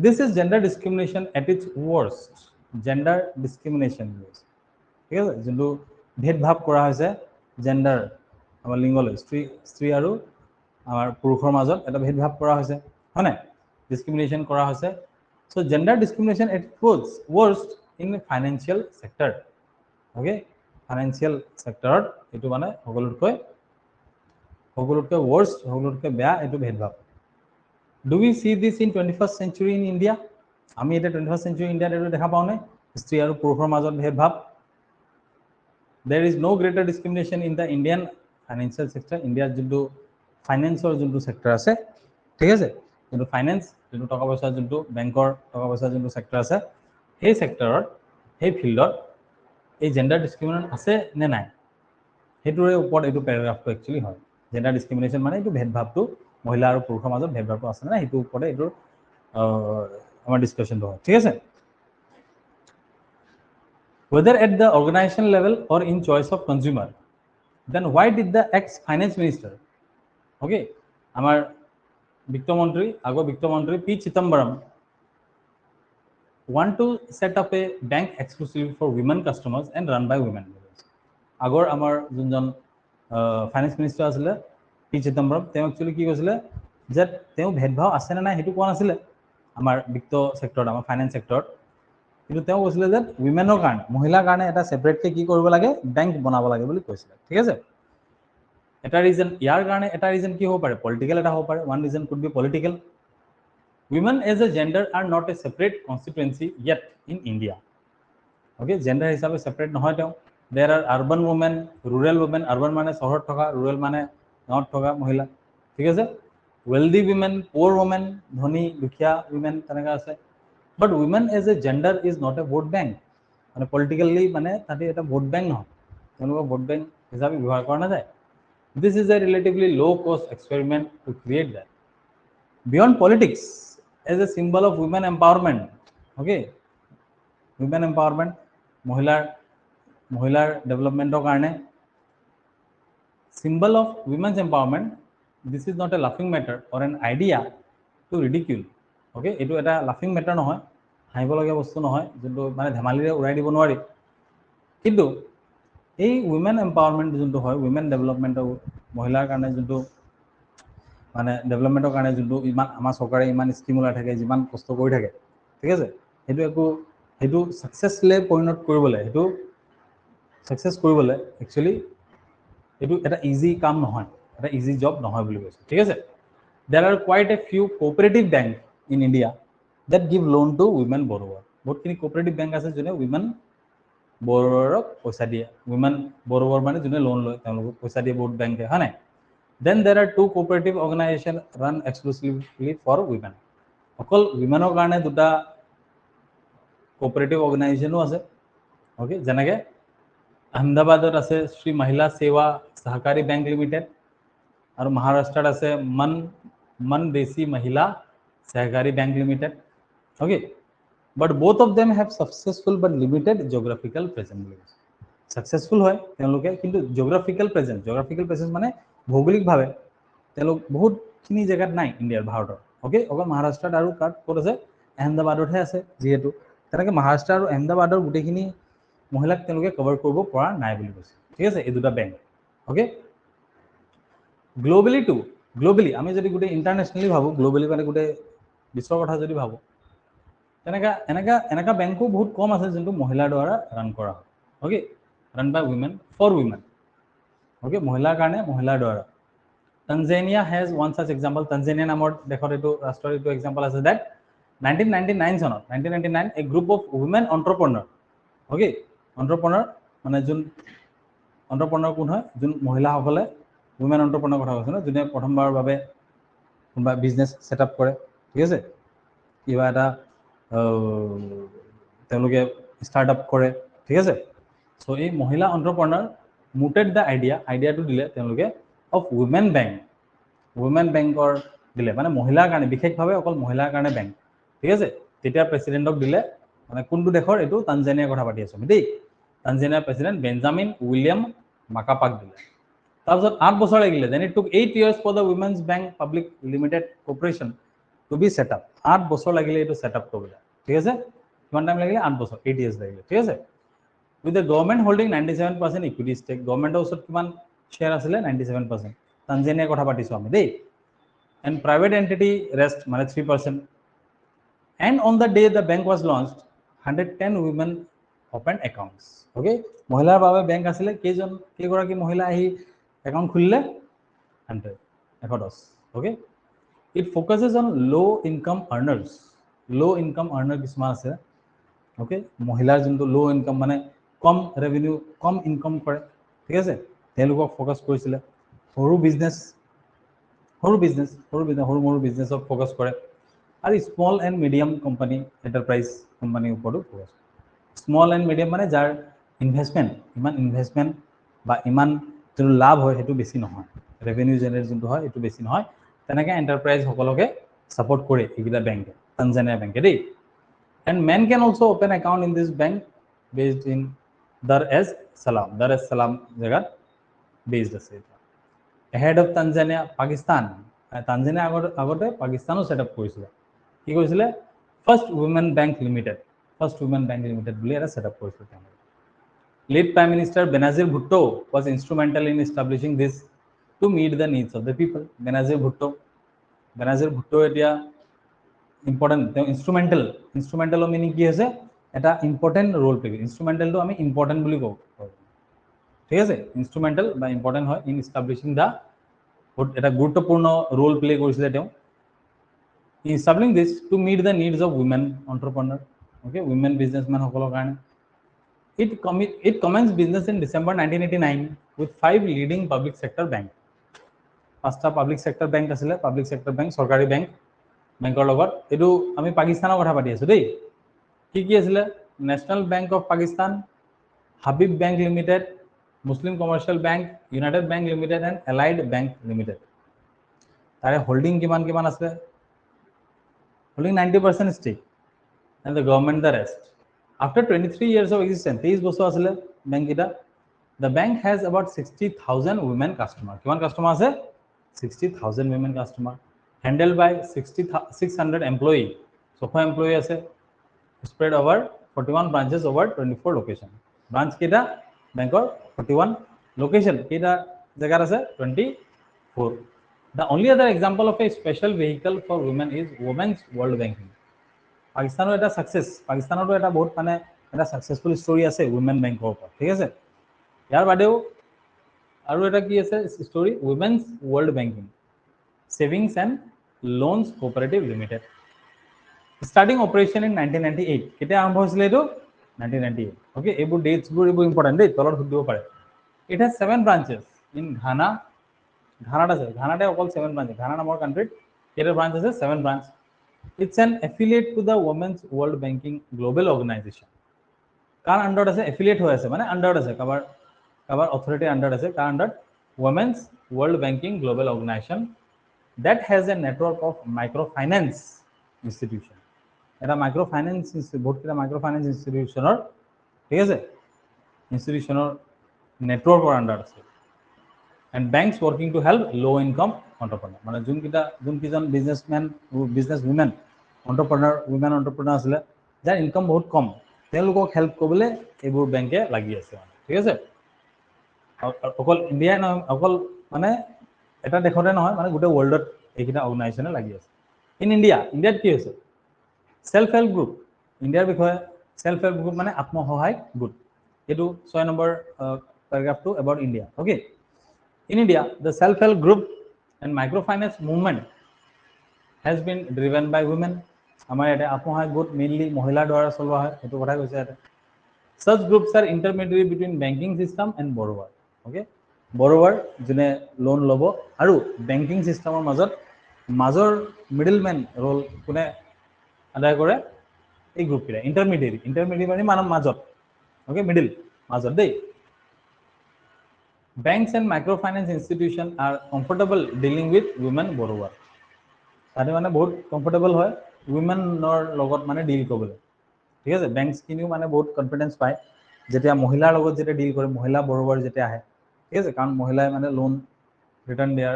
This is gender discrimination at its worst. Gender discrimination, ঠিক আছে, যোনটো ভেদভাৱ কৰা হৈছে জেণ্ডাৰ, আমাৰ লিংগলৈ, স্ত্ৰী আৰু আমাৰ পুৰুষৰ মাজত এটা ভেদভাৱ কৰা হৈছে, হয় নাই, ডিছক্ৰিমিনেশ্যন কৰা হৈছে। So' gender discrimination at its worst in financial sector. Okay, financial ছেক্টৰত এইটো মানে সকলোতকৈ ৱৰ্ষ্ট, সকলোতকৈ বেয়া এইটো ভেদভাৱ। Do we see this in 21st century in India? আমি এটা 21st century ইণ্ডিয়াত এইটো দেখা পাওঁ নে? স্ত্ৰী আৰু পুৰুষৰ মাজত ভেদভাৱ। There is no greater discrimination in the Indian financial sector. ইণ্ডিয়াত যোনটো ফাইনেন্সৰ যোনটো ছেক্টৰ আছে, ঠিক আছে, যোনটো ফাইনেন্স, যোনটো টকা পইচা, যোনটো বেংকৰ টকা পইচা যোনটো ছেক্টৰ আছে, সেই ছেক্টৰত, সেই ফিল্ডত এই জেণ্ডাৰ ডিছক্ৰিমিনেশ্যন আছে নে নাই, সেইটোৰে ওপৰত এইটো পেৰাগ্ৰাফটো একচুৱেলি হয়। জেণ্ডাৰ ডিছক্ৰিমিনেশ্যন মানে এইটো ভেদভাৱটো, মহিলা আৰু পুৰুষৰ মাজত ভেদভাৱটো আছে নাই, সেইটোৰ ওপৰতে এইটোৰ আমাৰ ডিছকাশ্যনটো হয়, ঠিক আছে। Whether at the organization level or in choice of consumer, then why did the ex-finance minister, okay, our বিত্তমন্ত্রী, আগৰ বিত্তমন্ত্রী P. Chidambaram want to set up a bank exclusively for women customers and run by women. আগৰ আমাৰ যোনজন finance minister আছিলে P Chidambaram, তেওঁ actually কি কৈছিলে যে তেওঁ ভেদভাৱ আছে নে নাই সেইটো কোৱা নাছিলে আমাৰ বিত্ত ছেক্টৰত, আমাৰ ফাইনেন্স ছেক্টৰত, কিন্তু তেওঁ কৈছিলে যে উইমেনৰ কাৰণে, মহিলাৰ কাৰণে এটা ছেপাৰেটকৈ কি কৰিব লাগে, বেংক বনাব লাগে বুলি কৈছিলে, ঠিক আছে। এটা ৰিজন, ইয়াৰ কাৰণে এটা ৰিজন কি হ'ব পাৰে? পলিটিকেল এটা হ'ব পাৰে। One reason could be political. Women as a gender are not a separate constituency yet in India. Okay, gender হিচাপে separate নহয় তেওঁ। There are urban women, rural women, urban মানে চহৰত থকা, rural মানে গাঁৱত থকা মহিলা, ঠিক আছে। Wealthy women, poor women, ধনী দুখীয়া women তেনেকুৱা আছে। But women as a gender is not a vote bank. মানে পলিটিকেলি মানে তাতে এটা ভোট বেংক নহয়, তেওঁলোকক ভোট বেংক হিচাপে ব্যৱহাৰ কৰা নাযায়। This is a relatively low cost experiment to create that. Beyond politics, as a symbol of women empowerment, okay, women empowerment, মহিলাৰ ডেভেলপমেণ্টৰ কাৰণে, symbol of women's empowerment, this is not a laughing matter or an idea to ridicule. Okay, এইটো এটা লাফিং matter নহয়, হাঁহিবলগীয়া বস্তু নহয়, যোনটো মানে ধেমালিৰে উৰাই দিব নোৱাৰি। কিন্তু এই উইমেন এম্পাৱাৰমেণ্ট যোনটো হয়, উইমেন ডেভেলপমেণ্টৰ, মহিলাৰ কাৰণে যোনটো মানে ডেভেলপমেণ্টৰ কাৰণে যোনটো ইমান আমাৰ চৰকাৰে ইমান স্কিম ওলাই থাকে, যিমান কষ্ট কৰি থাকে, ঠিক আছে, সেইটো ছাকচেছলৈ পৰিণত কৰিবলৈ, সেইটো ছাকচেছ কৰিবলৈ একচুৱেলি এইটো এটা ইজি কাম নহয়, এটা ইজি জব নহয় বুলি কৈছে, ঠিক আছে। There are quite a few cooperative banks in India that give loan to women borrower. বহুতখিনি cooperative bank আছে যোনে women borrowerক পইচা দিয়ে, women borrower মানে যোনে লোন লয় তেওঁলোকক পইচা দিয়ে বহুত বেংকে, হয় নাই। Then there are two cooperative organizations run exclusively for women. অকল womenৰ কাৰণে দুটা কোঅপাৰেটিভ অৰ্গেনাইজেশ্যনো আছে ওকে যেনেকৈ আহমেদাবাদত আছে শ্ৰী মহিলা সেৱা সহকাৰী বেংক লিমিটেড আৰু মহাৰাষ্ট্ৰত আছে মন দেশী মহিলা সহকাৰী bank limited okay but both of them have successful but limited geographical presence successful হয় তেওঁলোকে কিন্তু geographical presence মানে ভৌগোলিকভাৱে তেওঁলোক বহুতখিনি জেগাত নাই ইণ্ডিয়াৰ ভাৰতৰ ওকে অকল মহাৰাষ্ট্ৰত আৰু ক'ত আছে আহমেদাবাদতহে আছে যিহেতু তেনেকৈ মহাৰাষ্ট্ৰ আৰু আহমেদাবাদৰ গোটেইখিনি মহিলাক তেওঁলোকে কভাৰ কৰিব পৰা নাই বুলি কৈছে ঠিক আছে এই দুটা বেংক ওকে গ্লোবেলি আমি যদি গোটেই ইণ্টাৰনেশ্যনেলি ভাবোঁ গ্লোবেলি মানে গোটেই বিশ্বৰ কথা যদি ভাবোঁ এনেকা বেংকো বহুত কম আছে যোনটো মহিলাৰ দ্বাৰা ৰান কৰা হয় okay run by women for women okay মহিলাৰ কাৰণে মহিলাৰ দ্বাৰা Tanzania has one such example. Tanzania নামৰ দেশৰ এইটো ৰাষ্ট্ৰৰ এইটো এক্সাম্পল আছে that 1999 চনত 1999 a group of women entrepreneur okay entrepreneur মানে যোন entrepreneur কোন হয় যোন মহিলাসকলে women entrepreneur কথা কৈছে ন যোনে প্ৰথমবাৰৰ বাবে কোনোবা বিজনেছ ছেটআপ কৰে ঠিক আছে কিবা এটা তেওঁলোকে ষ্টাৰ্টআপ কৰে ঠিক আছে সো এই মহিলা entrepreneur মুটেড দ্য আইডিয়াটো দিলে তেওঁলোকে অফ উইমেন বেংকৰ দিলে মানে মহিলাৰ কাৰণে বিশেষভাৱে অকল মহিলাৰ কাৰণে বেংক ঠিক আছে তেতিয়া প্ৰেচিডেণ্টক দিলে মানে কোনটো দেশৰ এইটো তানজানিয়াৰ কথা পাতি আছোঁ দেই তানজানিয়াৰ প্ৰেচিডেণ্ট বেঞ্জামিন উইলিয়াম মাকাপাক দিলে তাৰপিছত 8 বছৰ লাগিলে দেন ইট টুক 8 years for the women's bank public limited corporation to be set up 8 বছৰ লাগিলে এইটো সেট আপ কৰিবলৈ ঠিক আছে কিমান টাইম লাগিলে 8 বছৰ 8 years লাগিলে ঠিক আছে with the government holding 97% equity stake গভৰ্ণমেণ্টৰ ওচৰত কিমান শ্বেয়াৰ আছিলে 97% তানজানিয়াৰ কথা পাতিছোঁ আমি দেই and private entity rest মানে 3% and on the day the bank was launched 110 women opened accounts okay মহিলাৰ বাবে বেংক আছিলে কেইগৰাকী মহিলা আহি একাউণ্ট খুলিলে 110 okay it focuses on low income earner কিছুমান আছে okay মহিলাৰ যোনটো লো ইনকাম মানে কম ৰেভিনিউ কম ইনকাম কৰে ঠিক আছে তেওঁলোকক ফোকাস কৰিছিলে সৰু বিজনেছক ফোকাস কৰে আৰু small and medium company enterprise কোম্পানীৰ ওপৰতো ফোকাস স্মল এণ্ড মিডিয়াম মানে যাৰ ইনভেষ্টমেণ্ট বা ইমান যোনটো লাভ হয় সেইটো বেছি নহয় ৰেভিনিউ জেনেৰেট যোনটো হয় এইটো বেছি নহয় তেনেকৈ এণ্টাৰপ্ৰাইজসকলকে ছাপোৰ্ট কৰে এইকেইটা বেংকে তানজানিয়া বেংকে দেই and men can also open account in this bank based in Dar es Salaam jagat based আছে ahead of Tanzania Pakistan Tanzania agote Pakistano set up কৰিছিল কি কৰিছিল first women bank limited বুলি এটা set up কৰিছিল late prime minister Benazir Bhutto was instrumental in establishing this to meet the needs of the people Benazir Bhutto এতিয়া important instrumental meaning কি হৈছে এটা ইম্পৰ্টেণ্ট ৰোল প্লে ইনষ্ট্ৰুমেণ্টেলটো আমি important বুলি কওঁ ঠিক আছে ইনষ্ট্ৰুমেণ্টেল বা ইম্পৰ্টেণ্ট হয় ইন ইষ্টাব্লিছিং দ্য এটা গুৰুত্বপূৰ্ণ ৰোল প্লে কৰিছিলে তেওঁ establishing this to meet the needs of women entrepreneur okay women বিজনেছমেনসকলৰ কাৰণে it commenced business in December 1989 with 5 leading public sector bank 5টা পাব্লিক ছেক্টৰ বেংক আছিলে পাব্লিক ছেক্টৰ বেংক চৰকাৰী বেংকৰ লগত এইটো আমি পাকিস্তানৰ কথা পাতি আছোঁ দেই কি আছিলে National Bank of Pakistan Habib Bank Limited Muslim Commercial Bank United Bank Limited and Allied Bank Limited তাৰে হোল্ডিং কিমান আছে holding 90% stake and the government the rest after 23 years of existence 23 বছৰ আছিলে বেংককেইটা the bank has about 60,000 women customer কিমান customer আছে 60,000 women customer handled by 600 employee 600 employee আছে spread over 41 branches over 24 location branch কেইটা বেংকৰ 41 location কেইটা জায়গাত আছে 24 the only other example of a special vehicle for women is women's world banking পাকিস্তানৰ এটা সাকসেস পাকিস্তানৰটো এটা বহুত মানে এটা সাকসেসফুল ষ্টৰী আছে উইমেন বেংকৰ ওপৰত ঠিক আছে ইয়াৰ বাদেও আৰু এটা কি আছে story women's world banking savings and loans cooperative limited starting operation in 1998 কেতিয়া আৰম্ভ হৈছিল এইটো 1998 okay এইবোৰ ডেটছবোৰ এইবোৰ ইম্পৰ্টেণ্ট দেই তলত সুধিব পাৰে it has 7 branches in ঘানাত আছে ঘানাতে অকল 7 ব্ৰাঞ্চ ঘানা নামৰ কাণ্ট্ৰিত কেইটা ব্ৰাঞ্চ আছে 7 branch It's an affiliate to the Women's World Banking Global Organization. কাৰ আণ্ডাৰত আছে এফিলিয়েট হৈ আছে মানে আণ্ডাৰত আছে কাবাৰ অথৰিটিৰ আণ্ডাৰত আছে কাৰ আণ্ডাৰত Women's World Banking Global Organization that has a network of microfinance institution. এটা মাইক্ৰ'ফাইনেন্স বহুত কিটা মাইক্ৰ'ফাইনেন্স ইনষ্টিটিউশ্যনৰ ঠিক আছে ইনষ্টিটিউশ্যনৰ নেটৱৰ্কৰ আণ্ডাৰত আছে and banks working to help low income entrepreneur মানে যোনকিজন businessmen business women women entrepreneur আছিলে যাৰ ইনকাম বহুত কম তেওঁলোকক হেল্প কৰিবলৈ এইবোৰ বেংকে লাগি আছে ঠিক আছে অকল ইণ্ডিয়াই নহয় অকল মানে এটা দেশতে নহয় মানে গোটেই ৱৰ্ল্ডত এইকেইটা অৰ্গেনাইজেশ্যনে লাগি আছে ইণ্ডিয়াত কি হৈছে সেলফ হেল্প গ্ৰুপ ইণ্ডিয়াৰ বিষয়ে সেলফ হেল্প গ্ৰুপ মানে আত্মসহায়ক গোট এইটো 6 নম্বৰ প্যাৰাগ্ৰাফটো about India okay In India, the self-help group and microfinance movement has been driven by women. আমাৰ এটা আত্মসহায়ক গোট মেইনলি মহিলাৰ দ্বাৰা চলোৱা হয় এইটো কথা কৈছে এটা such groups are intermediary between banking system and borrower okay borrower যোনে লোন ল'ব আৰু বেংকিং সিস্টেমৰ মাজৰ মিডলম্যান ৰোল কোনে আদায় কৰে এই গ্ৰুপকেইটা ইণ্টাৰমিডিয়েৰী মানে মাজত okay মিডল মাজত দেই Banks and microfinance institutions are comfortable dealing with women borrower. তাতে মানে বহুত কমফৰ্টেবল হয় উইমেনৰ লগত মানে ডিল কৰিবলৈ ঠিক আছে বেংকছ কিনিও মানে বহুত কনফিডেন্স পায় যেতিয়া মহিলাৰ লগত যেতিয়া ডিল কৰে মহিলা বৰোৱাৰ যেতিয়া আহে ঠিক আছে কাৰণ মহিলাই মানে লোন ৰিটাৰ্ণ দিয়াৰ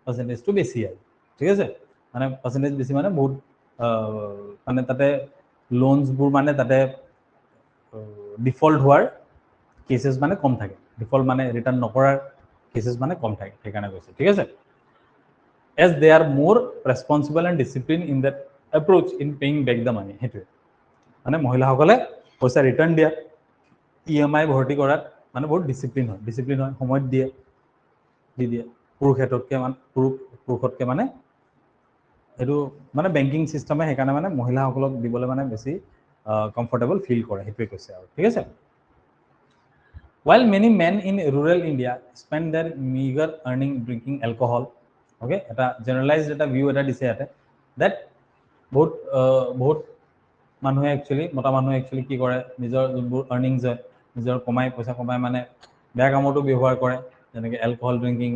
পাৰ্চেন্টেজটো বেছি হয় ঠিক আছে মানে পাৰ্চেন্টেজ বেছি মানে বহুত মানে তাতে লোনছবোৰ মানে তাতে ডিফল্ট হোৱাৰ কেसेছ মানে কম থাকে ডিফল্ট মানে ৰিটাৰ্ণ নকৰাৰ কেसेছ মানে কম থাকে সেইকাৰণে কৈছে ঠিক আছে as they are more responsible and disciplined in their approach in paying back the money হেতুৱে মানে মহিলাসকলে পইচা ৰিটাৰ্ণ দিয়া ইএমআই ভৰ্তি কৰাত মানে বহুত ডিসিপ্লিন হয় সময়ত দিয়ে পুৰুষতকে মানে এটো মানে বেংকিং সিস্টেমে সেইকাৰণে মানে মহিলাসকলক দিবলৈ মানে বেছি কমফৰ্টেবল ফিল কৰে হেতুৱে কৈছে আৰু ঠিক আছে While many men in rural India spend their meager earning drinking alcohol, okay, এটা generalized এটা view এটা দিছে ইয়াতে that বহুত মানুহে actually মতা মানুহে actually কি কৰে নিজৰ যোনবোৰ earnings হয় নিজৰ পইচা কমাই মানে বেয়া কামতো ব্যৱহাৰ কৰে যেনেকৈ alcohol drinking,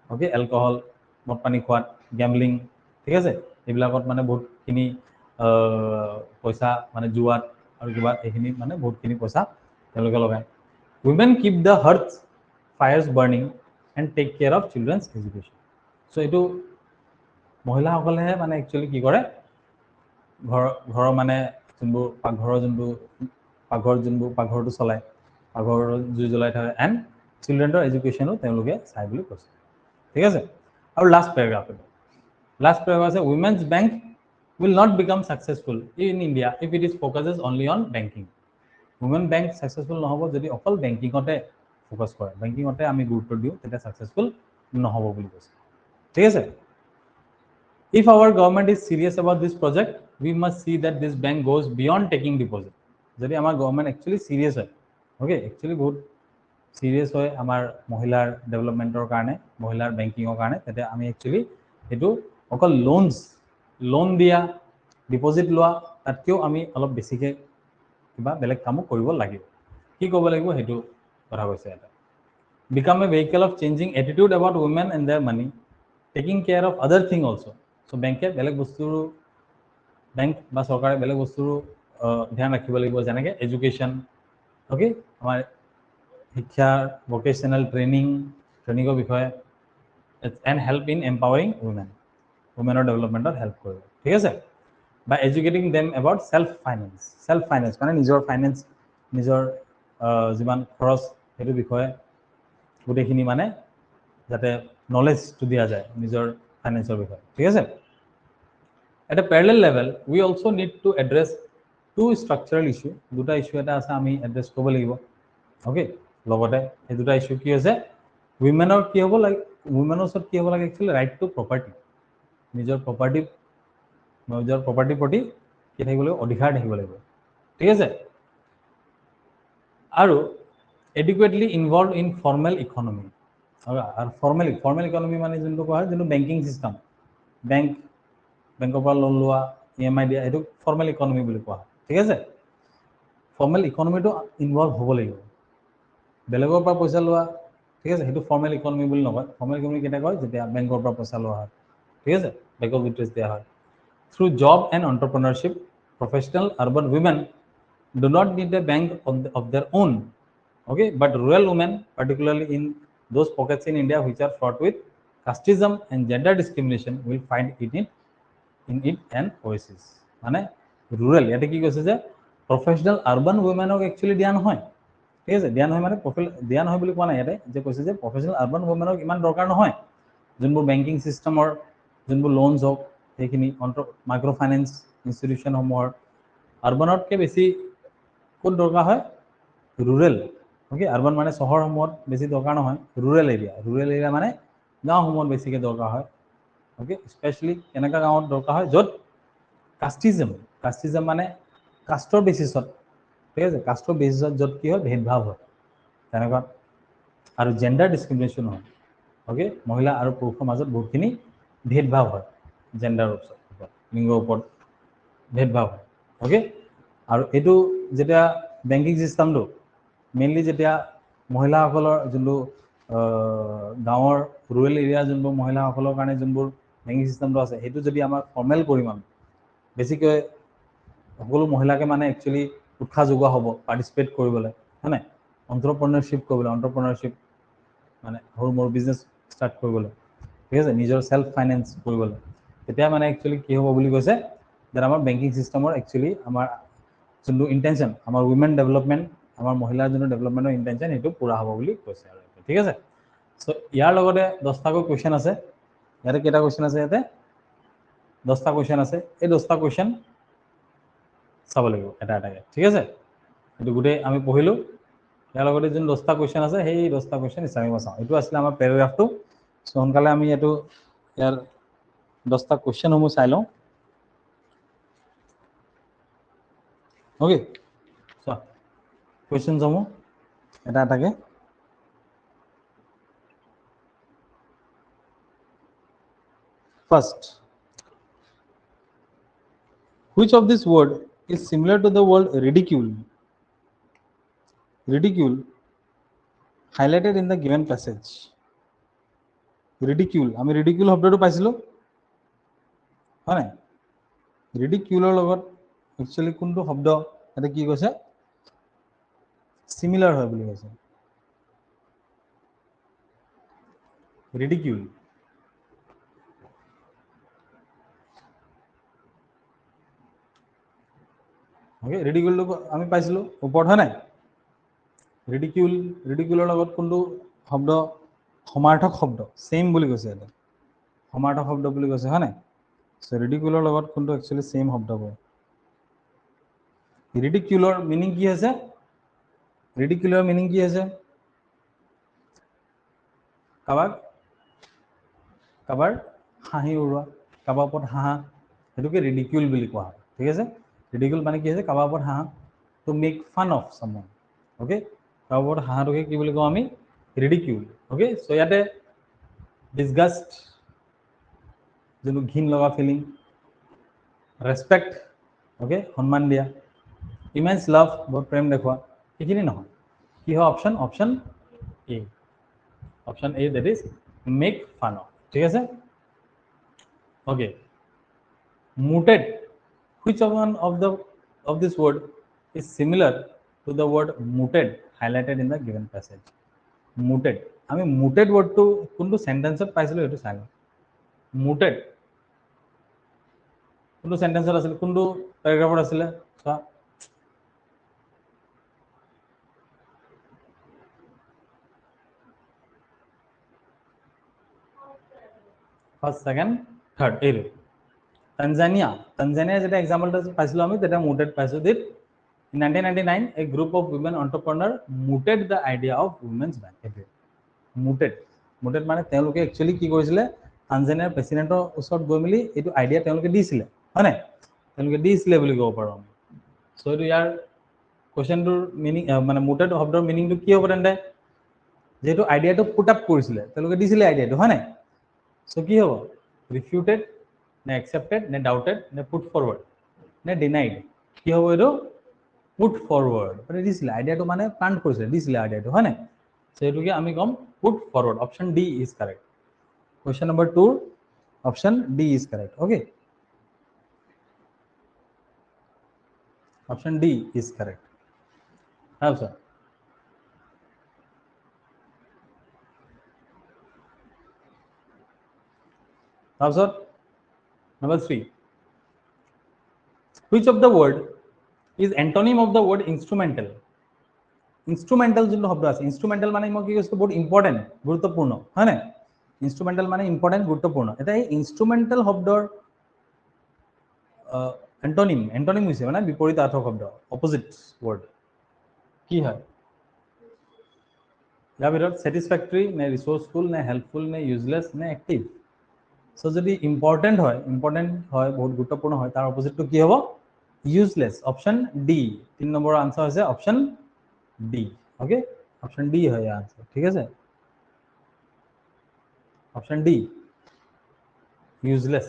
okay, alcohol মদ পানী খোৱাত gambling ঠিক আছে এইবিলাকত মানে বহুতখিনি পইচা মানে জুৱাত আৰু কিবা এইখিনি মানে বহুতখিনি পইচা তেওঁলোকে লগায় Women keep the hearth fires burning and take care of children's education. So etu mohila hokole mane actually ki kore ghor mane junbu paghor to solai paghor ju jolai thake and children education temloge sai boli koise thik ase aru last paragraph is women's bank will not become successful in India if it is focuses only on banking Women bank successful নহব যদি অকল বেংকিংতে focus কৰে বেংকিংতে আমি গুৰুত্ব দিও তেটা successful নহব বুলি কৈছে ঠিক আছে If our government is serious about this project we must see that this bank goes beyond taking deposit যদি আমাৰ গভৰ্নমেন্ট एक्चुअली সিৰিয়াস হয় ওকে एक्चुअली বহুত সিৰিয়াস হয় আমাৰ মহিলাৰ ডেভেলপমেন্টৰ কাৰণে মহিলাৰ বেংকিংৰ কাৰণে তেতে আমি एक्चुअली এটো অকল লোন দিয়া ডিপোজিট লোৱা তাতকেও আমি অলপ বেছিকে কিবা বেলেগ কামো কৰিব লাগিব কি কৰিব লাগিব হেতু কথা কৈছে এটা become a vehicle of changing attitude about women and their money taking care of other thing also so bank বেলেগ বস্তুৰ bank বা সৰকাৰে বেলেগ বস্তুৰ ধ্যান ৰাখিব লাগিব যেনেকৈ এডুকেশ্যন ওকে আমাৰ শিক্ষা ভোকেশনাল ট্ৰেইনিংৰ বিষয়ে and help in empowering womenৰ ডেভেলপমেন্টত হেল্প কৰিব ঠিক আছে by educating them about self finance মানে নিজৰ ফাইনেন্স নিজৰ জীবন খৰচ হেতু বিষয়ে গুটেখিনি মানে যাতে নলেজ টু দিয়া যায় নিজৰ ফাইনেন্সৰ বিষয়ে ঠিক আছে at a parallel level we also need to address two structural issue দুটা ইস্যু এটা আছে আমি এড্ৰেছ কৰিব লাগিব ওকে লগতে এই দুটা ইস্যু কি আছে উইমেনৰ কি হ'ব লাগে উইমেনৰ ওচৰত কি হ'ব লাগে एक्चुअली ৰাইট টু প্ৰপাৰ্টি নিজৰ প্ৰপাৰ্টি প্ৰতি কি থাকিব লাগিব অধিকাৰ থাকিব লাগিব ঠিক আছে আৰু adequately involved in formal economy আৰু formal economy মানে যোনটো কোৱা হয় যোনটো বেংকিং সিস্টেম বেংকৰ পৰা লোন লোৱা EMI দিয়া এটো ফৰ্মাল ইকোনমি বুলি কোৱা ঠিক আছে ফৰ্মাল ইকোনমিটো ইনভলভ হ'ব লাগিব বেলেগৰ পৰা পইচা লোৱা ঠিক আছে হেতু ফৰ্মাল ইকোনমি বুলি নকয় ফৰ্মাল ইকোনমি কেটা কয় যেতিয়া বেংকৰ পৰা পইচা লোৱা হয় ঠিক আছে বেক অফ ইন্টারেস্ট দিয়া হয় through job and entrepreneurship professional urban women do not need a bank of their own okay but rural women particularly in those pockets in India which are fraught with casteism and gender discrimination will find in it an oasis মানে rural ইয়াতে কি কৈছে যে professional urban women ক actually দিয়া নহয় ঠিক আছে দিয়া নহয় মানে দিয়া নহয় বুলি কোৱা নাই ইয়াতে যে কৈছে যে professional urban women ক ইমান দৰকাৰ নহয় যোনবোৰ বেংকিং সিস্টেমৰ যোনবোৰ লোনস হওক সেইখিনি মাইক্ৰো ফাইনেন্স ইনষ্টিটিউচন সমূহৰ আৰবানতকৈ বেছি কোন দৰকাৰ হয় ৰুৰেল ওকে আৰবান মানে চহৰসমূহত বেছি দৰকাৰ নহয় ৰুৰেল এৰিয়া মানে গাঁওসমূহত বেছিকৈ দৰকাৰ হয় ওকে স্পেচিয়েলি কেনেকুৱা গাঁৱত দৰকাৰ হয় য'ত কাষ্টিজম মানে কাষ্টৰ বেচিছত ঠিক আছে কাষ্টৰ বেচিছত য'ত কি হয় ভেদভাৱ হয় তেনেকুৱা আৰু জেণ্ডাৰ ডিছক্ৰিমিনেশ্যন হয় ওকে মহিলা আৰু পুৰুষৰ মাজত বহুতখিনি ভেদভাৱ হয় জেণ্ডাৰৰ ওপৰত লিংগৰ ওপৰত ভেদভাৱ হয় ওকে আৰু এইটো যেতিয়া বেংকিং সিস্টেমটো মেইনলি যেতিয়া মহিলাসকলৰ যোনটো গাঁৱৰ ৰুৰেল এৰিয়া যোনবোৰ মহিলাসকলৰ কাৰণে যোনবোৰ বেংকিং সিস্টেমটো আছে সেইটো যদি আমাৰ ফৰ্মেল কৰিম আমি বেছিকৈ সকলো মহিলাকে মানে একচুৱেলি উৎসাহ যোগোৱা হ'ব পাৰ্টিচিপেট কৰিবলৈ হয় নাই এণ্টাৰপ্ৰেনাৰশ্বিপ মানে সৰু মোৰ বিজনেছ ষ্টাৰ্ট কৰিবলৈ ঠিক আছে নিজৰ সেলফ ফাইনেন্স কৰিবলৈ তেতিয়া মানে একচুৱেলি কি হ'ব বুলি কৈছে যে আমাৰ বেংকিং সিস্টেমৰ একচুৱেলি আমাৰ যোনটো ইণ্টেনশ্যন আমাৰ উইমেন ডেভেলপমেণ্ট আমাৰ মহিলাৰ যোনটো ডেভেলপমেণ্টৰ ইণ্টেনশ্যন সেইটো পূৰা হ'ব বুলি কৈছে আৰু ঠিক আছে চ' ইয়াৰ লগতে 10টাকৈ কুৱেশ্যন আছে ইয়াতে কেইটা কুৱেশ্যন আছে ইয়াতে 10টা কুৱেশ্যন আছে এই 10টা কুৱেশ্যন চাব লাগিব এটা এটাকৈ ঠিক আছে এইটো গোটেই আমি পঢ়িলোঁ ইয়াৰ লগতে যোন 10টা কুৱেশ্যন আছে সেই 10টা কুৱেশ্যন হিচাপে চাওঁ এইটো আছিলে আমাৰ পেৰাগ্ৰাফটো চ' সোনকালে আমি এইটো ইয়াৰ 10টা কুৱেশ্যনসমূহ চাই লওঁ ওকে চোৱা কুৱেশ্যনসমূহ এটা এটাকৈ first which of this word is similar to the word ridicule highlighted in the given passage ridicule আমি ridicule শব্দটো পাইছিলোঁ হয় নাই ridiculeৰ লগত একচুৱেলি কোনটো শব্দ এটা কি কৈছে সিমিলাৰ হয় বুলি কৈছে ridicule ওকে ৰিডিকুলটো আমি পাইছিলোঁ ওপৰত হয় নাই ৰিডিকুলৰ লগত কোনটো শব্দ সমাৰ্থক শব্দ সেম বুলি কৈছে এটা সমাৰ্থক শব্দ বুলি কৈছে হয় নাই সো ৰিডিকুলৰ লগত কোনটো একচুৱেলি সেম শব্দ হয় ৰিডিকুলৰ মিনিং কি আছে কাবাৰ হাঁহি উৰুৱা কাবাৰ ওপৰত হাঁহা সেইটোকে ৰিডিকুল বুলি কোৱা হয় ঠিক আছে ৰিডিকুল মানে কি আছে কাবাৰ ওপৰত হাঁহা to make fun of someone okay কাবাৰ ওপৰত হাঁহাটোকে কি বুলি কওঁ আমি ৰিডিকুল ওকে সো ইয়াতে ডিসগাস্ট যোনটো ঘিন লগা ফিলিং ৰেসপেক্ট ওকে সন্মান দিয়া ইমেন্স লাভ বহুত প্ৰেম দেখুৱা এইখিনি নহয় কি হয় option A that is make fun of ঠিক আছে okay muted which one of this word is similar to the word muted highlighted in the given passage muted আমি muted wordটো কোনটো সেন্টেন্সত পাইছিলোঁ এটো চাই muted কোনটো সেন্টেন্সত আছিল কোনটো প্যাৰাগ্ৰাফত আছিল চোৱা ফার্স্ট সেকেন্ড থার্ড এই তানজানিয়া যেটা এক্সাম্পলটা পাইছিলোঁ আমি তেটা মুটেড পাইছোঁ দিট in 1999 a group of women entrepreneur mooted the idea of women's bank muted মানে তেওঁলোকে একচুয়ালি কি কৰিছিলে তানজানিয়াৰ প্ৰেসিডেন্টৰ ওচৰত গৈ মিলি এইটো আইডিয়া তেওঁলোকে দিছিলে হয় নাই তেওঁলোকে দিছিলে বুলি ক'ব পাৰোঁ আমি সো এইটো ইয়াৰ কোৱেশ্চনটোৰ মিনিং মানে মুটেড শব্দৰ মিনিংটো কি হ'ব তেন্তে যেটো আইডিয়াটো পুট আপ কৰিছিলে তেওঁলোকে দিছিলে আইডিয়াটো হয় নাই সো কি হ'ব রিফিউটেড নে অ্যাকসেপ্টেড নে ডাউটেড নে পুট ফরওয়ার্ড নে ডিনাইড কি হ'ব এইটো পুট ফৰৱাৰ্ড মানে দিছিলে আইডিয়াটো মানে প্লান্ট কৰিছিলে দিছিলে আইডিয়াটো হয় নাই সো এইটোকে আমি কম put forward option D is correct question number 2 option D is correct okay option D is correct have sir তাৰপিছত number 3 which of the word is antonym of the word instrumental instrumental যোনটো শব্দ আছে instrumental মানে মই কি কৈছো বহুত important গুৰুত্বপূৰ্ণ হয় নাই instrumental মানে ইম্পৰ্টেন্ট গুৰুত্বপূৰ্ণ এটা এই instrumental শব্দৰ antonym antonym হৈছে মানে বিপৰীতাৰ্থক শব্দ opposite word কি হয় ইয়াৰ ভিতৰত satisfactory নে resourceful নে helpful নে useless নে active সো যদি ইম্পৰ্টেন্ট হয় বহুত গুৰুত্বপূৰ্ণ হয় তাৰ অপোজিটটো কি হ'ব useless option D 3 নম্বৰৰ আনসাৰ হৈছে option D okay option D হয় আনসার ঠিক আছে option D useless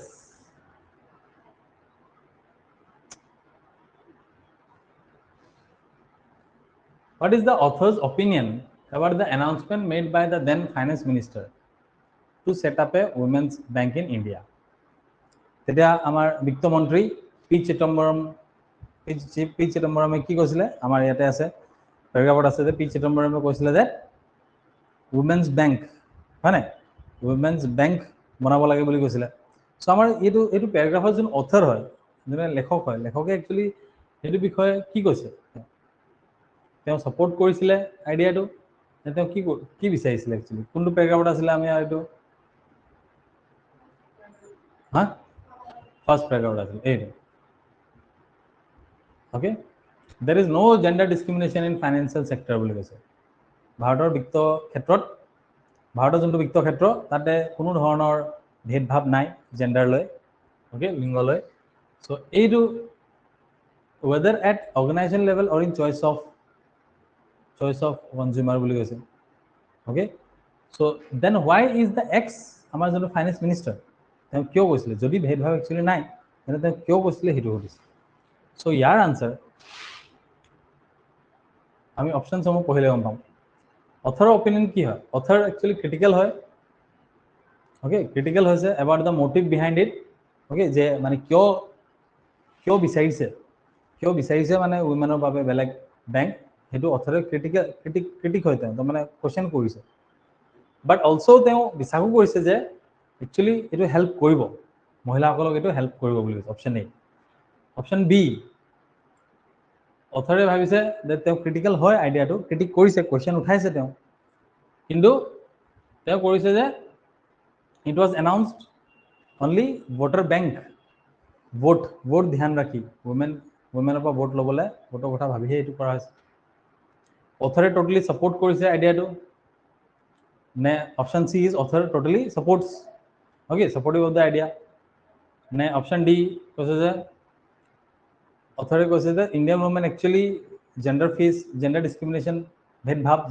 what is the author's opinion about the announcement made by the then finance minister to set up a women's bank in India তেতিয়া আমাৰ বিত্তমন্ত্ৰী P চিদম্বৰমে কি কৈছিলে আমাৰ ইয়াতে আছে প্যাৰাগ্ৰাফত আছে যে পি চিদম্বৰমে কৈছিলে যে উইমেন্স বেংক হয় নাই উইমেন্স বেংক বনাব লাগে বুলি কৈছিলে সো আমাৰ এইটো প্যাৰাগ্ৰাফৰ যোন অথৰ হয় যোনে লেখক হয় লেখকে একচুয়ালি এইটো বিষয়ে কি কৈছে তেওঁ সাপোর্ট কৰিছিলে আইডিয়াটো তেওঁ কি বিচাৰিছিলে একচুয়ালি কোনটো প্যাৰাগ্ৰাফত আছিল আমি এইটো হা ফার্স্ট প্যারাগ্রাফ আছে এইটো okay there is no gender discrimination in financial sector বুলি কৈছে ভাৰতৰ বিত্ত ক্ষেত্ৰত ভাৰতৰ যোনটো বিত্ত ক্ষেত্ৰ তাতে কোনো ধৰণৰ ভেদভাৱ নাই জেন্ডাৰ লৈ ওকে লিংগ লৈ সো এইটো whether at organization level or in choice of consumer বুলি কৈছে okay so then why is the ex আমাৰ যোনটো ফাইনেন্স মিনিষ্টাৰ তেওঁ কিয় কৈছিলে যদি ভেদভাৱ একচুয়ালি নাই তেনে তেওঁ কিয় কৈছিলে হেতু কৈছে সো ইয়াৰ আনসাৰ আমি অপশন সমূহ পঢ়িলে গম পাম অথৰৰ অপিনিয়ন কি হয় অথৰ একচুয়ালি ক্রিটিক্যাল হয় ওকে ক্রিটিক্যাল হৈছে about the motive behind it okay যে মানে কিয় বিচাৰিছে মানে উইমেনৰ বাবে বেলেগ বেংক হেতু অথৰে ক্ৰিটিক হয় তেওঁ মানে কোশ্চেন কৰিছে বাট অলসো তেওঁ বিশ্বাসো কৰিছে যে একচুয়ালি এটো হেল্প কৰিব মহিলাসকলক এটো হেল্প কৰিব বুলি কৈছে অপশন এ অপশন বি অথৰে ভাবিছে যে তেওঁ ক্ৰিটিক্যাল হয় আইডিয়াটো ক্ৰিটিক কৰিছে কোশ্চেন উঠাইছে তেওঁ কিন্তু তেওঁ কৰিছে যে it was announced only voter bank vote ধ্যান ৰাখি womenৰ পৰা ভোট লবলে ভোটৰ কথা ভাবিহে এটো কৰা হৈছে অথৰে টোটালি সাপোৰ্ট কৰিছে আইডিয়াটো নে option C is author totally supports okay supportive of the idea নে অপশন ডি কৈছে যে অথৰে কৈছে যে Indian women actually gender discrimination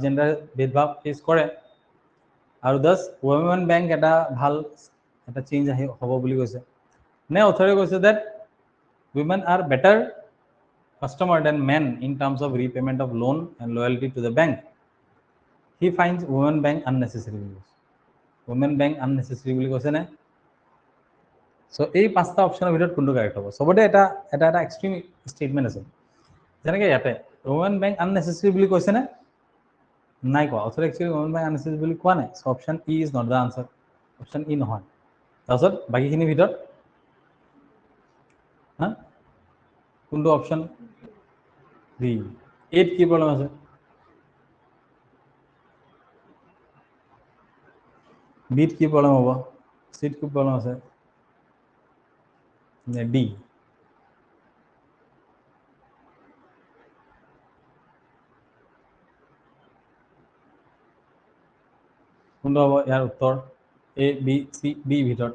gender ভেদভাৱ ফেস কৰে আৰু দস ওমেন বেংক এটা ভাল এটা চেঞ্জ হ'ব বুলি কৈছে নে অথৰে কৈছে that women are better customer than men in terms of repayment of loan and loyalty to the bank he finds women bank unnecessary women bank unnecessary বুলি কৈছে নে সো এই পাঁচটা অপশনৰ ভিতৰত কোনটো কাৰেক্ট হ'ব সবতে এটা এক্সট্রিম স্টেটমেন্ট আছে যেনেকৈ ইয়াতে women bank unnecessary বুলি কৈছে নে নাই কোৱা author actually women bank unnecessary বুলি কোৱা নাই so option E is not the answer option E নহয় তাৰপিছত বাকিখিনি ভিতৰত হা কোনটো অপশন বি 8 কি প্ৰবলেম আছে বিট কি প্ৰবলেম হ'ব সিট কি প্ৰবলেম আছে নে ডি কোনটো হ'ব ইয়াৰ উত্তৰ এ বি সি ডি ভিতৰত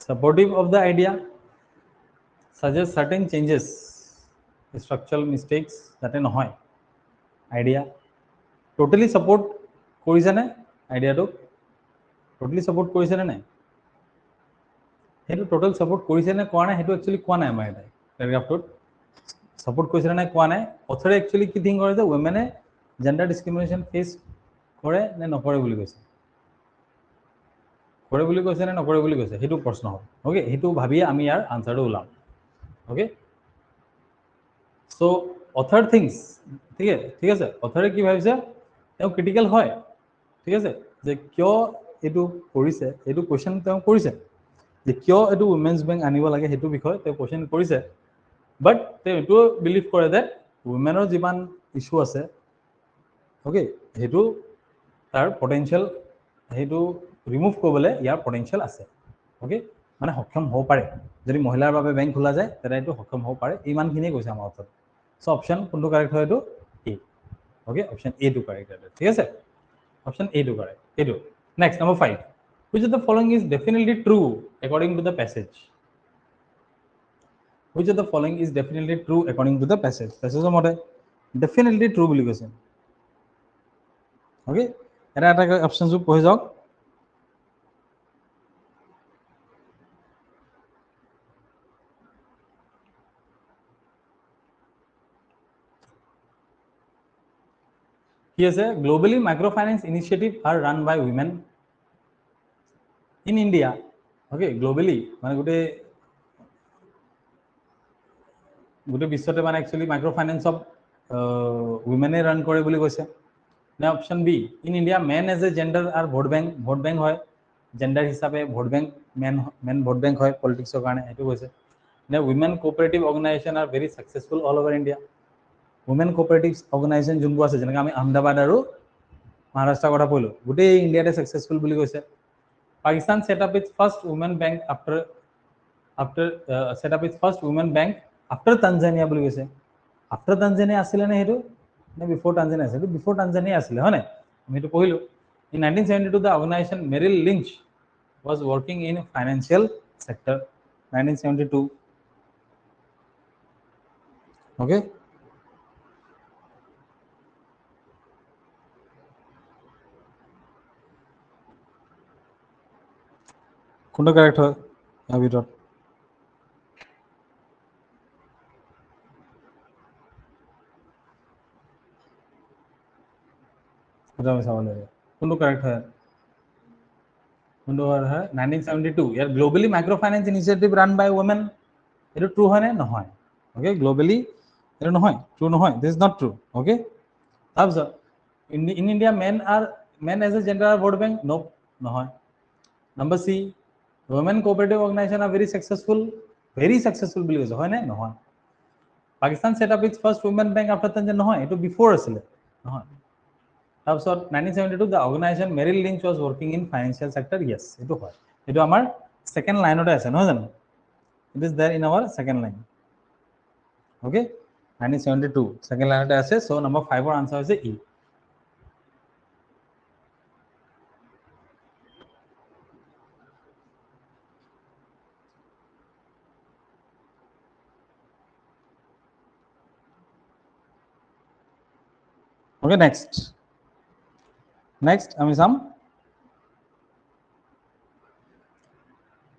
supportive of the idea suggest certain changes structural mistakes যাতে নহয় আইডিয়া টোটালি সাপোর্ট কৰিছে নে আইডিয়াটো টোটালি সাপোৰ্ট কৰিছে নে নাই সেইটো টোটাল সাপোৰ্ট কৰিছে নে কোৱা নাই সেইটো একচুয়ালি কোৱা নাই আমাৰ এটাই প্যাৰাগ্ৰাফটোত সাপোৰ্ট কৰিছে নে নাই কোৱা নাই অথৰে একচুয়ালি কি থিং কৰে যে ওমেনে জেন্ডাৰ ডিসক্ৰিমিনেশন ফেস কৰে নে নকৰে বুলি কৈছে কৰে বুলি কৈছে নে নকৰে বুলি কৈছে সেইটো প্ৰশ্ন হ'ব ওকে সেইটো ভাবিয়ে আমি ইয়াৰ আনসাৰটো ওলাম ওকে সো অথৰ থিংস ঠিক আছে অথৰে কি ভাবিছে তেওঁ ক্ৰিটিক্যাল হয় ঠিক আছে যে কিয় এইটো কৰিছে এইটো কোৱেশ্চন তেওঁ কৰিছে যে কিয় এইটো উইমেন্স বেংক আনিব লাগে সেইটো বিষয় তেওঁ কোৱেশ্চন কৰিছে বাট তেওঁ এইটো বিলিভ কৰে যে উইমেনৰ যিমান ইস্যু আছে ওকে সেইটো তাৰ পটেনশিয়াল সেইটো ৰিমুভ কৰিবলৈ ইয়াৰ পটেনশিয়াল আছে ওকে মানে সক্ষম হ'ব পাৰে যদি মহিলাৰ বাবে বেংক খোলা যায় তেতিয়া এইটো সক্ষম হ'ব পাৰে ইমানখিনিয়ে কৈছে আমাৰ ওচৰত সো অপশ্যন কোনটো কাৰেক্ট হয় এইটো A okay option A too correct ঠিক আছে অপশ্যন এ টু কাৰেক্ট এইটো next number 5 which of the following is definitely true according to the passage which of the following is definitely true according to the passage মতে definitely true বুলি কৈছে okay এটা এটা অপশ্যনটো পঢ়ি যাওক কি আছে globally micro finance initiative are run by women in India okay globally মানে গোটেই বিশ্বতে মানে একচুয়ালি মাইক্ৰো ফাইনেন্সক উইমেনে ৰান কৰে বুলি কৈছে নে option B in India men as a gender আৰু ভোট বেংক হয় জেন্ডাৰ হিচাপে vote bank men vote bank হয় পলিটিক্সৰ কাৰণে সেইটো কৈছে নে women cooperative organisation are very successful all over India women cooperative organisation যোনবোৰ আছে যেনেকৈ আমি আহমেদাবাদ আৰু মহাৰাষ্ট্ৰৰ কথা কৈলোঁ গোটেই ইণ্ডিয়াতে সাকসেসফুল বুলি কৈছে Pakistan set up it's first women bank after set up it's first women bank after Tanzania বুলি কৈছে আফটাৰ তানজানিয়া আছিলে নে সেইটো নে বিফৰ তানজানিয়া আছিল বিফৰ তানজানিয়া আছিলে হয় নাই আমি সেইটো পঢ়িলোঁ in 1972 the organization Merrill Lynch was working in financial sector 1972 okay কোনটো কাৰেক্ট হয় ইয়াৰ ভিতৰত এটা আমি চাব লাগিব কোনটো কাৰেক্ট হয় কোনটো হয় 1972 ইয়াৰ globally micro finance initiative run by women এইটো ট্ৰু হয় নে নহয় ওকে গ্লোবালি এইটো নহয় ট্ৰু নহয় this is not true okay তাৰপিছত in India men as a gender vote bank no নহয় number C women cooperative organization are very successful বুলি কৈছে হয় নে নহয় Pakistan set up it's first women bank after Tanzania নহয় এইটো বিফৰ আছিলে নহয় তাৰপিছত 1972 the organization Merrill Lynch was working in financial sector yes এইটো হয় এইটো আমাৰ সেকেন্ড লাইনতে আছে নহয় জানো it is there in our second line okay 1972 second লাইনতে আছে so number 5 ৰ আনসাৰ হৈছে ই okay next আমি চাম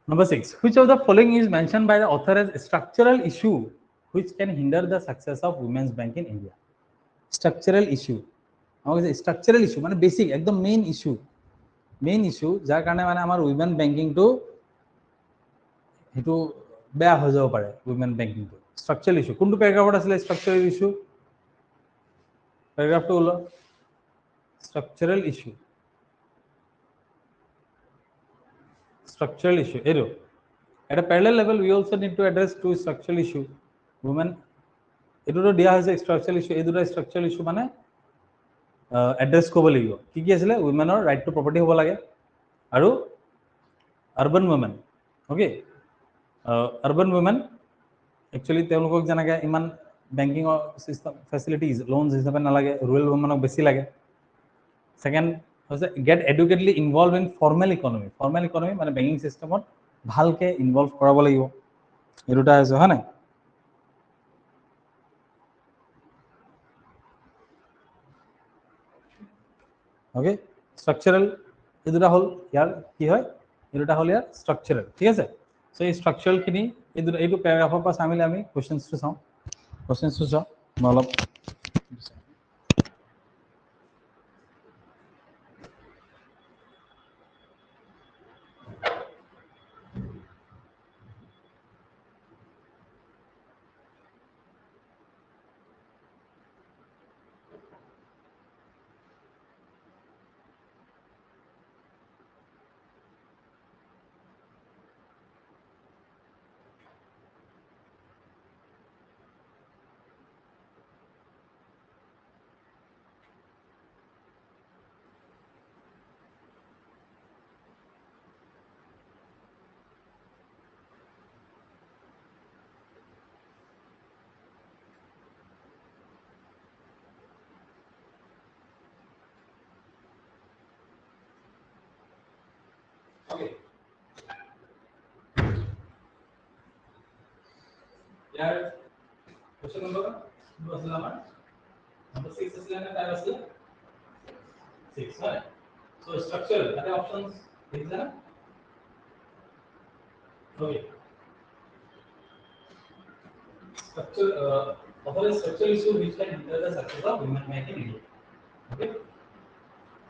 number 6 which of the following is mentioned by the author as structural issue which can hinder the success of women's bank in India structural issue আমাকে structural issue মানে basic একদম main issue যাৰ কাৰণে মানে আমাৰ women বেংকিংটো সেইটো বেয়া হৈ যাব পাৰে উইমেন বেংকিংটো structural issue কোনটো প্যাৰাগ্ৰাফত আছিলে structural issue প্যাৰাগ্ৰাফটো ওলো structural issue এইটো at a parallel level we also need to address two structural issue women এটোটো দিয়া হৈছে structural issue এই দুটা structural issue মানে এড্ৰেছ কৰিব লাগিব কি আছিলে উইমেনৰ ৰাইট টু প্ৰপাৰ্টি হ'ব লাগে আৰু urban women okay urban women actually তেওঁলোকক যেনেকৈ ইমান বেংকিঙৰ সিস্টেম ফেচিলিটিজ লোনছ হিচাপে নালাগে ৰুৰেল উইমেনক বেছি লাগে সেকেন্ড হৈছে get educatedly involve in formal economy মানে বেংকিং সিস্টেমত ভালকে ইনভলভ কৰাব লাগিব এই দুটা আছে হয় নাই okay structural এই দুটা হল ইয়াৰ কি হয় এই দুটা হল ইয়াৰ স্ট্ৰাকচাৰেল ঠিক আছে সো এই স্ট্ৰাকচাৰেল খিনি এই দুটা এইটো প্যাৰাগ্ৰাফৰ পৰা চামিলে আমি কোশ্চেনটো চাওঁ কোশ্চেনটো চাওঁ অলপ यार क्वेश्चन नंबर कितना असला हमार नंबर 6 असला ना 5 असला 6 है सो स्ट्रक्चर अरे ऑप्शंस दिखला ना okay structure other structural issue which can hinder the success of women bank in India okay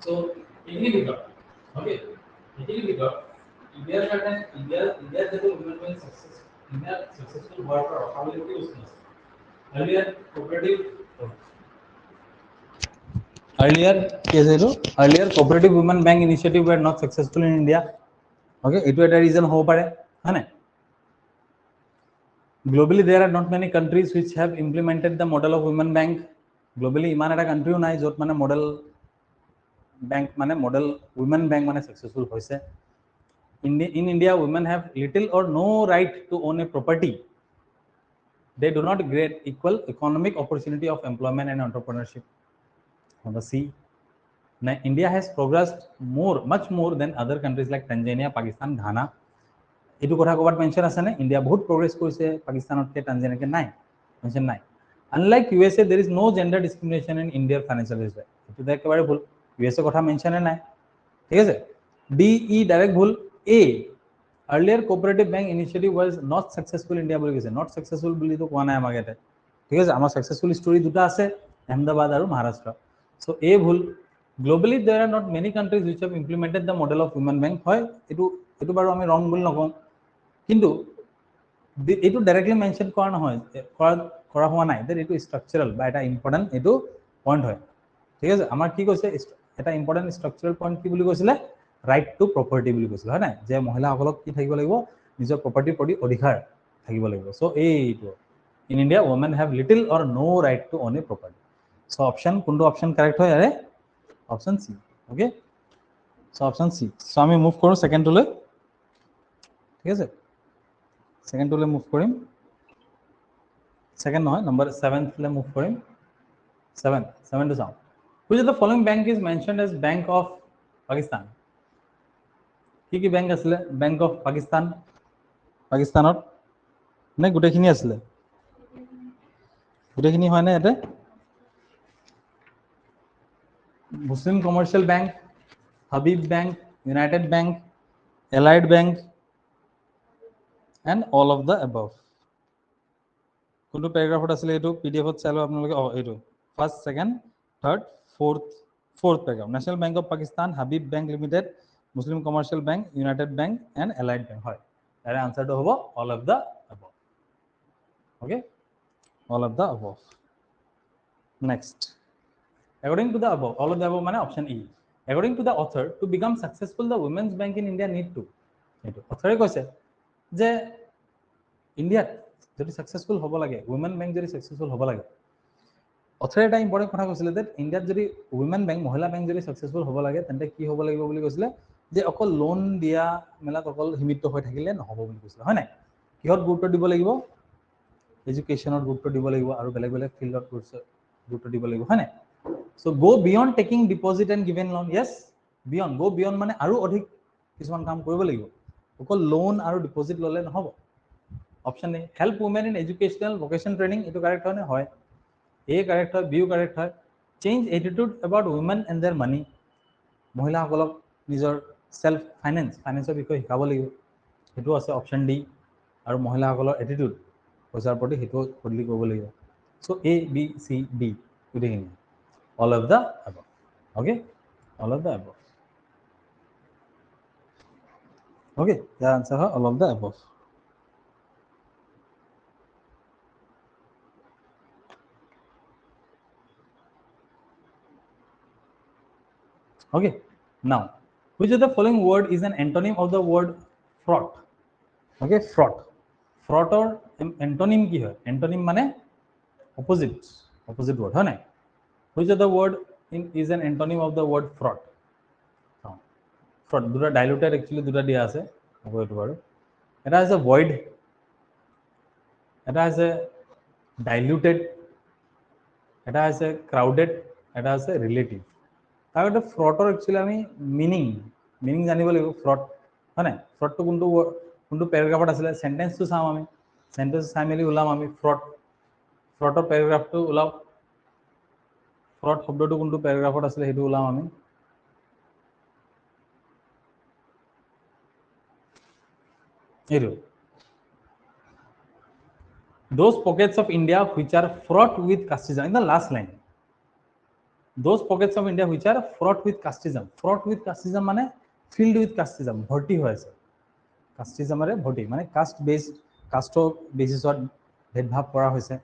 so ini we got okay ini we got India that women bank success India successful work for accountability useful earlier cooperative women bank initiative were not successful in India okay it was a reason ho pare hai na globally there are not many countries which have implemented the model of women bank globally iman eta country nai jot mane model women bank mane successful hoise in India women have little or no right to own a property they do not get equal economic opportunity of employment and entrepreneurship number C now India has progressed much more than other countries like Tanzania Pakistan Ghana এটু কথা কবাত mention আছে না India বহুত progress করেছে পাকিস্তানতকে তানজানিয়াকে নাই mention নাই unlike USA there is no gender discrimination in Indian financial risk এটু তো একেবারে ভুল ইউএসএ কথা মেনশন নাই ঠিক আছে ডি ই ডাইরেক্ট ভুল এ earlier cooperative bank initiative was not successful India বলি কৈছে নট सक्सेसफुल বুলি তো কোৱা নাই আমাকে ঠিক আছে আমাৰ सक्सेसफुल স্টোৰি দুটা আছে আহমেদাবাদ আৰু মহাৰাষ্ট্ৰ সো এ ভুল globally there are not many countries which have implemented the model of women bank হয় এটু এটু বাৰু আমি ৰং বুলি নকওঁ কিন্তু এটু ডাইৰেক্টলি মেনশন কৰা নহয় কৰা হোৱা নাই দ্যাট এটু স্ট্ৰাকচাৰাল বা এটা ইম্পৰ্টেন্ট এটু পয়েন্ট হয় ঠিক আছে আমাৰ কি কৈছে এটা ইম্পর্টেন্ট স্ট্রাকচারাল পয়েন্ট কি বুলি কৈছিলে রাইট টু প্রপার্টি বুলি কৈছিল হয় না যে মহিলাসকলক কি থাকিব লাগিব নিজৰ প্ৰপাৰ্টিৰ প্ৰতি অধিকাৰ থাকিব লাগিব সো এইটো in India women have little or no right to own a property so option কোনটো অপশন কারেক্ট হয় আরে option C okay so option C so আমি মুভ কৰো সেকেন্ড টুলৈ ঠিক আছে সেকেন্ড টুলৈ মুভ কৰিম সেকেন্ড নহয় নাম্বাৰ 7 লে মুভ কৰিম 7 to sound which of the following bank is mentioned as Bank of Pakistan কি ব্যাংক আছিল ব্যাংক অফ পাকিস্তান পাকিস্তানত নে গুটেখিনি আছিল গুটেখিনি হয় না এতে Muslim Commercial Bank Habib Bank United Bank Allied Bank and all of the above কোনটো প্যারাগ্রাফত আছিল এটো পিডিএফত চালো আপোনালোকে এটো first second third fourth paragraph National Bank of Pakistan Habib Bank Limited Muslim Commercial Bank United Bank and Allied Bank হয় এর আনসারটো হ'ব all of the above okay all of the above next according to the above all of the above মানে option E according to the author to become successful the women's bank in India need to এটো অথৰে কৈছে যে ইন্ডিয়াত যদি successful হ'ব লাগে women bank যদি successful হ'ব লাগে অথৰে এটা ইম্পৰ্টেন্ট কথা কৈছিলে যে ইন্ডিয়াত যদি women bank মহিলা bank যদি সাকসেসফুল হ'ব লাগে তেন্তে কি হ'ব লাগিব বুলি কৈছিলে যে অকল লোন দিয়া মেলাত অকল সীমিত হৈ থাকিলে নহব বুলি কৈছিলে হয় নাই কিহত গুৰুত্ব দিব লাগিব এডুকেশনত গুৰুত্ব দিব লাগিব আৰু বেলেগ বেলেগ ফিল্ডত গুৰুত্ব দিব লাগিব হয় নাই so go beyond taking deposit and given loan yes beyond go beyond মানে আৰু অধিক কিছুমান কাম কৰিব লাগিব অকল লোন আৰু ডিপোজিট ললে নহব option A help women in educational vocation training এটো কারেক্ট হয় না হয় এ কারেক্ট হয় বিও কারেক্ট হয় change attitude about women and their money মহিলাসকলক নিজৰ সেলফ ফাইনেন্সৰ বিষয়ে শিকাব লাগিব সেইটো আছে অপশন ডি আৰু মহিলাসকলৰ এটিটিউড পইচাৰ প্ৰতি সেইটো বদলি কৰিব লাগিব so A B C D গোটেইখিনি all of the above okay all of the above okay the answer হয় all of the above okay now which of the following word is an antonym of the word fraud okay fraud fraud or antonym কি হয় antonym মানে opposite word হয় না which of the word is an antonym of the word fraud fraud দুটা diluted actually দুটা দিয়া আছে হ'ব এটো বাৰু এটা আছে void এটা আছে diluted এটা আছে crowded এটা আছে relative তাৰ এটা fraud actually আমি meaning জানিব লাগিব fraud হয় না fraud তো কোনটো প্যাৰাগ্ৰাফত আছে সেন্টেন্স তো চাম আমি সেন্টেন্স চাই মেলি উলাম আমি fraud প্যাৰাগ্ৰাফ তো উলাও fraud শব্দটো কোনটো প্যাৰাগ্ৰাফত আছে হেতু উলাম আমি এটো those pockets of India which are fraught with casteism in the last line those pockets of India which are fraught with casteism মানে filled with casteism ভর্তি হৈ আছে কাস্টিজমৰে ভৰ্তি মানে কাস্ট বেসড কাস্ট বেসিছত ভেদভাৱ কৰা হৈছে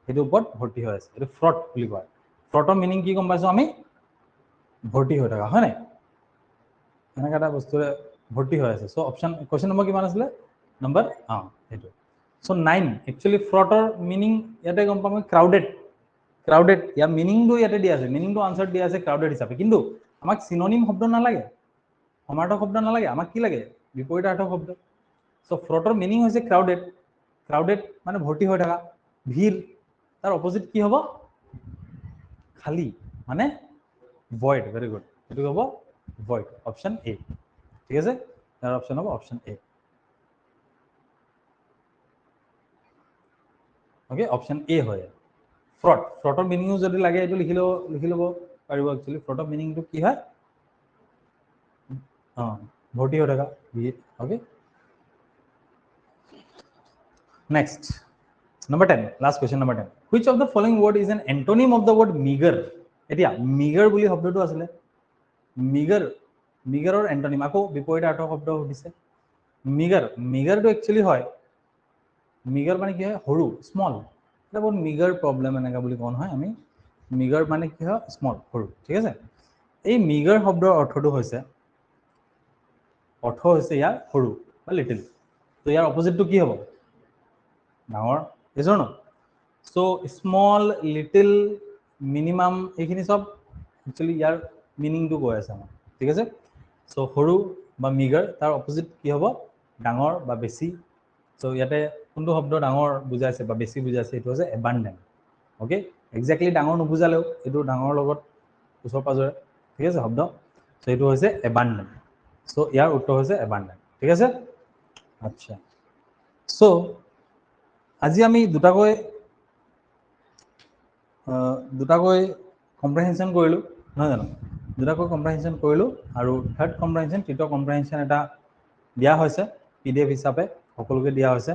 এটো ওপৰত ভৰ্তি হৈ আছে এটো ফ্ৰড বুলি কয় ফ্ৰডৰ মিনিং কি গম পাইছো আমি ভর্তি হৈ থকা হয় নাই এনেকা এটা বস্তু ভর্তি হৈ আছে সো অপশন কোশ্চেন নম্বৰ কিমান আছিল নম্বৰ এটো সো 9 একচুয়ালি ফ্ৰডৰ মিনিং ইয়াতে গম পাম crowded या মিনিং টো ইয়াতে দিয়া আছে মিনিং টো আনসার দিয়া আছে crowded হিচাপে কিন্তু আমাক সিনোনিম শব্দ নালাগে সমাৰ্থক শব্দ নালাগে আমাক কি লাগে বিপৰীতাৰ্থক শব্দ সো ফ্ৰডৰ মিনিং হৈছে crowded মানে ভৰ্তি হৈ থকা ভিৰ তাৰ অপোজিট কি হ'ব খালি মানে void very good এটো হ'ব void অপশন এ ঠিক আছে তাৰ অপশন হ'ব option A okay option A হয় ফ্ৰডৰ মিনিং যদি লাগে এটো লিখি লব পাৰিব একচুয়ালি ফ্ৰডৰ মিনিং টো কি হয় ভর্তি হৈ থকা okay next number 10 last question number 10 which of the following word is an antonym of the word meager এতিয়া meager বুলি শব্দটো আছিল meagerৰ antonym আকৌ বিপৰীতাৰ্থক শব্দ দিছে meager টো actually হয় meager মানে কি হয় সৰু small এটা বহুত meager problem এনেকা বুলি কোন হয় আমি meager মানে কি হয় small সৰু ঠিক আছে এই meager শব্দৰ অৰ্থটো হৈছে ইয়াৰ সৰু বা লিটল তো ইয়াৰ অপোজিট টো কি হ'ব ডাঙৰ এজন সো স্মল লিটল মিনিমাম এইখিনি সব একচুয়ালি ইয়াৰ মিনিং টো কৈ আছে আমাৰ ঠিক আছে সো সৰু বা মিগাৰ তাৰ অপোজিট কি হ'ব ডাঙৰ বা বেছি সো ইয়াতে কোনটো শব্দ ডাঙৰ বুজাইছে বা বেছি বুজাইছে এটো হৈছে abundant ওকে এক্স্যাক্টলি ডাঙৰ নুবুজালেও এটো ডাঙৰ লগত ওচৰ পাজৰে ঠিক আছে শব্দ সো এটো হৈছে abundant সো ইয়াৰ উত্তৰ হৈছে abundant ঠিক আছে আচ্ছা সো আজি আমি দুটাকৈ কম্প্ৰিহেনশন কৰিলো নহয় জানো দুটাকৈ কম্প্ৰিহেনশন কৰিলো আৰু থাৰ্ড কম্প্ৰিহেনশন তৃতীয় কম্প্ৰিহেনশন এটা দিয়া হৈছে পিডিএফ হিচাপে সকলোকে দিয়া হৈছে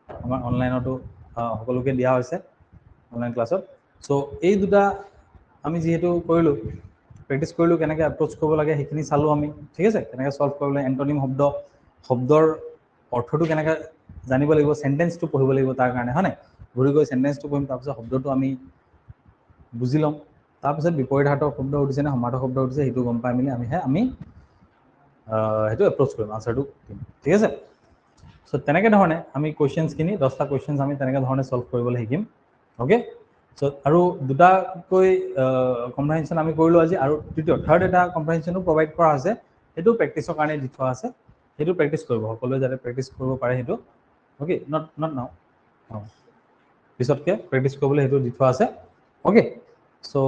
আমাৰ অনলাইনতো সকলোকে দিয়া হৈছে অনলাইন ক্লাছত সো এই দুটা আমি যেহেতু কৰিলো প্ৰেক্টিস কৰিলো কেনেকৈ এপ্ৰোচ কৰিব লাগে সেইখিনি চালো আমি ঠিক আছে কেনেকৈ সলভ কৰিবলৈ এন্টোনিম শব্দৰ অৰ্থটো কেনেকৈ জানিব লাগিব সেন্টেন্সটো পঢ়িব লাগিব তাৰ কাৰণে হয় নাই ঘূৰি গৈ সেন্টেন্সটো পঢ়িম তাৰপিছত শব্দটো আমি বুজি লম তাৰপিছত বিপৰীতাৰ্থক শব্দ উঠিছে নে সমাৰ্থক শব্দ উঠিছে সেইটো গম পাই মেলি আমি হেতু এপ্ৰোচ কৰিম আনসাৰটো ঠিক আছে সো তেনেকৈ ধৰণে আমি কোৱেশ্চনছখিনি 10টা কোৱেশ্চনছ আমি তেনেকৈ ধৰণে সলভ কৰিবলৈ শিকিম ওকে সো আৰু দুটাকৈ কম্প্ৰিহেনশন আমি কৰিলো আজি আৰু তৃতীয় থাৰ্ড এটা কম্প্ৰিহেনশনো প্ৰভাইড কৰা আছে হেতু প্ৰেক্টিছৰ কাৰণে দি থোৱা আছে হেতু প্ৰেক্টিছ কৰিব সকলোৱে যাতে প্ৰেক্টিছ কৰিব পাৰে হেতু ওকে নট নাও পিছতকে প্ৰেক্টিছ কৰিবলৈ হেতু দি থোৱা আছে ওকে সো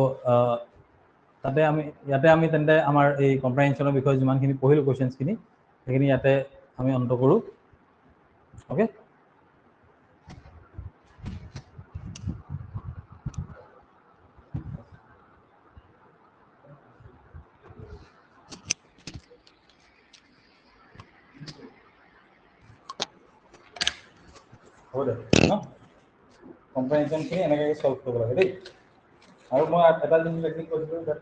ইয়াতে আমি তেন্তে আমাৰ এই কম্প্ৰিহেনশনৰ বিষয়ে যিমানখিনি পঢ়িলো কোৱেশ্চনছখিনি সেইখিনি ইয়াতে আমি অন্ত কৰো ওকে হ'ব দে ন কম্প্ৰিহেনশ্যনখিনি এনেকৈ সলভ কৰিব লাগে দেই আৰু মই এটা জিনিস টেকনিক কৰিছিলোঁ যে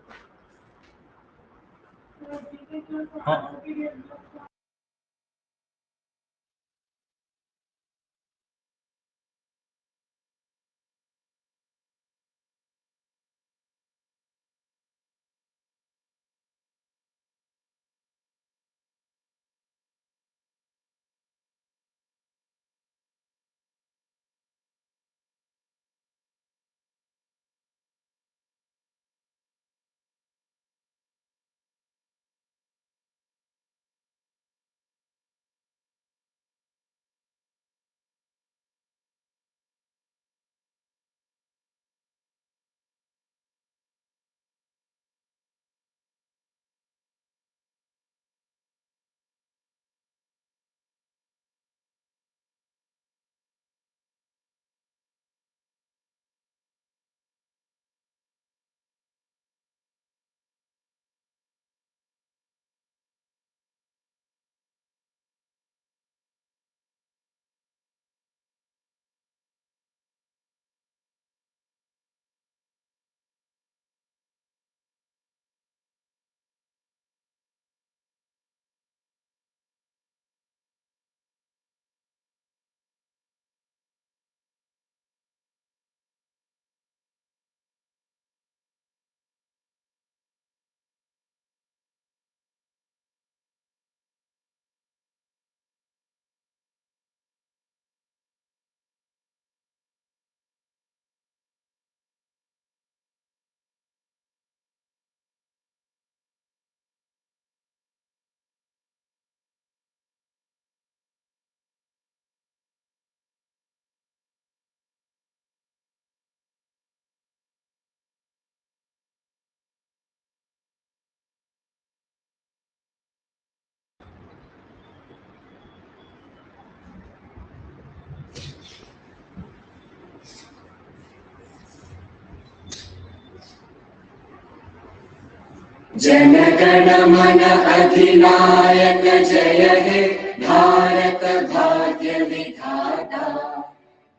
जनगण मन अधिनायक जय हे भारत भाग्य विधाता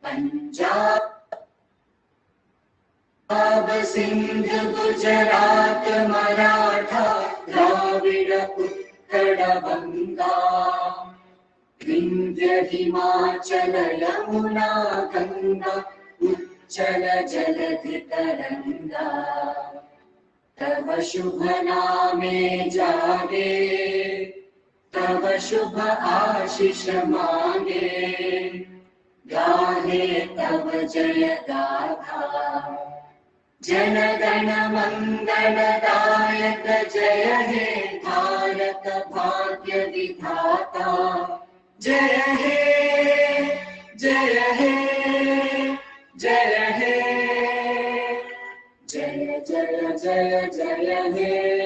पंजाब सिंध गुजरात मराठा द्राविड़ उत्कल बंगा विंध्य हिमाचल यमुना गंगा उच्चल जलधि तरंगा तव शुभ नामे जागे तव शुभ आशीष मांगे गाहे तव जय गाथा जन गण मंगल दायक जय हे भारत भाग्य विधाता जय हे जय हे जय हे जय जय जय जय हे